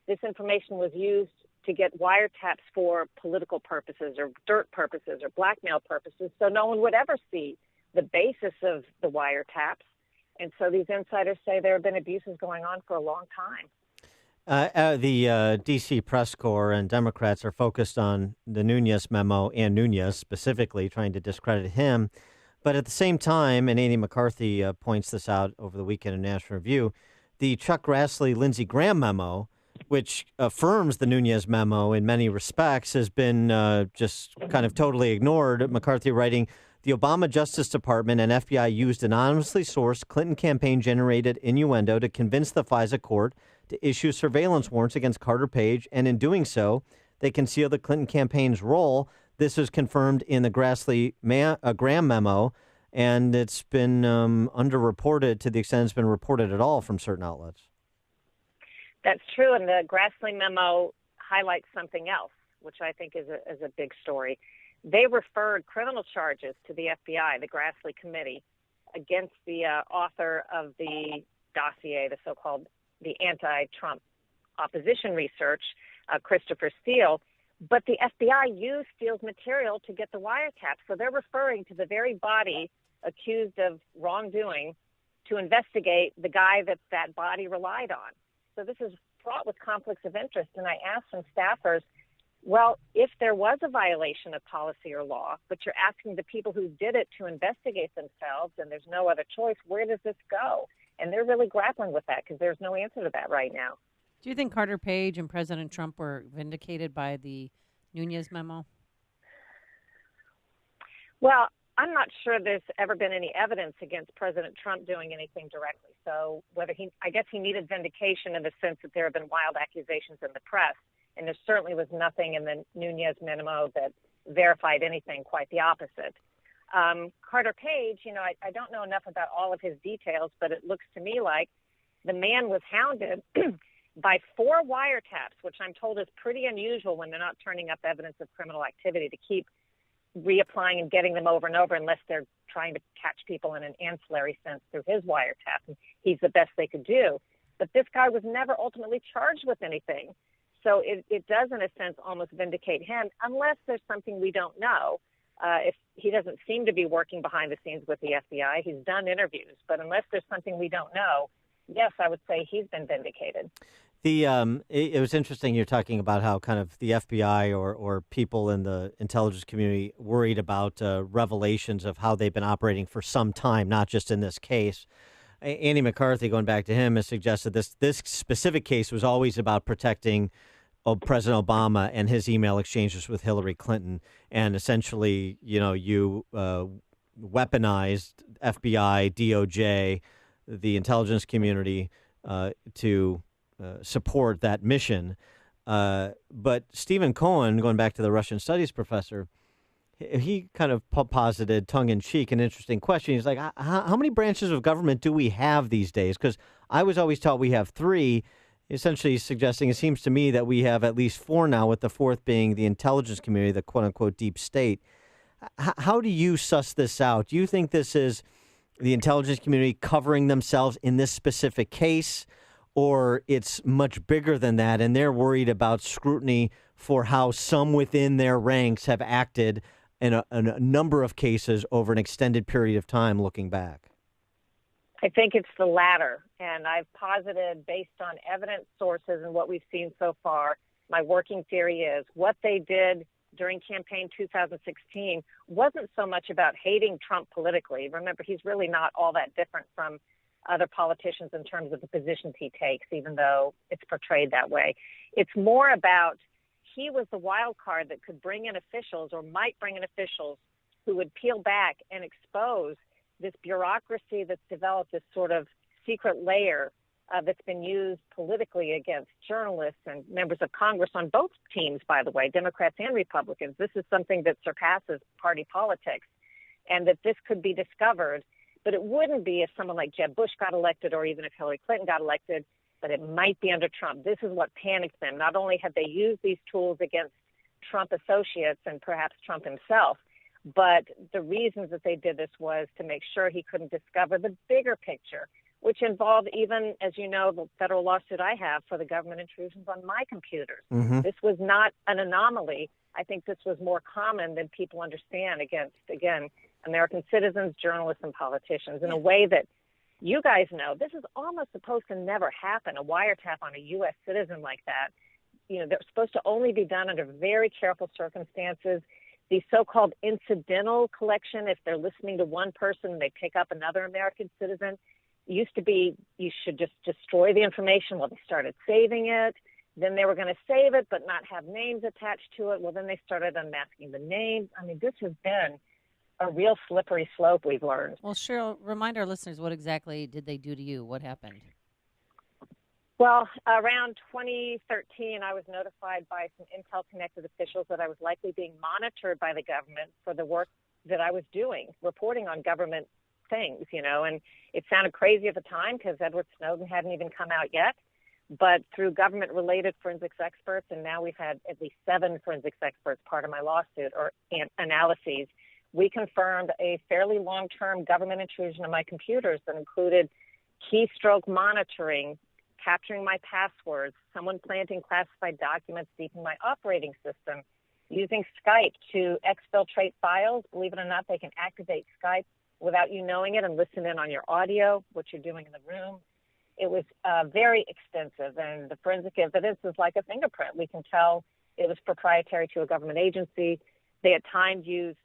This information was used to get wiretaps for political purposes or dirt purposes or blackmail purposes, so no one would ever see the basis of the wiretaps. And so these insiders say there have been abuses going on for a long time. The D.C. press corps and Democrats are focused on the Nunes memo and Nunes specifically, trying to discredit him. But at the same time, and Andy McCarthy points this out over the weekend in National Review, the Chuck Grassley, Lindsey Graham memo, which affirms the Nunes memo in many respects, has been just kind of totally ignored. McCarthy writing, the Obama Justice Department and FBI used anonymously sourced Clinton campaign-generated innuendo to convince the FISA court to issue surveillance warrants against Carter Page, and in doing so, they concealed the Clinton campaign's role. This is confirmed in the Graham memo, and it's been underreported to the extent it's been reported at all from certain outlets. That's true, and the Grassley memo highlights something else, which I think is a big story. They referred criminal charges to the FBI, the Grassley committee, against the author of the dossier, the so-called the anti-Trump opposition research, Christopher Steele, But the FBI used Steele's material to get the wiretap. So they're referring to the very body accused of wrongdoing to investigate the guy that body relied on. So this is fraught with conflicts of interest. And I asked some staffers, well, if there was a violation of policy or law, but you're asking the people who did it to investigate themselves and there's no other choice, where does this go? And they're really grappling with that because there's no answer to that right now. Do you think Carter Page and President Trump were vindicated by the Nunes memo? Well, I'm not sure there's ever been any evidence against President Trump doing anything directly. So I guess he needed vindication in the sense that there have been wild accusations in the press. And there certainly was nothing in the Nunes memo that verified anything, quite the opposite. Carter Page, I don't know enough about all of his details, but it looks to me like the man was hounded by 4 wiretaps, which I'm told is pretty unusual when they're not turning up evidence of criminal activity, to keep reapplying and getting them over and over unless they're trying to catch people in an ancillary sense through his wiretap. And he's the best they could do. But this guy was never ultimately charged with anything. So it does, in a sense, almost vindicate him, unless there's something we don't know. If he doesn't seem to be working behind the scenes with the FBI, he's done interviews. But unless there's something we don't know, yes, I would say he's been vindicated. It was interesting you're talking about how kind of the FBI or people in the intelligence community worried about revelations of how they've been operating for some time, not just in this case. Andy McCarthy, going back to him, has suggested this specific case was always about protecting President Obama and his email exchanges with Hillary Clinton. And essentially, you weaponized FBI, DOJ, the intelligence community to support that mission. But Stephen Cohen, going back to the Russian studies professor, he kind of posited, tongue-in-cheek, an interesting question. He's like, how many branches of government do we have these days? Because I was always taught we have 3, essentially suggesting it seems to me that we have at least 4 now, with the 4th being the intelligence community, the quote-unquote deep state. How do you suss this out? Do you think this is the intelligence community covering themselves in this specific case, or it's much bigger than that, and they're worried about scrutiny for how some within their ranks have acted in a number of cases over an extended period of time looking back? I think it's the latter. And I've posited, based on evidence sources and what we've seen so far, my working theory is what they did during campaign 2016 wasn't so much about hating Trump politically. Remember, he's really not all that different from other politicians in terms of the positions he takes, even though it's portrayed that way. It's more about he was the wild card that could bring in officials, or might bring in officials, who would peel back and expose this bureaucracy that's developed, this sort of secret layer that's been used politically against journalists and members of Congress on both teams, by the way, Democrats and Republicans. This is something that surpasses party politics, and that this could be discovered. But it wouldn't be if someone like Jeb Bush got elected, or even if Hillary Clinton got elected, but it might be under Trump. This is what panicked them. Not only had they used these tools against Trump associates and perhaps Trump himself, but the reasons that they did this was to make sure he couldn't discover the bigger picture, which involved even, as you know, the federal lawsuit I have for the government intrusions on my computers. Mm-hmm. This was not an anomaly. I think this was more common than people understand against, again, American citizens, journalists, and politicians in a way that you guys know. This is almost supposed to never happen, a wiretap on a U.S. citizen like that. They're supposed to only be done under very careful circumstances. The so-called incidental collection, if they're listening to one person and they pick up another American citizen, used to be you should just destroy the information. Well, they started saving it. Then they were going to save it but not have names attached to it. Well, then they started unmasking the names. I mean, this has been a real slippery slope, we've learned. Well, Cheryl, remind our listeners, what exactly did they do to you? What happened? Well, around 2013, I was notified by some Intel-connected officials that I was likely being monitored by the government for the work that I was doing, reporting on government things, and it sounded crazy at the time because Edward Snowden hadn't even come out yet. But through government-related forensics experts, and now we've had at least 7 forensics experts part of my lawsuit or analyses, we confirmed a fairly long-term government intrusion on my computers that included keystroke monitoring capturing my passwords, someone planting classified documents deep in my operating system, using Skype to exfiltrate files. Believe it or not, they can activate Skype without you knowing it and listen in on your audio, what you're doing in the room. It was very extensive, and the forensic evidence is like a fingerprint. We can tell it was proprietary to a government agency. They at times used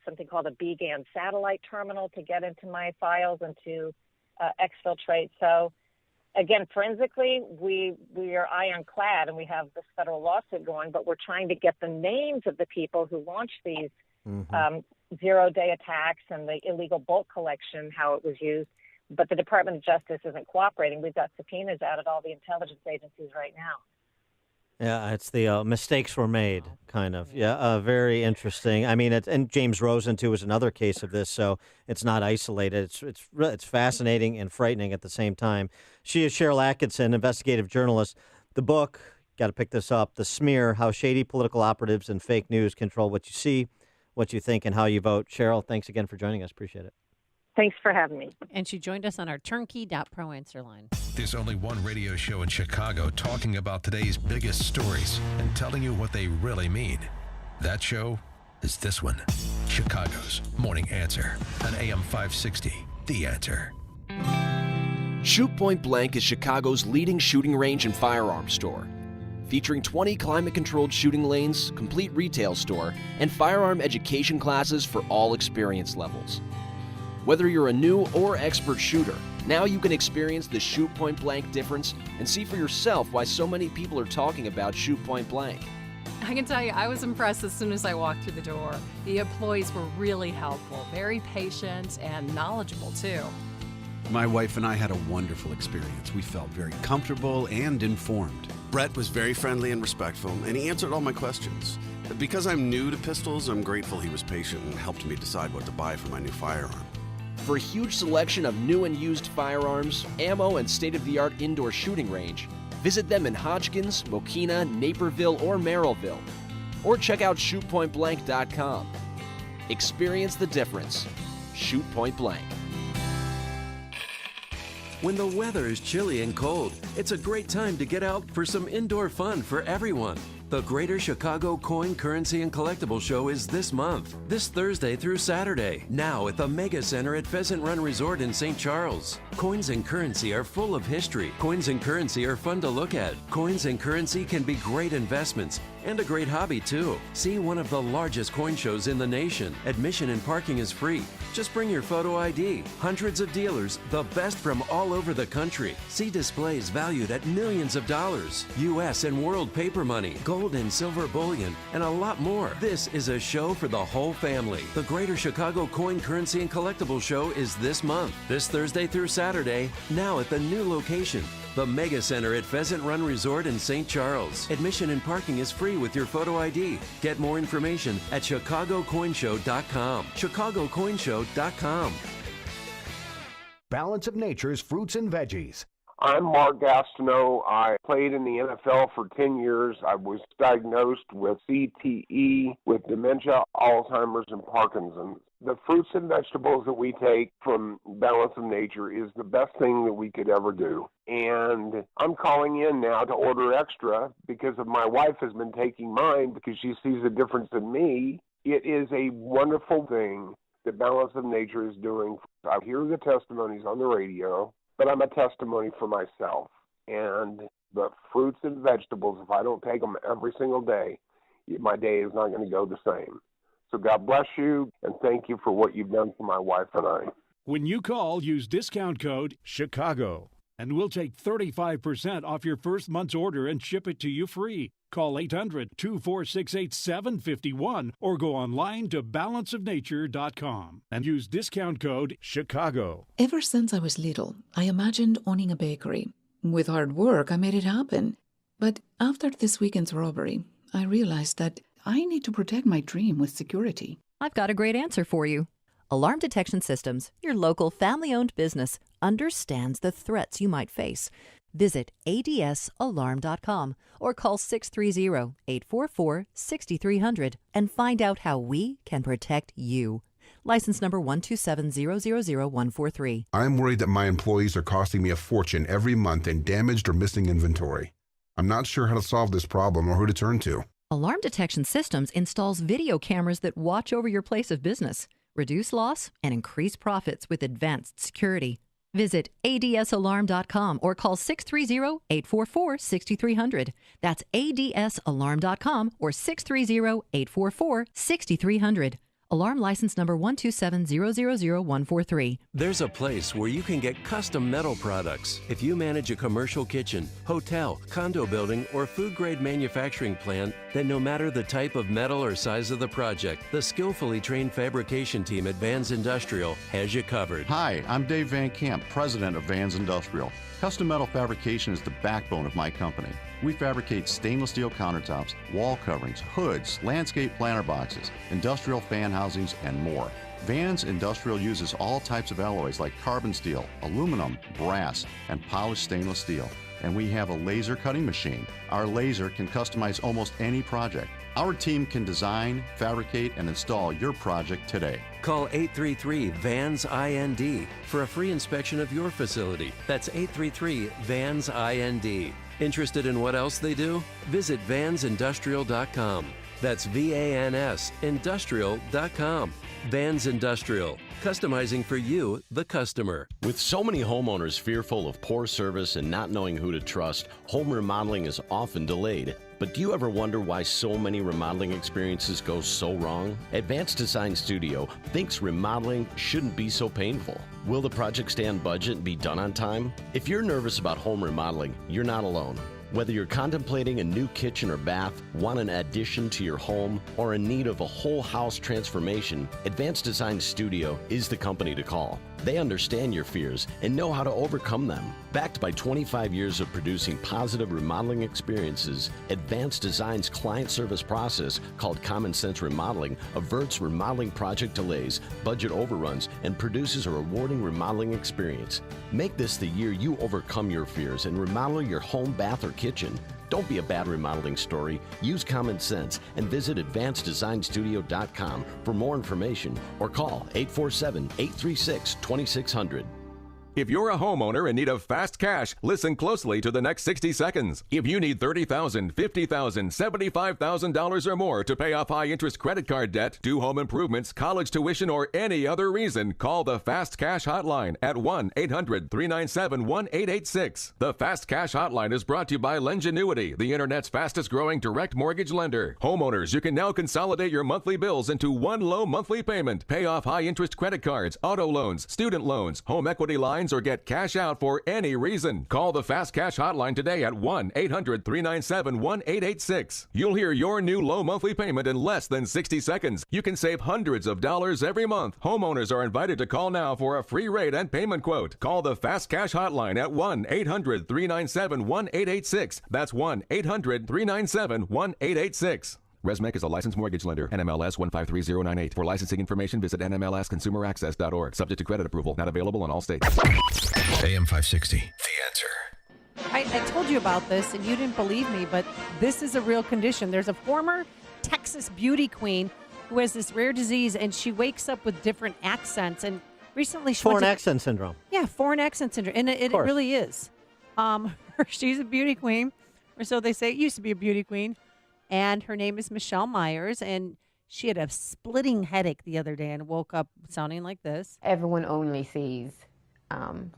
something called a BGAN satellite terminal to get into my files and to exfiltrate. So, again, forensically, we are ironclad, and we have this federal lawsuit going, but we're trying to get the names of the people who launched these zero-day attacks and the illegal bulk collection, how it was used. But the Department of Justice isn't cooperating. We've got subpoenas out at all the intelligence agencies right now. Yeah, it's the mistakes were made, kind of. Yeah, very interesting. I mean, and James Rosen, too, is another case of this, so it's not isolated. It's fascinating and frightening at the same time. She is Sharyl Attkisson, investigative journalist. The book, got to pick this up, The Smear, How Shady Political Operatives and Fake News Control What You See, What You Think, and How You Vote. Sharyl, thanks again for joining us. Appreciate it. Thanks for having me. And she joined us on our turnkey.pro answer line. There's only one radio show in Chicago talking about today's biggest stories and telling you what they really mean. That show is this one, Chicago's Morning Answer on AM 560, The Answer. Shoot Point Blank is Chicago's leading shooting range and firearms store. Featuring 20 climate-controlled shooting lanes, complete retail store, and firearm education classes for all experience levels. Whether you're a new or expert shooter, now you can experience the Shoot Point Blank difference and see for yourself why so many people are talking about Shoot Point Blank. I can tell you, I was impressed as soon as I walked through the door. The employees were really helpful, very patient, and knowledgeable, too. My wife and I had a wonderful experience. We felt very comfortable and informed. Brett was very friendly and respectful, and he answered all my questions. Because I'm new to pistols, I'm grateful he was patient and helped me decide what to buy for my new firearm. For a huge selection of new and used firearms, ammo, and state-of-the-art indoor shooting range, visit them in Hodgkins, Mokina, Naperville, or Merrillville. Or check out shootpointblank.com. Experience the difference. Shoot Point Blank. When the weather is chilly and cold, it's a great time to get out for some indoor fun for everyone. The Greater Chicago Coin, Currency, and Collectible Show is this month, this Thursday through Saturday, now at the Mega Center at Pheasant Run Resort in St. Charles. Coins and currency are full of history. Coins and currency are fun to look at. Coins and currency can be great investments and a great hobby, too. See one of the largest coin shows in the nation. Admission and parking is free. Just bring your photo ID. Hundreds of dealers, the best from all over the country. See displays valued at millions of dollars. U.S. and world paper money, gold and silver bullion, and a lot more. This is a show for the whole family. The Greater Chicago Coin, Currency, and Collectible Show is this month, this Thursday through Saturday, now at the new location, the Mega Center at Pheasant Run Resort in St. Charles. Admission and parking is free with your photo ID. Get more information at chicagocoinshow.com. chicagocoinshow.com. Balance of Nature's fruits and veggies. I'm Mark Gastineau. I played in the NFL for 10 years. I was diagnosed with CTE, with dementia, Alzheimer's, and Parkinson's. The fruits and vegetables that we take from Balance of Nature is the best thing that we could ever do. And I'm calling in now to order extra because of my wife has been taking mine because she sees a difference in me. It is a wonderful thing that Balance of Nature is doing. I hear the testimonies on the radio, but I'm a testimony for myself. And the fruits and vegetables, if I don't take them every single day, my day is not going to go the same. So God bless you, and thank you for what you've done for my wife and I. When you call, use discount code CHICAGO, and we'll take 35% off your first month's order and ship it to you free. Call 800-246-8751 or go online to balanceofnature.com and use discount code CHICAGO. Ever since I was little, I imagined owning a bakery. With hard work, I made it happen. But after this weekend's robbery, I realized that I need to protect my dream with security. I've got a great answer for you. Alarm Detection Systems, your local family-owned business, understands the threats you might face. Visit adsalarm.com or call 630-844-6300 and find out how we can protect you. License number 127000143. I'm worried that my employees are costing me a fortune every month in damaged or missing inventory. I'm not sure how to solve this problem or who to turn to. Alarm Detection Systems installs video cameras that watch over your place of business, reduce loss, and increase profits with advanced security. Visit adsalarm.com or call 630-844-6300. That's adsalarm.com or 630-844-6300. Alarm license number 127000143. There's a place where you can get custom metal products. If you manage a commercial kitchen, hotel, condo building, or food-grade manufacturing plant, then no matter the type of metal or size of the project, the skillfully trained fabrication team at Vans Industrial has you covered. Hi, I'm Dave Van Camp, president of Vans Industrial. Custom metal fabrication is the backbone of my company. We fabricate stainless steel countertops, wall coverings, hoods, landscape planter boxes, industrial fan housings, and more. Vans Industrial uses all types of alloys like carbon steel, aluminum, brass, and polished stainless steel. And we have a laser cutting machine. Our laser can customize almost any project. Our team can design, fabricate, and install your project today. Call 833-VANS-IND for a free inspection of your facility. That's 833-VANS-IND. Interested in what else they do? Visit vansindustrial.com. That's VANS industrial.com. Vans Industrial, customizing for you, the customer. With so many homeowners fearful of poor service and not knowing who to trust, home remodeling is often delayed. But do you ever wonder why so many remodeling experiences go so wrong? Advanced Design Studio thinks remodeling shouldn't be so painful. Will the project stay on budget and be done on time? If you're nervous about home remodeling, you're not alone. Whether you're contemplating a new kitchen or bath, want an addition to your home, or in need of a whole house transformation, Advanced Design Studio is the company to call. They understand your fears and know how to overcome them. Backed by 25 years of producing positive remodeling experiences, Advanced Design's client service process, called Common Sense Remodeling, averts remodeling project delays, budget overruns, and produces a rewarding remodeling experience. Make this the year you overcome your fears and remodel your home, bath, or kitchen. Don't be a bad remodeling story. Use common sense and visit advanceddesignstudio.com for more information or call 847-836-2600. If you're a homeowner in need of fast cash, listen closely to the next 60 seconds. If you need $30,000, $50,000, $75,000 or more to pay off high-interest credit card debt, do home improvements, college tuition, or any other reason, call the Fast Cash Hotline at 1-800-397-1886. The Fast Cash Hotline is brought to you by Lengenuity, the Internet's fastest-growing direct mortgage lender. Homeowners, you can now consolidate your monthly bills into one low monthly payment. Pay off high-interest credit cards, auto loans, student loans, home equity lines, or get cash out for any reason. Call the Fast Cash Hotline today at 1-800-397-1886. You'll hear your new low monthly payment in less than 60 seconds. You can save hundreds of dollars every month. Homeowners are invited to call now for a free rate and payment quote. Call the Fast Cash Hotline at 1-800-397-1886. That's 1-800-397-1886. ResMec is a licensed mortgage lender. NMLS 153098. For licensing information, visit nmlsconsumeraccess.org. Subject to credit approval. Not available in all states. AM 560. The Answer. I told you about this, and you didn't believe me, but this is a real condition. There's a former Texas beauty queen who has this rare disease, and she wakes up with different accents. And recently she Foreign accent syndrome. Yeah, foreign accent syndrome. And it really is. She's a beauty queen, or so they say. It used to be a beauty queen. And her name is Michelle Myers, and she had a splitting headache the other day and woke up sounding like this. Everyone only sees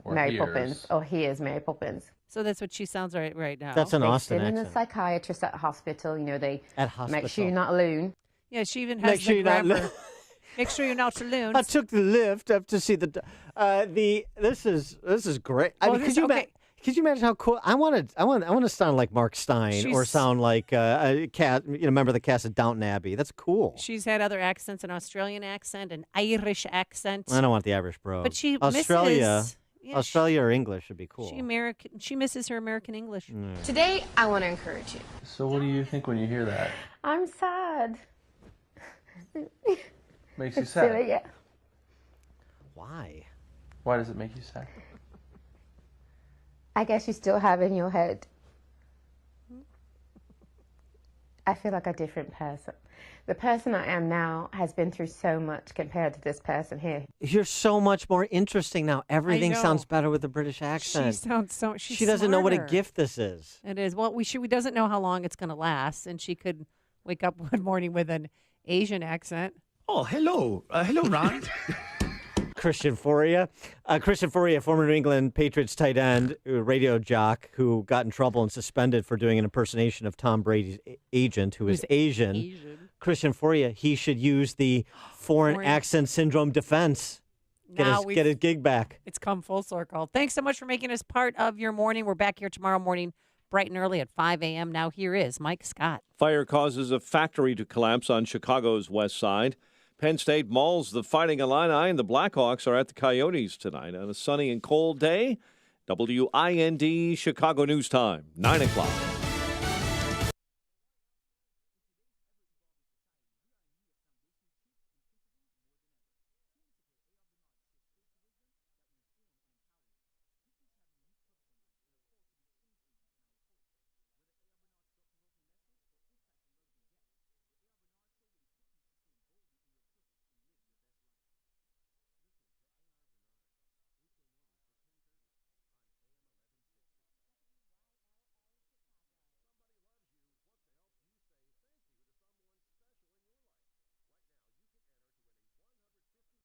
Mary Poppins, or hears Mary Poppins. So that's what she sounds right now. That's an Austin accent. accent. And the psychiatrist at hospital, they at hospital. make sure you're not alone. Yeah, she even has the grammar. Make sure you're not alone. I took the lift up to see the. This is great. Well, I mean, could you imagine how cool? I want to sound like Mark Stein or sound like a cat. Member of the cast of Downton Abbey. That's cool. She's had other accents: an Australian accent, an Irish accent. I don't want the Irish bro. But she Australia misses, or English would be cool. She misses her American English. Today, I want to encourage you. So, what do you think when you hear that? I'm sad. Makes you sad. Silly, yeah. Why? Why does it make you sad? I guess you still have in your head. I feel like a different person. The person I am now has been through so much compared to this person here. You're so much more interesting now. Everything sounds better with a British accent. She sounds so. She doesn't know what a gift this is. It is. Well, she doesn't know how long it's going to last, and she could wake up one morning with an Asian accent. Oh, hello, hello, Ron. Christian Fauria. Christian Fauria, former New England Patriots tight end, radio jock, who got in trouble and suspended for doing an impersonation of Tom Brady's agent, who is Asian. Christian Fauria, he should use the foreign accent syndrome defense. Get his gig back. It's come full circle. Thanks so much for making us part of your morning. We're back here tomorrow morning, bright and early at 5 a.m. Now here is Mike Scott. Fire causes a factory to collapse on Chicago's west side. Penn State mauls the Fighting Illini, and the Blackhawks are at the Coyotes tonight on a sunny and cold day. WIND Chicago News Time, 9 o'clock.